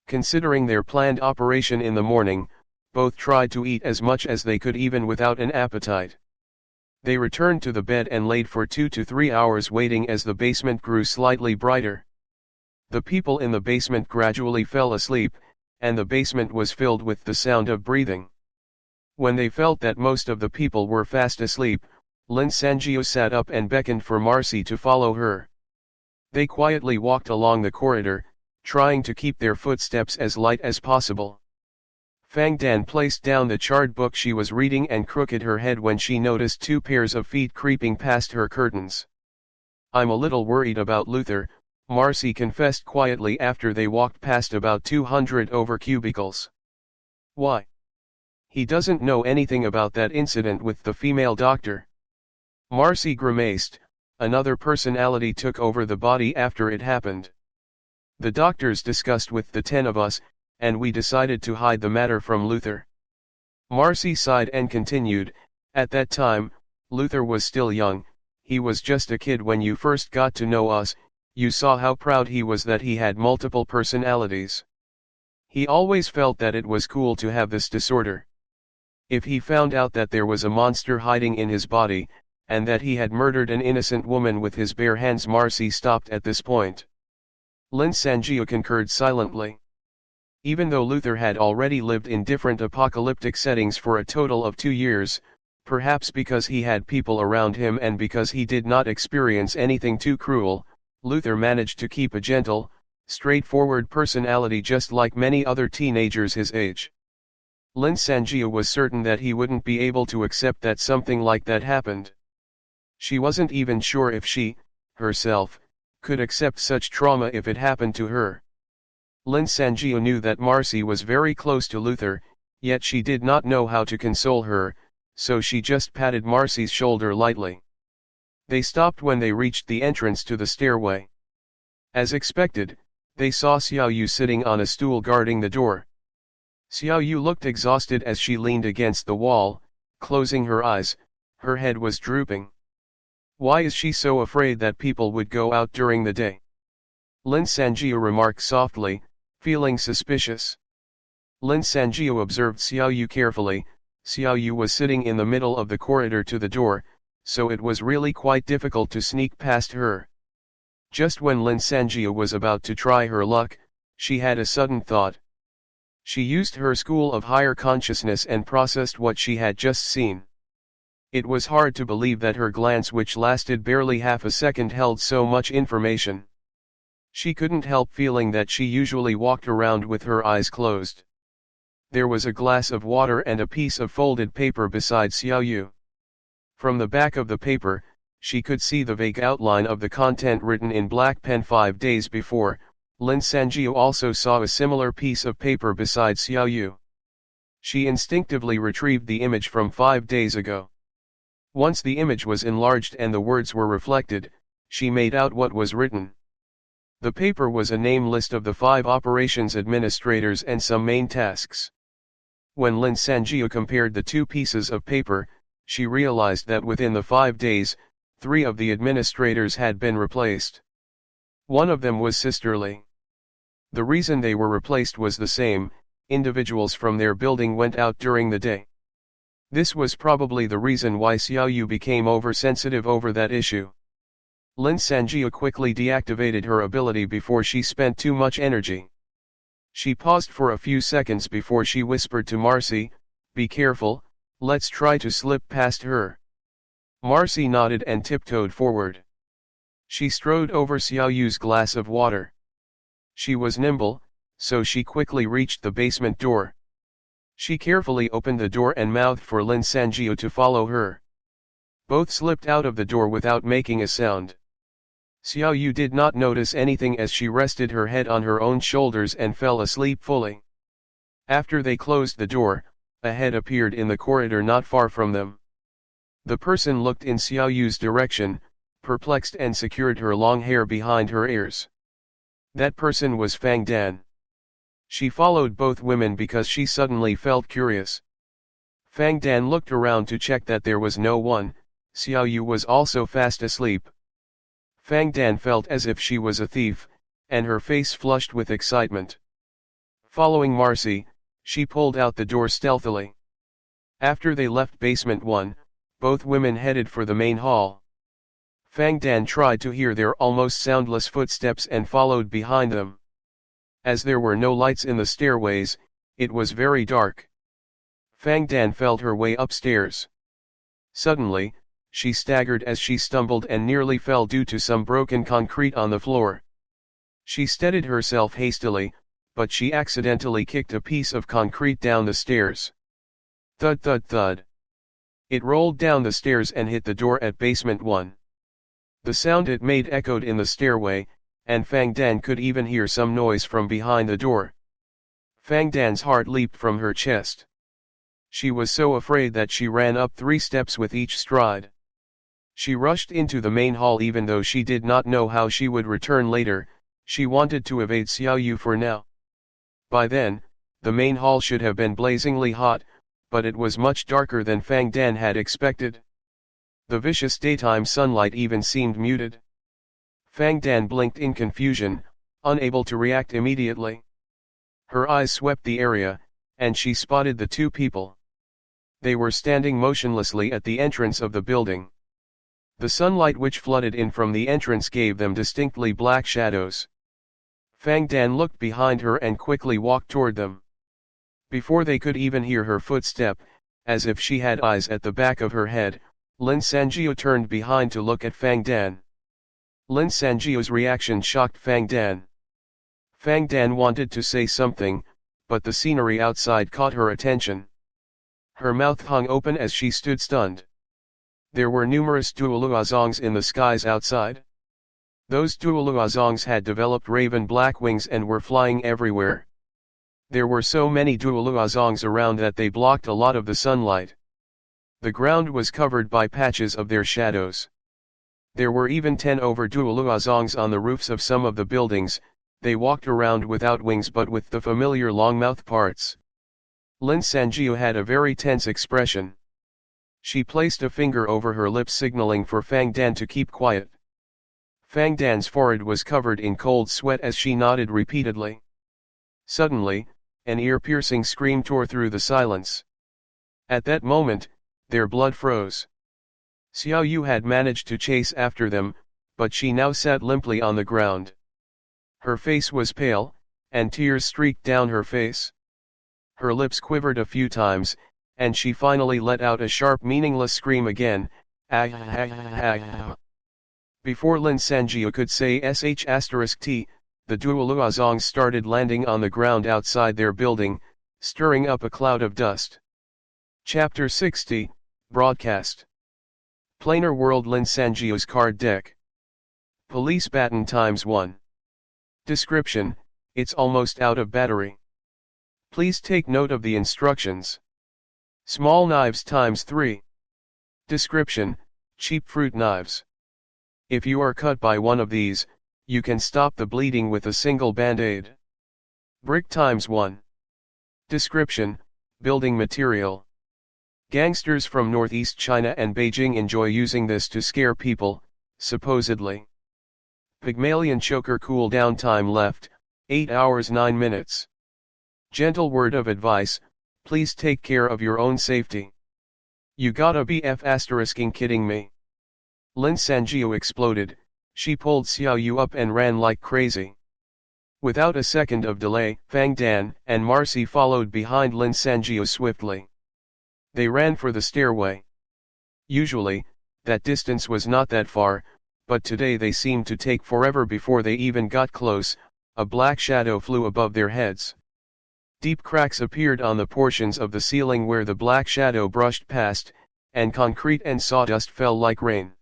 Considering their planned operation in the morning, both tried to eat as much as they could even without an appetite. They returned to the bed and laid for 2 to 3 hours waiting as the basement grew slightly brighter. The people in the basement gradually fell asleep, and the basement was filled with the sound of breathing. When they felt that most of the people were fast asleep, Lin Sangio sat up and beckoned for Marcy to follow her. They quietly walked along the corridor, trying to keep their footsteps as light as possible. Fang Dan placed down the charred book she was reading and crooked her head when she noticed two pairs of feet creeping past her curtains. "I'm a little worried about Luther," Marcy confessed quietly after they walked past about 200 over cubicles. "Why? He doesn't know anything about that incident with the female doctor." Marcy grimaced. "Another personality took over the body after it happened. The doctors discussed with the 10 of us, and we decided to hide the matter from Luther." Marcy sighed and continued, "At that time, Luther was still young, he was just a kid when you first got to know us, you saw how proud he was that he had multiple personalities. He always felt that it was cool to have this disorder. If he found out that there was a monster hiding in his body, and that he had murdered an innocent woman with his bare hands." Marcy stopped at this point. Lin Sangio concurred silently. Even though Luther had already lived in different apocalyptic settings for a total of 2 years, perhaps because he had people around him and because he did not experience anything too cruel, Luther managed to keep a gentle, straightforward personality just like many other teenagers his age. Lin Sangio was certain that he wouldn't be able to accept that something like that happened. She wasn't even sure if she, herself, could accept such trauma if it happened to her. Lin Sangio knew that Marcy was very close to Luther, yet she did not know how to console her, so she just patted Marcy's shoulder lightly. They stopped when they reached the entrance to the stairway. As expected, they saw Xiao Yu sitting on a stool guarding the door. Xiao Yu looked exhausted as she leaned against the wall, closing her eyes. Her head was drooping. "Why is she so afraid that people would go out during the day?" Lin Sangio remarked softly, feeling suspicious. Lin Sangio observed Xiao Yu carefully. Xiao Yu was sitting in the middle of the corridor to the door, so it was really quite difficult to sneak past her. Just when Lin Sangio was about to try her luck, she had a sudden thought. She used her school of higher consciousness and processed what she had just seen. It was hard to believe that her glance, which lasted barely half a second, held so much information. She couldn't help feeling that she usually walked around with her eyes closed. There was a glass of water and a piece of folded paper beside Xiao Yu. From the back of the paper, she could see the vague outline of the content written in black pen 5 days before. Lin Sangio also saw a similar piece of paper beside Xiao Yu. She instinctively retrieved the image from 5 days ago. Once the image was enlarged and the words were reflected, she made out what was written. The paper was a name list of the 5 operations administrators and some main tasks. When Lin Sangio compared the 2 pieces of paper, she realized that within the 5 days, 3 of the administrators had been replaced. One of them was sisterly. The reason they were replaced was the same: individuals from their building went out during the day. This was probably the reason why Xiao Yu became oversensitive over that issue. Lin Sangio quickly deactivated her ability before she spent too much energy. She paused for a few seconds before she whispered to Marcy, "Be careful, let's try to slip past her." Marcy nodded and tiptoed forward. She strode over Xiao Yu's glass of water. She was nimble, so she quickly reached the basement door. She carefully opened the door and mouthed for Lin Sangio to follow her. Both slipped out of the door without making a sound. Xiao Yu did not notice anything as she rested her head on her own shoulders and fell asleep fully. After they closed the door, a head appeared in the corridor not far from them. The person looked in Xiao Yu's direction, perplexed, and secured her long hair behind her ears. That person was Fang Dan. She followed both women because she suddenly felt curious. Fang Dan looked around to check that there was no one. Xiao Yu was also fast asleep. Fang Dan felt as if she was a thief, and her face flushed with excitement. Following Marcy, she pulled out the door stealthily. After they left basement 1, both women headed for the main hall. Fang Dan tried to hear their almost soundless footsteps and followed behind them. As there were no lights in the stairways, it was very dark. Fang Dan felt her way upstairs. Suddenly, she staggered as she stumbled and nearly fell due to some broken concrete on the floor. She steadied herself hastily, but she accidentally kicked a piece of concrete down the stairs. Thud thud thud. It rolled down the stairs and hit the door at basement 1. The sound it made echoed in the stairway, and Fang Dan could even hear some noise from behind the door. Fang Dan's heart leaped from her chest. She was so afraid that she ran up 3 steps with each stride. She rushed into the main hall even though she did not know how she would return later. She wanted to evade Xiao Yu for now. By then, the main hall should have been blazingly hot, but it was much darker than Fang Dan had expected. The vicious daytime sunlight even seemed muted. Fang Dan blinked in confusion, unable to react immediately. Her eyes swept the area, and she spotted the 2 people. They were standing motionlessly at the entrance of the building. The sunlight which flooded in from the entrance gave them distinctly black shadows. Fang Dan looked behind her and quickly walked toward them. Before they could even hear her footstep, as if she had eyes at the back of her head, Lin Sanjiu turned behind to look at Fang Dan. Lin Sanjiu's reaction shocked Fang Dan. Fang Dan wanted to say something, but the scenery outside caught her attention. Her mouth hung open as she stood stunned. There were numerous duoluazongs in the skies outside. Those duoluazongs had developed raven black wings and were flying everywhere. There were so many duoluazongs around that they blocked a lot of the sunlight. The ground was covered by patches of their shadows. There were even 10 over duoluazongs on the roofs of some of the buildings. They walked around without wings but with the familiar long mouth parts. Lin Sanjiu had a very tense expression. She placed a finger over her lips signaling for Fang Dan to keep quiet. Fang Dan's forehead was covered in cold sweat as she nodded repeatedly. Suddenly, an ear-piercing scream tore through the silence. At that moment, their blood froze. Xiao Yu had managed to chase after them, but she now sat limply on the ground. Her face was pale, and tears streaked down her face. Her lips quivered a few times, and she finally let out a sharp meaningless scream again. Before Lin Sanjiu could say sh*t, the duoluazongs started landing on the ground outside their building, stirring up a cloud of dust. Chapter 60, Broadcast. Planar World Lin Sanjiu's card deck. Police baton ×1. Description: it's almost out of battery. Please take note of the instructions. Small knives ×3. Description: cheap fruit knives. If you are cut by one of these, you can stop the bleeding with a single band-aid. Brick ×1. Description: building material. Gangsters from northeast China and Beijing enjoy using this to scare people, supposedly. Pygmalion choker cool down time left, 8 hours 9 minutes. Gentle word of advice, please take care of your own safety. You gotta be f***ing kidding me. Lin Sanjiu exploded. She pulled Xiao Yu up and ran like crazy. Without a second of delay, Fang Dan and Marcy followed behind Lin Sanjiu swiftly. They ran for the stairway. Usually, that distance was not that far, but today they seemed to take forever before they even got close. A black shadow flew above their heads. Deep cracks appeared on the portions of the ceiling where the black shadow brushed past, and concrete and sawdust fell like rain.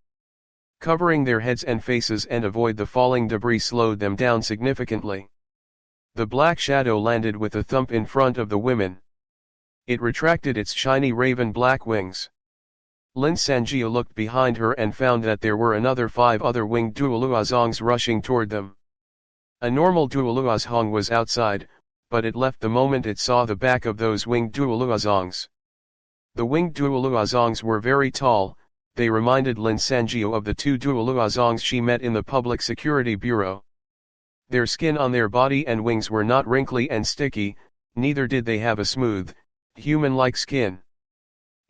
Covering their heads and faces and avoid the falling debris slowed them down significantly. The black shadow landed with a thump in front of the women. It retracted its shiny raven black wings. Lin Sanjiu looked behind her and found that there were another 5 other winged duoluazongs rushing toward them. A normal duoluazong was outside, but it left the moment it saw the back of those winged duoluazongs. The winged duoluazongs were very tall. They reminded Lin Sanjiu of the 2 duoluazongs she met in the Public Security Bureau. Their skin on their body and wings were not wrinkly and sticky, neither did they have a smooth, human-like skin.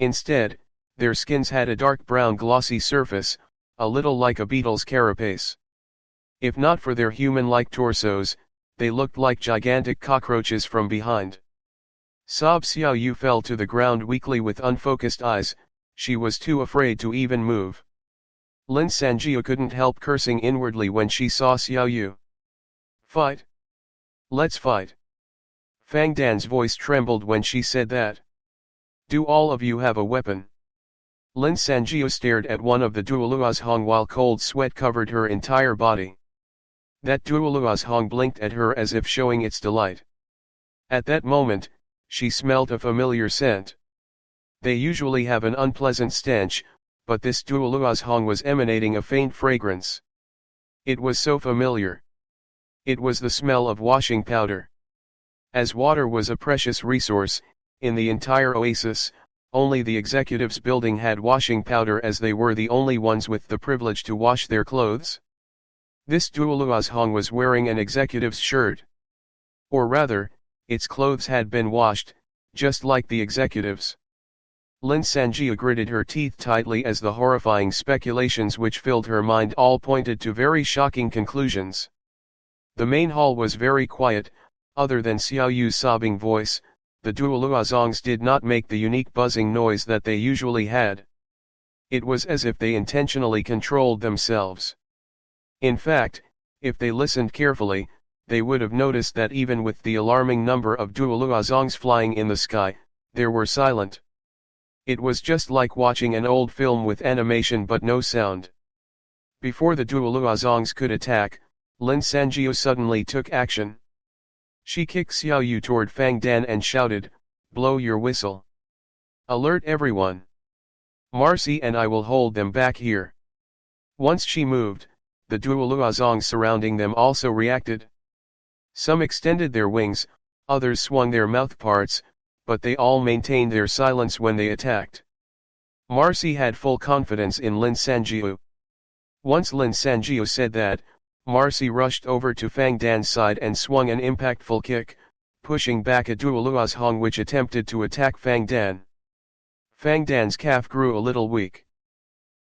Instead, their skins had a dark brown glossy surface, a little like a beetle's carapace. If not for their human-like torsos, they looked like gigantic cockroaches from behind. Sob Xiao Yu fell to the ground weakly with unfocused eyes. She was too afraid to even move. Lin Sanjiu couldn't help cursing inwardly when she saw Xiao Yu. Fight! Let's fight! Fang Dan's voice trembled when she said that. Do all of you have a weapon? Lin Sanjiu stared at one of the Duoluazhong while cold sweat covered her entire body. That Duoluazhong blinked at her as if showing its delight. At that moment, she smelled a familiar scent. They usually have an unpleasant stench, but this Duoluazhong was emanating a faint fragrance. It was so familiar. It was the smell of washing powder. As water was a precious resource, in the entire oasis, only the executives' building had washing powder as they were the only ones with the privilege to wash their clothes. This Duoluazhong was wearing an executive's shirt. Or rather, its clothes had been washed, just like the executives. Lin Sanjiu gritted her teeth tightly as the horrifying speculations which filled her mind all pointed to very shocking conclusions. The main hall was very quiet. Other than Xiao Yu's sobbing voice, the Duoluazongs did not make the unique buzzing noise that they usually had. It was as if they intentionally controlled themselves. In fact, if they listened carefully, they would have noticed that even with the alarming number of Duoluazongs flying in the sky, they were silent. It was just like watching an old film with animation but no sound. Before the Duoluazongs could attack, Lin Sanjiu suddenly took action. She kicked Xiao Yu toward Fang Dan and shouted, "Blow your whistle. Alert everyone. Marcy and I will hold them back here." Once she moved, the Duoluazongs surrounding them also reacted. Some extended their wings, others swung their mouthparts, but they all maintained their silence when they attacked. Marcy had full confidence in Lin Sanjiu. Once Lin Sanjiu said that, Marcy rushed over to Fang Dan's side and swung an impactful kick, pushing back a Duoluazhong which attempted to attack Fang Dan. Fang Dan's calf grew a little weak.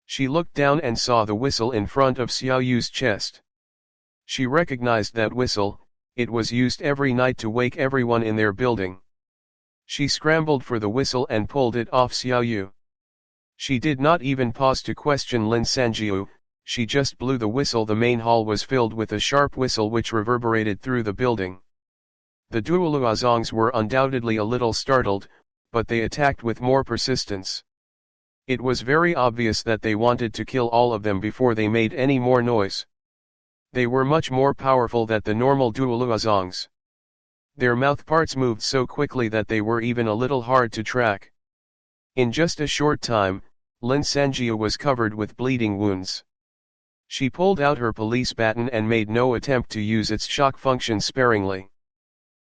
She looked down and saw the whistle in front of Xiao Yu's chest. She recognized that whistle. It was used every night to wake everyone in their building. She scrambled for the whistle and pulled it off Xiao Yu. She did not even pause to question Lin Sanjiu, she just blew the whistle. The main hall was filled with a sharp whistle which reverberated through the building. The Duoluazongs were undoubtedly a little startled, but they attacked with more persistence. It was very obvious that they wanted to kill all of them before they made any more noise. They were much more powerful than the normal Duoluazongs. Their mouthparts moved so quickly that they were even a little hard to track. In just a short time, Lin Sanjiu was covered with bleeding wounds. She pulled out her police baton and made no attempt to use its shock function sparingly.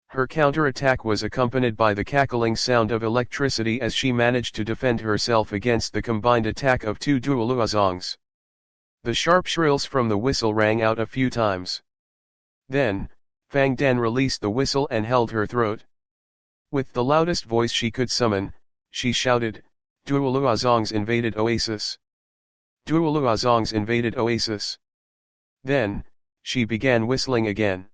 Her counterattack was accompanied by the cackling sound of electricity as she managed to defend herself against the combined attack of two Duoluazongs. The sharp shrills from the whistle rang out a few times. Then, Fang Dan released the whistle and held her throat. With the loudest voice she could summon, she shouted, "Duoluazongs invaded Oasis! Duoluazongs invaded Oasis!" Then, she began whistling again.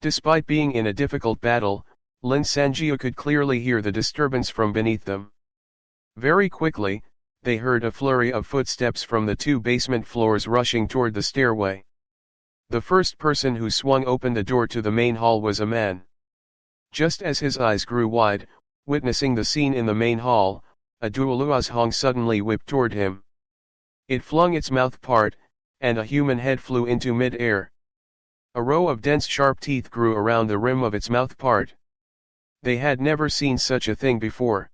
Despite being in a difficult battle, Lin Sanjiu could clearly hear the disturbance from beneath them. Very quickly, they heard a flurry of footsteps from the two basement floors rushing toward the stairway. The first person who swung open the door to the main hall was a man. Just as his eyes grew wide, witnessing the scene in the main hall, a Duoluazhong suddenly whipped toward him. It flung its mouth part, and a human head flew into mid-air. A row of dense sharp teeth grew around the rim of its mouth part. They had never seen such a thing before.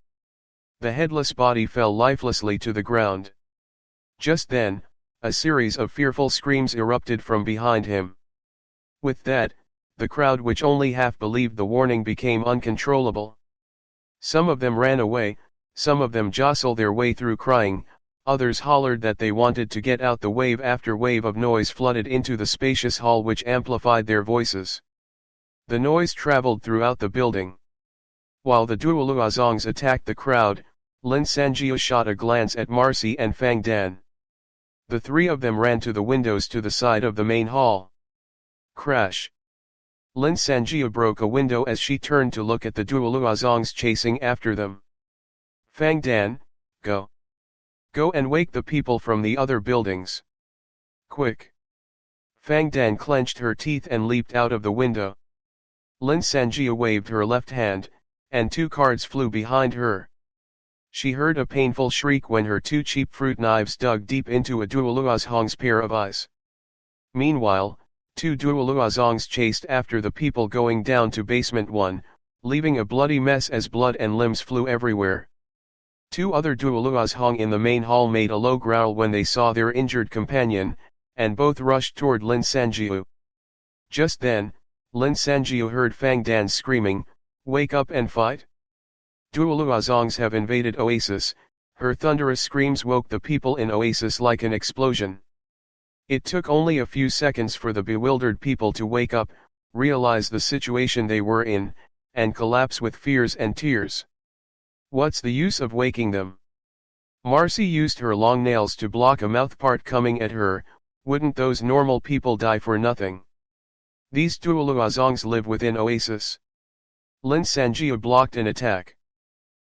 The headless body fell lifelessly to the ground. Just then, a series of fearful screams erupted from behind him. With that, the crowd which only half believed the warning became uncontrollable. Some of them ran away, some of them jostled their way through crying, others hollered that they wanted to get out. The wave after wave of noise flooded into the spacious hall which amplified their voices. The noise traveled throughout the building. While the Duoluazongs attacked the crowd, Lin Sanjiu shot a glance at Marcy and Fang Dan. The three of them ran to the windows to the side of the main hall. Crash! Lin Sanjia broke a window as she turned to look at the Duoluazongs chasing after them. Fang Dan, go! Go and wake the people from the other buildings. Quick! Fang Dan clenched her teeth and leaped out of the window. Lin Sanjia waved her left hand, and two cards flew behind her. She heard a painful shriek when her two cheap fruit knives dug deep into a Duoluazong's pair of eyes. Meanwhile, two Duoluazongs chased after the people going down to basement 1, leaving a bloody mess as blood and limbs flew everywhere. Two other Duoluazong in the main hall made a low growl when they saw their injured companion, and both rushed toward Lin Sanjiu. Just then, Lin Sanjiu heard Fang Dan screaming, "Wake up and fight!" Duoluazongs have invaded Oasis. Her thunderous screams woke the people in Oasis like an explosion. It took only a few seconds for the bewildered people to wake up, realize the situation they were in, and collapse with fears and tears. What's the use of waking them? Marcy used her long nails to block a mouthpart coming at her. Wouldn't those normal people die for nothing? These Duoluazongs live within Oasis. Lin Sanjia blocked an attack.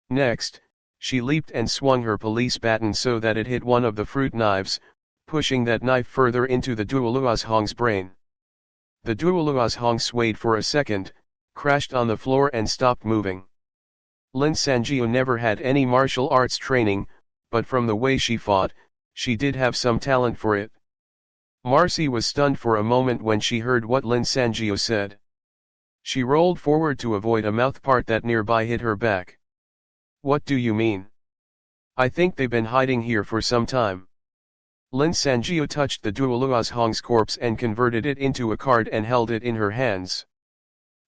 Next, she leaped and swung her police baton so that it hit one of the fruit knives, pushing that knife further into the Duoluazong's brain. The Duoluazong swayed for a second, crashed on the floor and stopped moving. Lin Sanjia never had any martial arts training, but from the way she fought, she did have some talent for it. Marcy was stunned for a moment when she heard what Lin Sanjia said. She rolled forward to avoid a mouthpart that nearby hit her back. What do you mean? I think they've been hiding here for some time. Lin Sanjia touched the Duoluazong's corpse and converted it into a card and held it in her hands.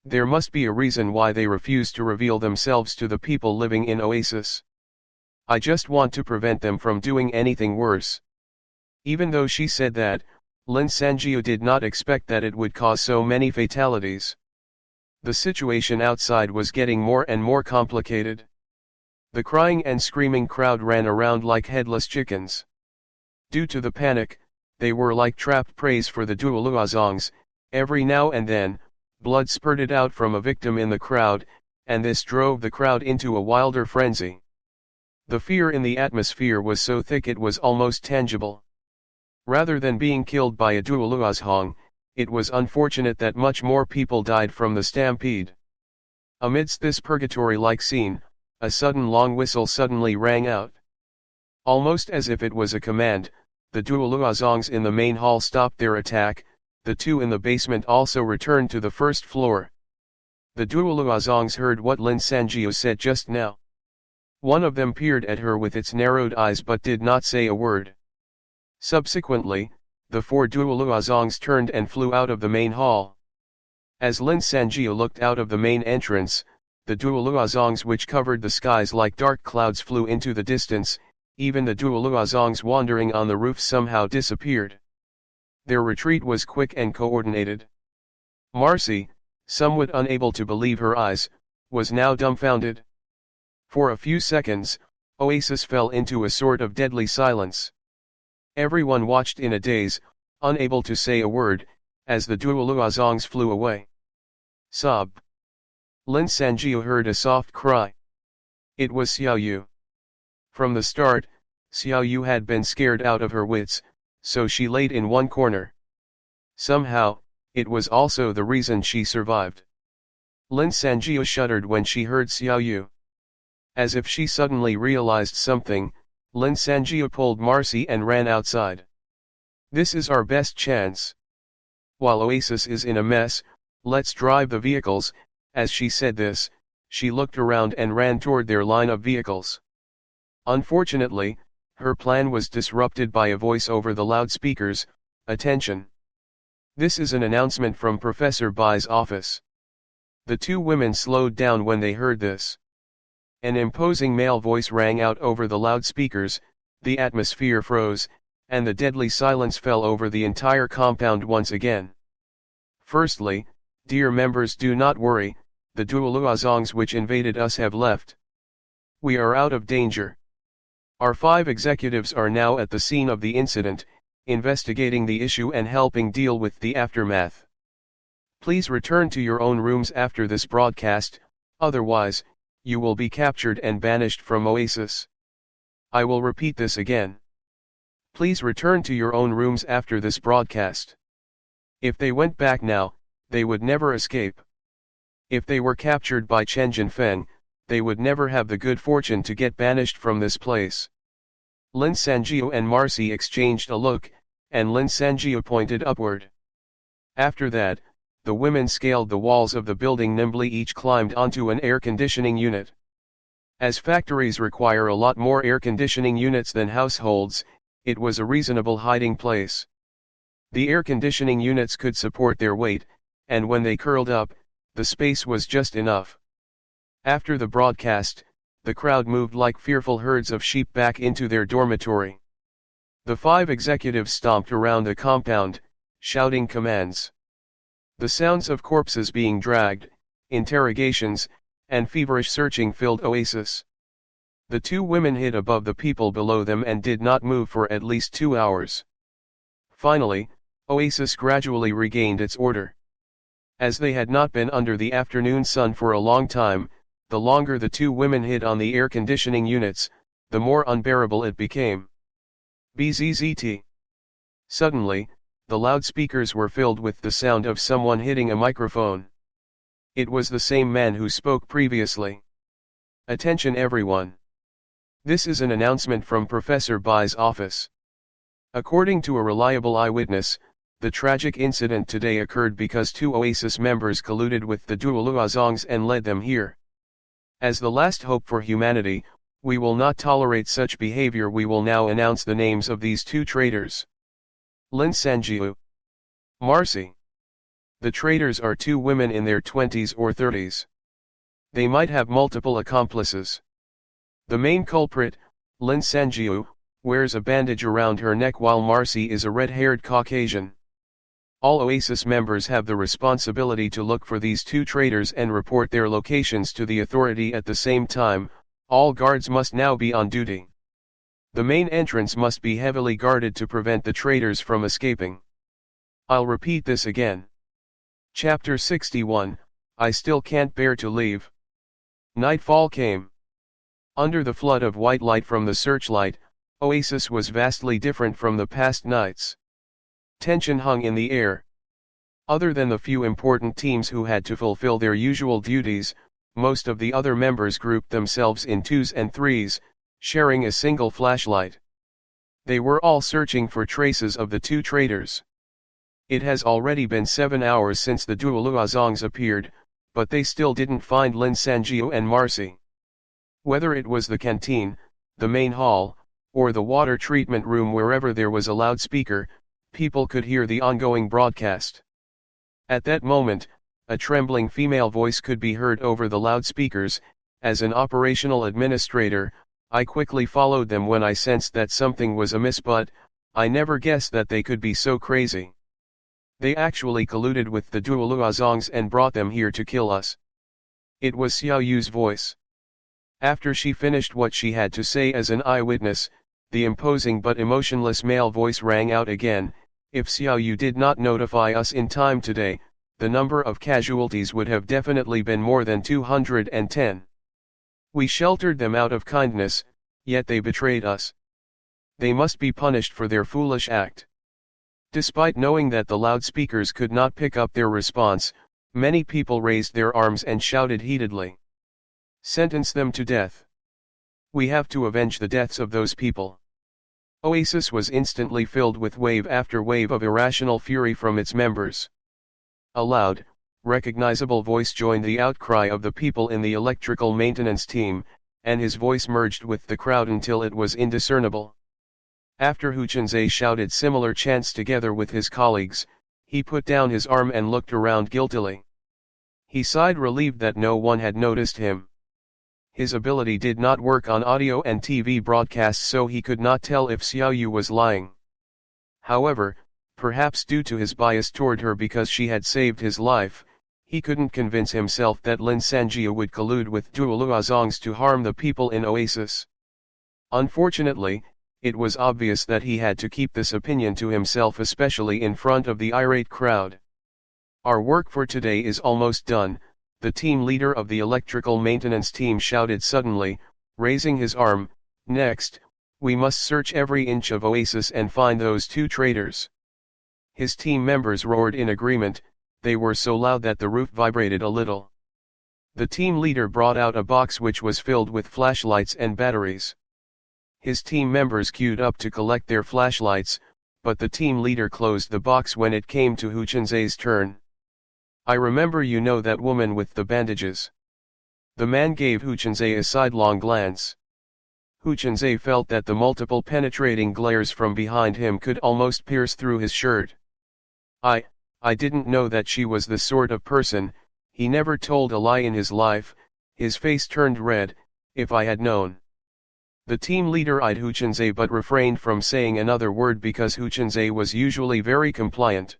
There must be a reason why they refuse to reveal themselves to the people living in Oasis. I just want to prevent them from doing anything worse. Even though she said that, Lin Sanjia did not expect that it would cause so many fatalities. The situation outside was getting more and more complicated. The crying and screaming crowd ran around like headless chickens. Due to the panic, they were like trapped prey for the Duoluazongs. Every now and then, blood spurted out from a victim in the crowd, and this drove the crowd into a wilder frenzy. The fear in the atmosphere was so thick it was almost tangible. Rather than being killed by a Duoluazong, it was unfortunate that much more people died from the stampede. Amidst this purgatory-like scene, a sudden long whistle suddenly rang out. Almost as if it was a command, the Duoluazongs in the main hall stopped their attack. The two in the basement also returned to the first floor. The Duoluazongs heard what Lin Sanjia said just now. One of them peered at her with its narrowed eyes but did not say a word. Subsequently, the four Duoluazongs turned and flew out of the main hall. As Lin Sanjia looked out of the main entrance, the Duoluazongs which covered the skies like dark clouds flew into the distance. Even the Duoluazongs wandering on the roof somehow disappeared. Their retreat was quick and coordinated. Marcy, somewhat unable to believe her eyes, was now dumbfounded. For a few seconds, Oasis fell into a sort of deadly silence. Everyone watched in a daze, unable to say a word, as the Duoluazongs flew away. Sob. Lin Sanjia heard a soft cry. It was Xiao Yu. From the start, Xiao Yu had been scared out of her wits, so she laid in one corner. Somehow, it was also the reason she survived. Lin Sanjia shuddered when she heard Xiao Yu. As if she suddenly realized something, Lin Sanjia pulled Marcy and ran outside. This is our best chance. While Oasis is in a mess, let's drive the vehicles. As she said this, she looked around and ran toward their line of vehicles. Unfortunately, her plan was disrupted by a voice over the loudspeakers. Attention! This is an announcement from Professor Bai's office. The two women slowed down when they heard this. An imposing male voice rang out over the loudspeakers, the atmosphere froze, and the deadly silence fell over the entire compound once again. Firstly, dear members, do not worry, the Duoluazongs which invaded us have left. We are out of danger. Our 5 executives are now at the scene of the incident, investigating the issue and helping deal with the aftermath. Please return to your own rooms after this broadcast, otherwise, you will be captured and banished from Oasis. I will repeat this again. Please return to your own rooms after this broadcast. If they went back now, they would never escape. If they were captured by Chen Jinfeng, they would never have the good fortune to get banished from this place. Lin Sanjiu and Marcy exchanged a look, and Lin Sanjiu pointed upward. After that, the women scaled the walls of the building nimbly, each climbed onto an air conditioning unit. As factories require a lot more air conditioning units than households, it was a reasonable hiding place. The air conditioning units could support their weight, and when they curled up, the space was just enough. After the broadcast, the crowd moved like fearful herds of sheep back into their dormitory. The 5 executives stomped around the compound, shouting commands. The sounds of corpses being dragged, interrogations, and feverish searching filled Oasis. The 2 women hid above the people below them and did not move for at least 2 hours. Finally, Oasis gradually regained its order. As they had not been under the afternoon sun for a long time, the longer the 2 women hid on the air conditioning units, the more unbearable it became. Bzzzt. Suddenly, the loudspeakers were filled with the sound of someone hitting a microphone. It was the same man who spoke previously. Attention everyone. This is an announcement from Professor Bai's office. According to a reliable eyewitness, the tragic incident today occurred because 2 Oasis members colluded with the Duoluozongs and led them here. As the last hope for humanity, we will not tolerate such behavior. We will now announce the names of these 2 traitors. Lin Sanjiu. Marcy. The traitors are 2 women in their 20s or 30s. They might have multiple accomplices. The main culprit, Lin Sanjiu, wears a bandage around her neck while Marcy is a red-haired Caucasian. All Oasis members have the responsibility to look for these 2 traitors and report their locations to the authority at the same time. All guards must now be on duty. The main entrance must be heavily guarded to prevent the traitors from escaping. I'll repeat this again. Chapter 61, I Still Can't Bear to Leave. Nightfall came. Under the flood of white light from the searchlight, Oasis was vastly different from the past nights. Tension hung in the air. Other than the few important teams who had to fulfill their usual duties, most of the other members grouped themselves in 2s and 3s, sharing a single flashlight. They were all searching for traces of the 2 traitors. It has already been 7 hours since the Duoluozongs appeared, but they still didn't find Lin Sanjiu and Marcy. Whether it was the canteen, the main hall, or the water treatment room, wherever there was a loudspeaker, people could hear the ongoing broadcast. At that moment, a trembling female voice could be heard over the loudspeakers. As an operational administrator, I quickly followed them when I sensed that something was amiss, but I never guessed that they could be so crazy. They actually colluded with the Duoluozongs and brought them here to kill us. It was Xiao Yu's voice. After she finished what she had to say as an eyewitness, the imposing but emotionless male voice rang out again. If Xiao Yu did not notify us in time today, the number of casualties would have definitely been more than 210. We sheltered them out of kindness, yet they betrayed us. They must be punished for their foolish act. Despite knowing that the loudspeakers could not pick up their response, many people raised their arms and shouted heatedly. Sentence them to death. We have to avenge the deaths of those people. Oasis was instantly filled with wave after wave of irrational fury from its members. A loud, recognizable voice joined the outcry of the people in the electrical maintenance team, and his voice merged with the crowd until it was indiscernible. After Hu Chenzai shouted similar chants together with his colleagues, he put down his arm and looked around guiltily. He sighed, relieved that no one had noticed him. His ability did not work on audio and TV broadcasts, so he could not tell if Xiao Yu was lying. However, perhaps due to his bias toward her because she had saved his life, he couldn't convince himself that Lin Sanjiu would collude with Duoluozongs to harm the people in Oasis. Unfortunately, it was obvious that he had to keep this opinion to himself, especially in front of the irate crowd. "Our work for today is almost done," the team leader of the electrical maintenance team shouted suddenly, raising his arm. "Next, we must search every inch of Oasis and find those two traitors." His team members roared in agreement. They were so loud that the roof vibrated a little. The team leader brought out a box which was filled with flashlights and batteries. His team members queued up to collect their flashlights, but the team leader closed the box when it came to Huchenze's turn. "I remember, you know, that woman with the bandages." The man gave Huchenze a sidelong glance. Huchenze felt that the multiple penetrating glares from behind him could almost pierce through his shirt. I didn't know that she was the sort of person." He never told a lie in his life. His face turned red. "If I had known." The team leader eyed Huchenze but refrained from saying another word because Huchenze was usually very compliant.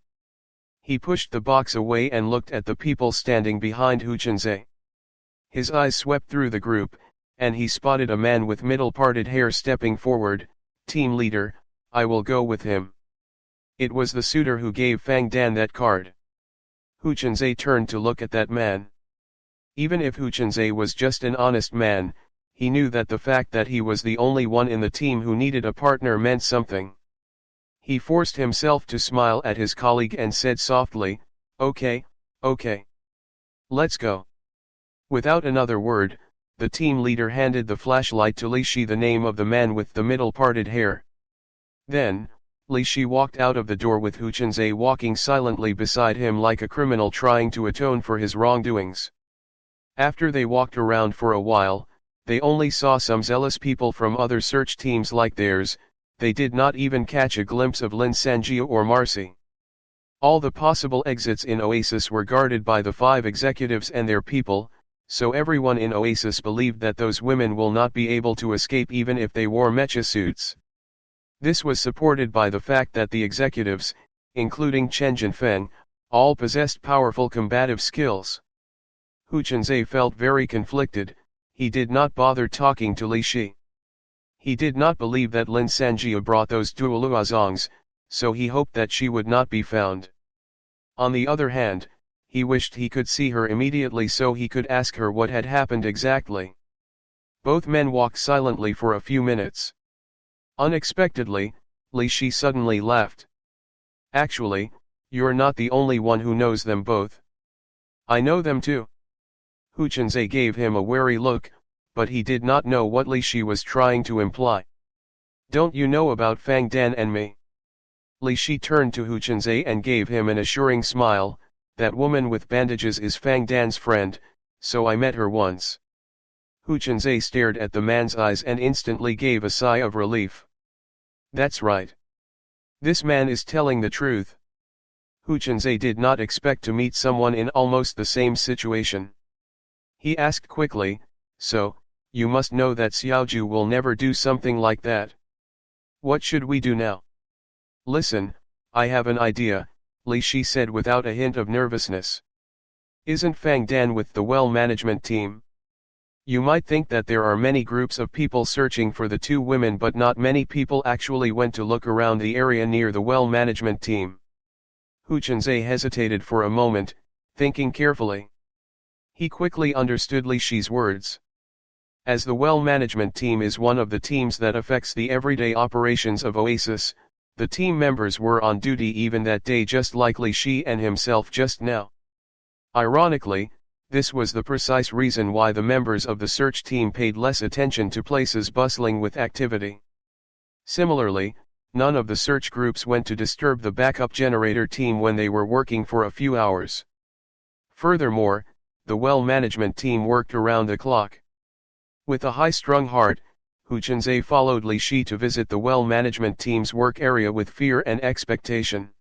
He pushed the box away and looked at the people standing behind Huchenze. His eyes swept through the group, and he spotted a man with middle-parted hair stepping forward. "Team leader, I will go with him." It was the suitor who gave Fang Dan that card. Huchenze turned to look at that man. Even if Huchenze was just an honest man, he knew that the fact that he was the only one in the team who needed a partner meant something. He forced himself to smile at his colleague and said softly, okay. Let's go." Without another word, the team leader handed the flashlight to Li Shi, the name of the man with the middle-parted hair. Then, Li Shi walked out of the door with Huchenze walking silently beside him like a criminal trying to atone for his wrongdoings. After they walked around for a while, they only saw some zealous people from other search teams like theirs. They did not even catch a glimpse of Lin Sanjia or Marcy. All the possible exits in Oasis were guarded by the 5 executives and their people, so everyone in Oasis believed that those women will not be able to escape even if they wore mecha suits. This was supported by the fact that the executives, including Chen Jinfeng, all possessed powerful combative skills. Huchenze felt very conflicted. He did not bother talking to Li Shi. He did not believe that Lin Sanjia brought those duoluazongs, so he hoped that she would not be found. On the other hand, he wished he could see her immediately so he could ask her what had happened exactly. Both men walked silently for a few minutes. Unexpectedly, Li Shi suddenly laughed. "Actually, you're not the only one who knows them both. I know them too." Huchenze gave him a wary look, but he did not know what Li Shi was trying to imply. "Don't you know about Fang Dan and me?" Li Shi turned to Huchenze and gave him an assuring smile. "That woman with bandages is Fang Dan's friend, so I met her once." Huchenze stared at the man's eyes and instantly gave a sigh of relief. "That's right. This man is telling the truth." Huchenze did not expect to meet someone in almost the same situation. He asked quickly, "So, you must know that Xiaoju will never do something like that. What should we do now?" "Listen, I have an idea," Li Shi said without a hint of nervousness. "Isn't Fang Dan with the well management team? You might think that there are many groups of people searching for the 2 women, but not many people actually went to look around the area near the well management team." Huchenze hesitated for a moment, thinking carefully. He quickly understood Li Shi's words. As the well management team is one of the teams that affects the everyday operations of Oasis, the team members were on duty even that day, just like Li Shi and himself just now. Ironically, this was the precise reason why the members of the search team paid less attention to places bustling with activity. Similarly, none of the search groups went to disturb the backup generator team when they were working for a few hours. Furthermore, the well management team worked around the clock. With a high-strung heart, Huchenze followed Li Shi to visit the well management team's work area with fear and expectation.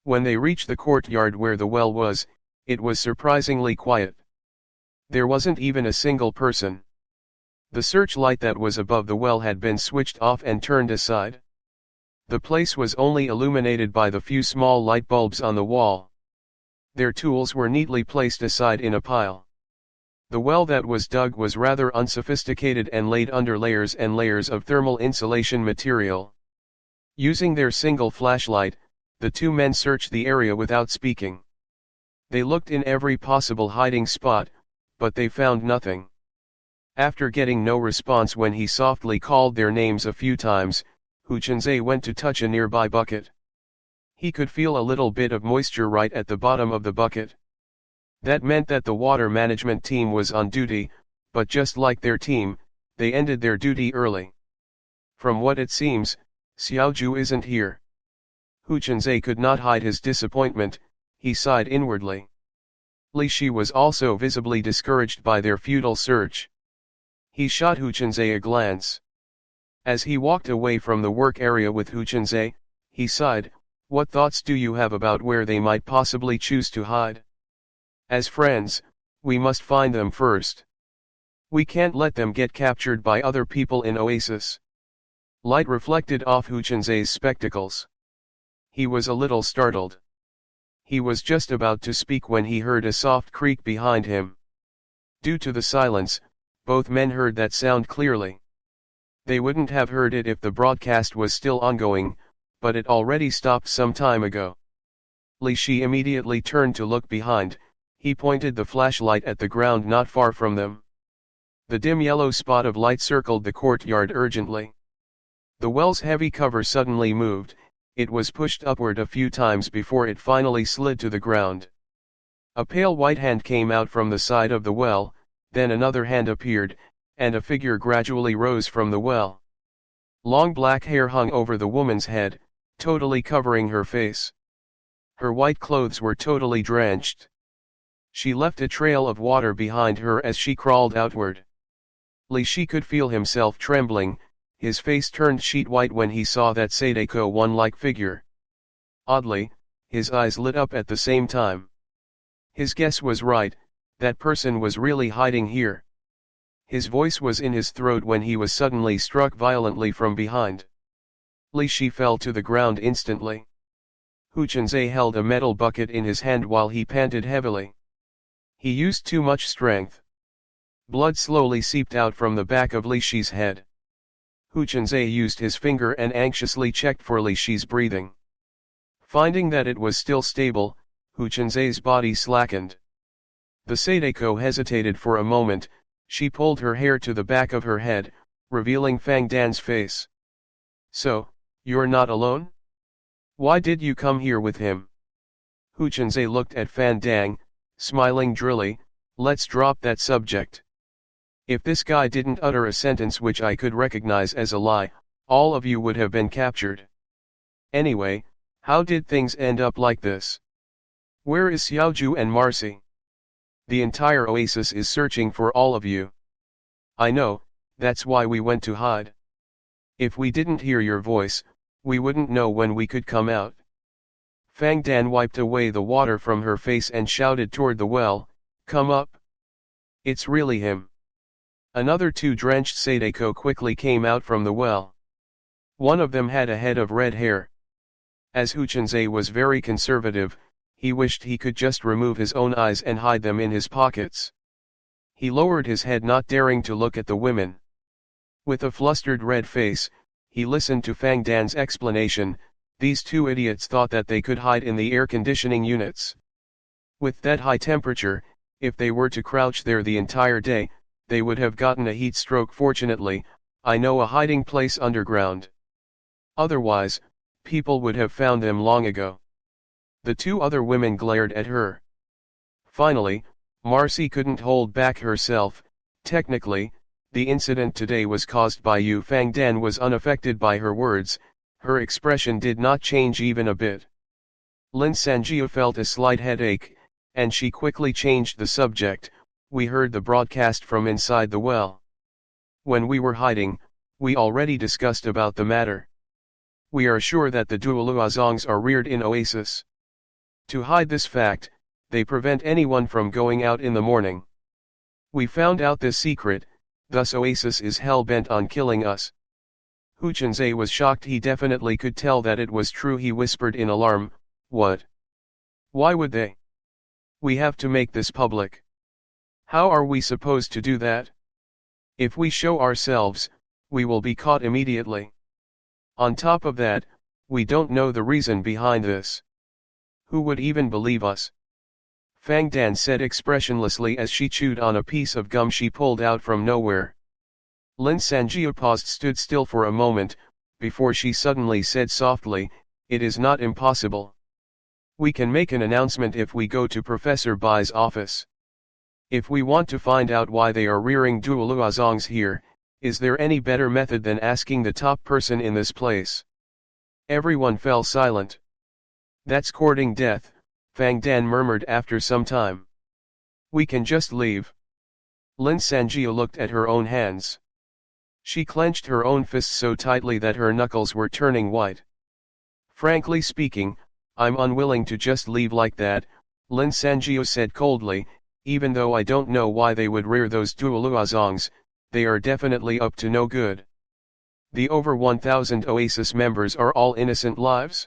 When they reached the courtyard where the well was, it was surprisingly quiet. There wasn't even a single person. The searchlight that was above the well had been switched off and turned aside. The place was only illuminated by the few small light bulbs on the wall. Their tools were neatly placed aside in a pile. The well that was dug was rather unsophisticated and laid under layers and layers of thermal insulation material. Using their single flashlight, the two men searched the area without speaking. They looked in every possible hiding spot, but they found nothing. After getting no response when he softly called their names a few times, Hu Chunzhe went to touch a nearby bucket. He could feel a little bit of moisture right at the bottom of the bucket. That meant that the water management team was on duty, but just like their team, they ended their duty early. From what it seems, Xiaoju isn't here. Hu Chunzhe could not hide his disappointment, he sighed inwardly. Li Shi was also visibly discouraged by their futile search. He shot Hu Chunzhe a glance. As he walked away from the work area with Hu Chunzhe, he sighed, "What thoughts do you have about where they might possibly choose to hide? As friends, we must find them first. We can't let them get captured by other people in Oasis." Light reflected off Hu Chunzhe's spectacles. He was a little startled. He was just about to speak when he heard a soft creak behind him. Due to the silence, both men heard that sound clearly. They wouldn't have heard it if the broadcast was still ongoing, but it already stopped some time ago. Li Shi immediately turned to look behind. He pointed the flashlight at the ground not far from them. The dim yellow spot of light circled the courtyard urgently. The well's heavy cover suddenly moved. It was pushed upward a few times before it finally slid to the ground. A pale white hand came out from the side of the well, then another hand appeared, and a figure gradually rose from the well. Long black hair hung over the woman's head, totally covering her face. Her white clothes were totally drenched. She left a trail of water behind her as she crawled outward. Li Shi could feel himself trembling, his face turned sheet white when he saw that Sadako one-like figure. Oddly, his eyes lit up at the same time. His guess was right, that person was really hiding here. His voice was in his throat when he was suddenly struck violently from behind. Li Shi fell to the ground instantly. Hu Chunzhe held a metal bucket in his hand while he panted heavily. He used too much strength. Blood slowly seeped out from the back of Li Shi's head. Hu Chunzhe used his finger and anxiously checked for Li Shi's breathing. Finding that it was still stable, Hu Chunzhe's body slackened. The Sadako hesitated for a moment. She pulled her hair to the back of her head, revealing Fang Dan's face. "So, you're not alone? Why did you come here with him?" Hu Chunzhe looked at Fan Dang, smiling drily. "Let's drop that subject. If this guy didn't utter a sentence which I could recognize as a lie, all of you would have been captured. Anyway, how did things end up like this? Where is Xiaoju and Marcy? The entire oasis is searching for all of you. I know, that's why we went to hide. If we didn't hear your voice, we wouldn't know when we could come out." Fang Dan wiped away the water from her face and shouted toward the well, "Come up. It's really him." Another two drenched Sadako quickly came out from the well. One of them had a head of red hair. As Hu Chunzhe was very conservative, he wished he could just remove his own eyes and hide them in his pockets. He lowered his head, not daring to look at the women. With a flustered red face, he listened to Fang Dan's explanation. These two idiots thought that they could hide in the air conditioning units. With that high temperature, if they were to crouch there the entire day, they would have gotten a heat stroke. Fortunately, I know a hiding place underground. Otherwise, people would have found them long ago. The two other women glared at her. Finally, Marcy couldn't hold back herself. "Technically, the incident today was caused by you." Fang Dan was unaffected by her words. Her expression did not change even a bit. Lin Sanjia felt a slight headache, and she quickly changed the subject. "We heard the broadcast from inside the well. When we were hiding, we already discussed about the matter. We are sure that the Duoluazongs are reared in Oasis. To hide this fact, they prevent anyone from going out in the morning. We found out this secret, thus Oasis is hell-bent on killing us." Hu Chunzhe was shocked. He definitely could tell that it was true. He whispered in alarm, "What? Why would they? We have to make this public." How are we supposed to do that? If we show ourselves, we will be caught immediately. On top of that, we don't know the reason behind this. Who would even believe us? Fang Dan said expressionlessly as she chewed on a piece of gum she pulled out from nowhere. Lin Sanjia paused, stood still for a moment, before she suddenly said softly, "It is not impossible. We can make an announcement if we go to Professor Bai's office. If we want to find out why they are rearing duoluazongs here, is there any better method than asking the top person in this place?" Everyone fell silent. "That's courting death," Fang Dan murmured after some time. "We can just leave." Lin Sanjia looked at her own hands. She clenched her own fists so tightly that her knuckles were turning white. "Frankly speaking, I'm unwilling to just leave like that," Lin Sanjia said coldly, "even though I don't know why they would rear those duoluazongs, they are definitely up to no good. The over 1,000 Oasis members are all innocent lives.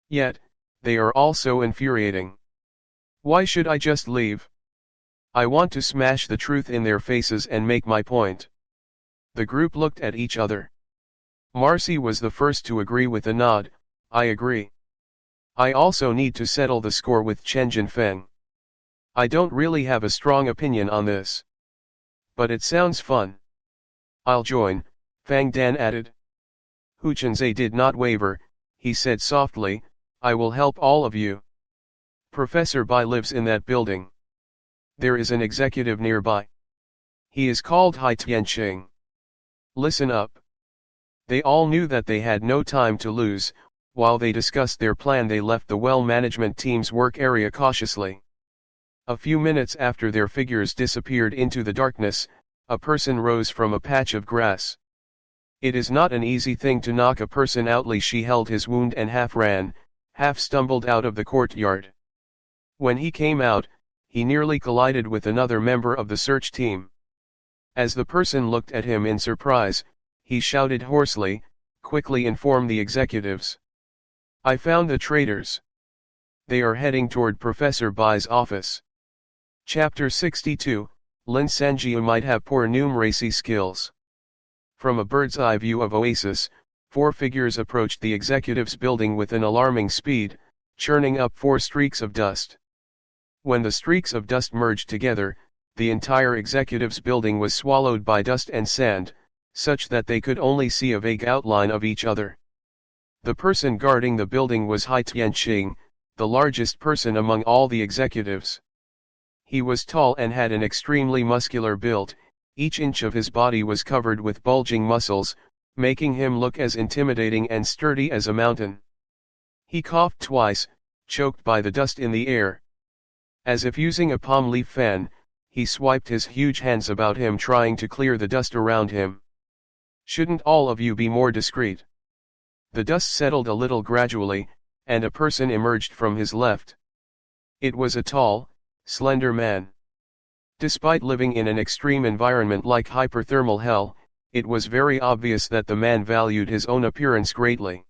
Yet, they are all so infuriating. Why should I just leave? I want to smash the truth in their faces and make my point." The group looked at each other. Marcy was the first to agree with a nod. "I agree. I also need to settle the score with Chen Jinfeng. I don't really have a strong opinion on this. But it sounds fun." "I'll join," Fang Dan added. Hu Chenze did not waver. He said softly, "I will help all of you. Professor Bai lives in that building. There is an executive nearby. He is called Hai Tianqing. Listen up." They all knew that they had no time to lose. While they discussed their plan, they left the well management team's work area cautiously. A few minutes after their figures disappeared into the darkness, a person rose from a patch of grass. It is not an easy thing to knock a person out. Li Shi held his wound and half ran, half stumbled out of the courtyard. When he came out, he nearly collided with another member of the search team. As the person looked at him in surprise, he shouted hoarsely, "Quickly inform the executives. I found the traitors. They are heading toward Professor Bai's office." Chapter 62, Lin Sanjia might have poor numeracy skills. From a bird's eye view of Oasis, 4 figures approached the executives' building with an alarming speed, churning up 4 streaks of dust. When the streaks of dust merged together, the entire executives' building was swallowed by dust and sand, such that they could only see a vague outline of each other. The person guarding the building was Hai Tianqing, the largest person among all the executives. He was tall and had an extremely muscular build. Each inch of his body was covered with bulging muscles, making him look as intimidating and sturdy as a mountain. He coughed twice, choked by the dust in the air. As if using a palm leaf fan, he swiped his huge hands about him, trying to clear the dust around him. "Shouldn't all of you be more discreet?" The dust settled a little gradually, and a person emerged from his left. It was a tall, slender man. Despite living in an extreme environment like hyperthermal hell, it was very obvious that the man valued his own appearance greatly.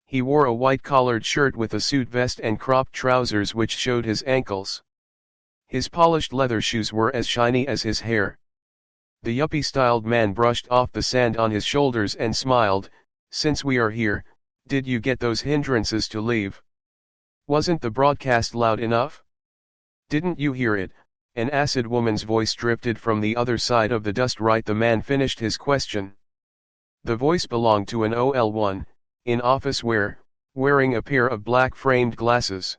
He wore a white-collared shirt with a suit vest and cropped trousers which showed his ankles. His polished leather shoes were as shiny as his hair. The yuppie-styled man brushed off the sand on his shoulders and smiled. "Since we are here, did you get those hindrances to leave? Wasn't the broadcast loud enough? Didn't you hear it?" An acid woman's voice drifted from the other side of the dust. Right, the man finished his question. The voice belonged to an OL1, in office wear, wearing a pair of black-framed glasses.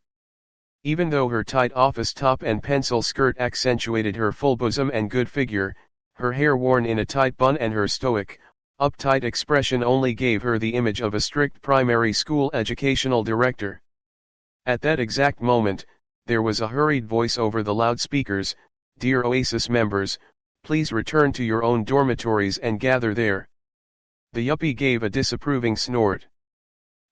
Even though her tight office top and pencil skirt accentuated her full bosom and good figure, her hair worn in a tight bun and her stoic, uptight expression only gave her the image of a strict primary school educational director. At that exact moment, there was a hurried voice over the loudspeakers, "Dear Oasis members, please return to your own dormitories and gather there." The yuppie gave a disapproving snort.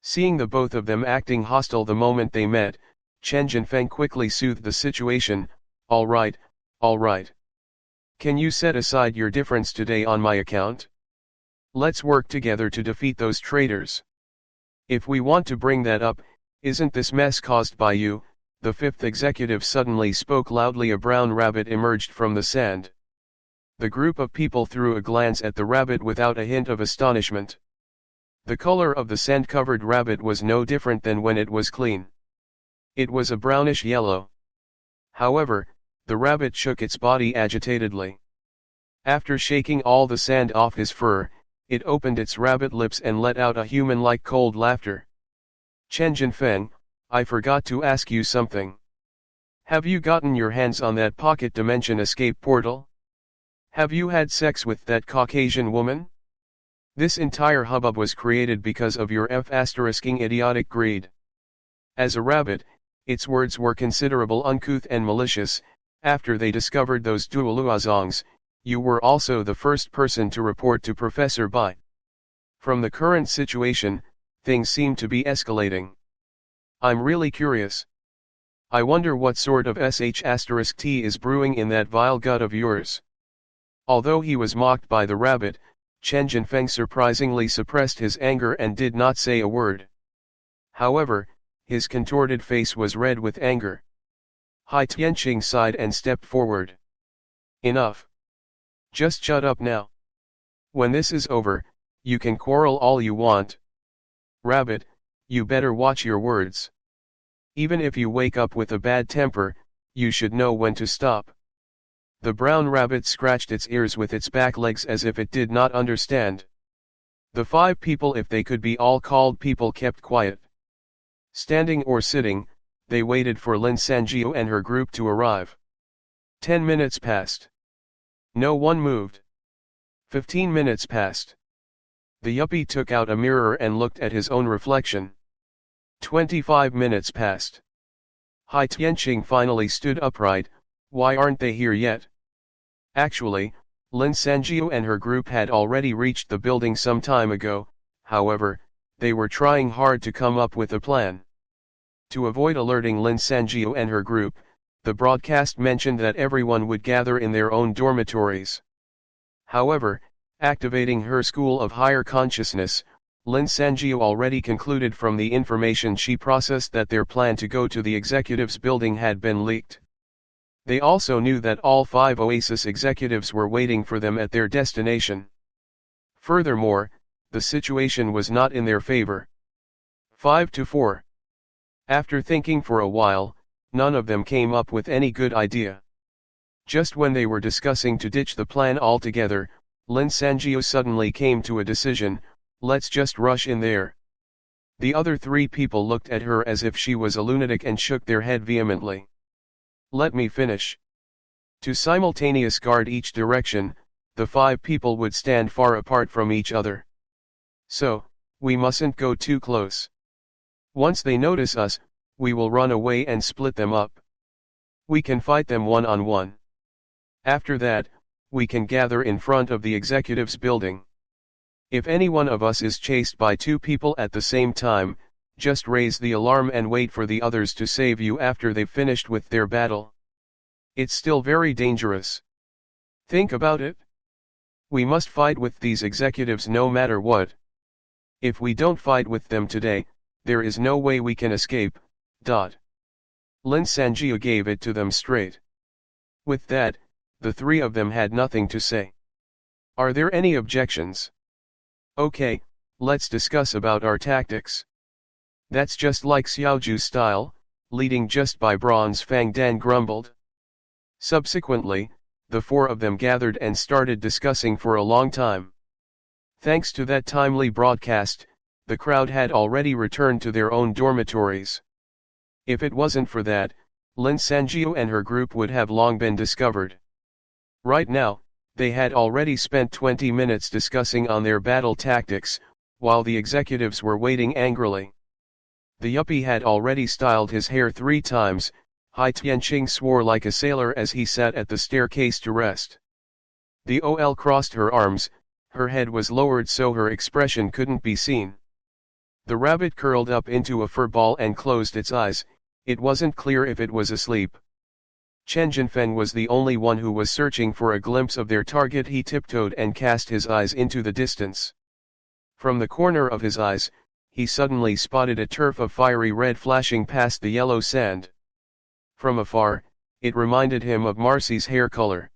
Seeing the both of them acting hostile the moment they met, Chen Jinfeng quickly soothed the situation. All right. Can you set aside your difference today on my account? Let's work together to defeat those traitors. If we want to bring that up, isn't this mess caused by you, the fifth executive suddenly spoke loudly. A brown rabbit emerged from the sand. The group of people threw a glance at the rabbit without a hint of astonishment. The color of the sand-covered rabbit was no different than when it was clean. It was a brownish yellow. However, the rabbit shook its body agitatedly. After shaking all the sand off his fur, it opened its rabbit lips and let out a human-like cold laughter. Chen Jinfeng, I forgot to ask you something. Have you gotten your hands on that pocket dimension escape portal? Have you had sex with that Caucasian woman? This entire hubbub was created because of your f***ing idiotic greed. As a rabbit, its words were considerable uncouth and malicious. After they discovered those duoluazongs, you were also the first person to report to Professor Bai. From the current situation, things seem to be escalating. I'm really curious. I wonder what sort of sh*t is brewing in that vile gut of yours. Although he was mocked by the rabbit, Chen Jinfeng surprisingly suppressed his anger and did not say a word. However, his contorted face was red with anger. Hai Tianqing sighed and stepped forward. Enough. Just shut up now. When this is over, you can quarrel all you want. Rabbit, you better watch your words. Even if you wake up with a bad temper, you should know when to stop. The brown rabbit scratched its ears with its back legs as if it did not understand. The 5 people, if they could be all called people, kept quiet. Standing or sitting, they waited for Lin Sanjiu and her group to arrive. 10 minutes passed. No one moved. 15 minutes passed. The yuppie took out a mirror and looked at his own reflection. 25 minutes passed. Hai Tianqing finally stood upright. Why aren't they here yet? Actually, Lin Sanjiu and her group had already reached the building some time ago. However, they were trying hard to come up with a plan. To avoid alerting Lin Sanjiu and her group, the broadcast mentioned that everyone would gather in their own dormitories. However, activating her school of higher consciousness, Lin Sanjiu already concluded from the information she processed that their plan to go to the executives' building had been leaked. They also knew that all 5 Oasis executives were waiting for them at their destination. Furthermore, the situation was not in their favor. 5-4. After thinking for a while, none of them came up with any good idea. Just when they were discussing to ditch the plan altogether, Lin Sanjiu suddenly came to a decision. Let's just rush in there. The other 3 people looked at her as if she was a lunatic and shook their head vehemently. Let me finish. To simultaneous guard each direction, the 5 people would stand far apart from each other. So, we mustn't go too close. Once they notice us, we will run away and split them up. We can fight them one-on-one. After that, we can gather in front of the executives' building. If any one of us is chased by 2 people at the same time, just raise the alarm and wait for the others to save you after they've finished with their battle. It's still very dangerous. Think about it. We must fight with these executives no matter what. If we don't fight with them today, there is no way we can escape. Lin Sanjiu gave it to them straight. With that, the 3 of them had nothing to say. Are there any objections? Okay, let's discuss about our tactics. That's just like Xiaoju's style, leading just by Bronze Fang Dan grumbled. Subsequently, the 4 of them gathered and started discussing for a long time. Thanks to that timely broadcast, the crowd had already returned to their own dormitories. If it wasn't for that, Lin Sanjiu and her group would have long been discovered. Right now, they had already spent 20 minutes discussing on their battle tactics, while the executives were waiting angrily. The yuppie had already styled his hair 3 times. Hai Tianqing swore like a sailor as he sat at the staircase to rest. The OL crossed her arms, her head was lowered so her expression couldn't be seen. The rabbit curled up into a fur ball and closed its eyes. It wasn't clear if it was asleep. Chen Jinfeng was the only one who was searching for a glimpse of their target. He tiptoed and cast his eyes into the distance. From the corner of his eyes, he suddenly spotted a turf of fiery red flashing past the yellow sand. From afar, it reminded him of Marcy's hair color.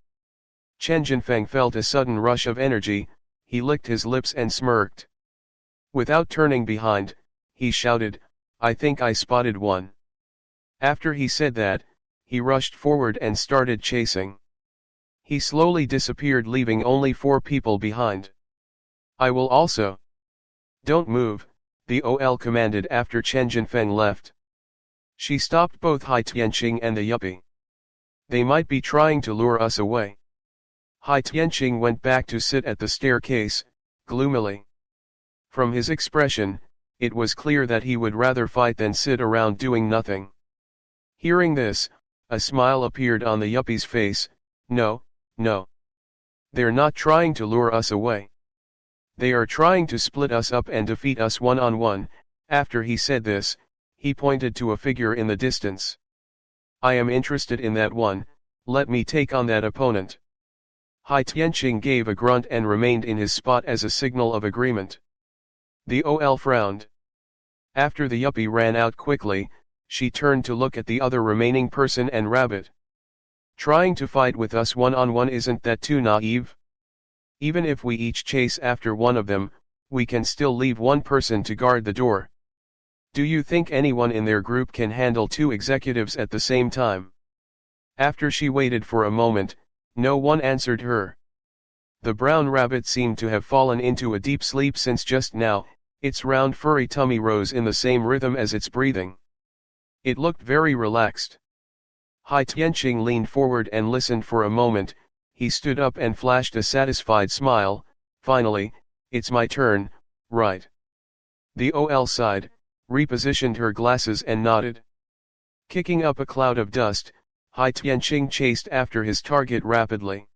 Chen Jinfeng felt a sudden rush of energy, he licked his lips and smirked. Without turning behind, he shouted, "I think I spotted one." After he said that, he rushed forward and started chasing. He slowly disappeared, leaving only 4 people behind. "I will also." "Don't move," the OL commanded after Chen Jinfeng left. She stopped both Hai Tianqing and the yuppie. "They might be trying to lure us away." Hai Tianqing went back to sit at the staircase, gloomily. From his expression, it was clear that he would rather fight than sit around doing nothing. Hearing this, a smile appeared on the yuppie's face. No. They're not trying to lure us away. They are trying to split us up and defeat us one-on-one." After he said this, he pointed to a figure in the distance. "I am interested in that one, let me take on that opponent." Hai Tianqing gave a grunt and remained in his spot as a signal of agreement. The OL frowned. After the yuppie ran out quickly, she turned to look at the other remaining person and rabbit. "Trying to fight with us one-on-one, isn't that too naive? Even if we each chase after one of them, we can still leave one person to guard the door. Do you think anyone in their group can handle 2 executives at the same time?" After she waited for a moment, no one answered her. The brown rabbit seemed to have fallen into a deep sleep since just now, its round furry tummy rose in the same rhythm as its breathing. It looked very relaxed. Hai Tianqing leaned forward and listened for a moment, he stood up and flashed a satisfied smile. "Finally, it's my turn, right?" The OL sighed, repositioned her glasses and nodded. Kicking up a cloud of dust, Hai Tianqing chased after his target rapidly.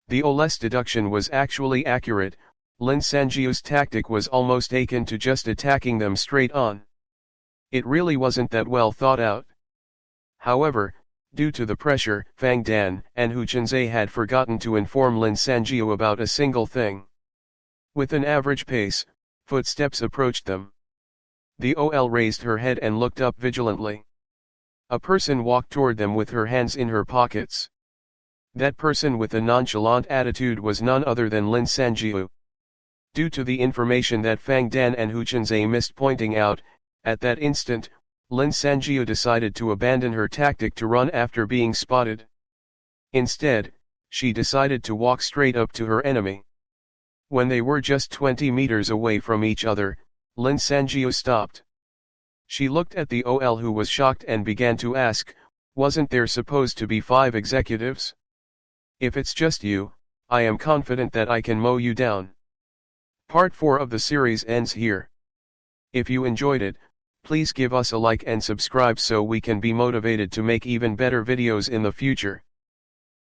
The OL's deduction was actually accurate, Lin Sanjiu's tactic was almost akin to just attacking them straight on. It really wasn't that well thought out. However, due to the pressure, Fang Dan and Hu Chenzai had forgotten to inform Lin Sanjiu about a single thing. With an average pace, footsteps approached them. The OL raised her head and looked up vigilantly. A person walked toward them with her hands in her pockets. That person with a nonchalant attitude was none other than Lin Sanjiu. Due to the information that Fang Dan and Hu Chenzai missed pointing out, at that instant, Lin Sanjiu decided to abandon her tactic to run after being spotted. Instead, she decided to walk straight up to her enemy. When they were just 20 meters away from each other, Lin Sanjiu stopped. She looked at the OL, who was shocked, and began to ask, "Wasn't there supposed to be 5 executives? If it's just you, I am confident that I can mow you down." Part 4 of the series ends here. If you enjoyed it, please give us a like and subscribe so we can be motivated to make even better videos in the future.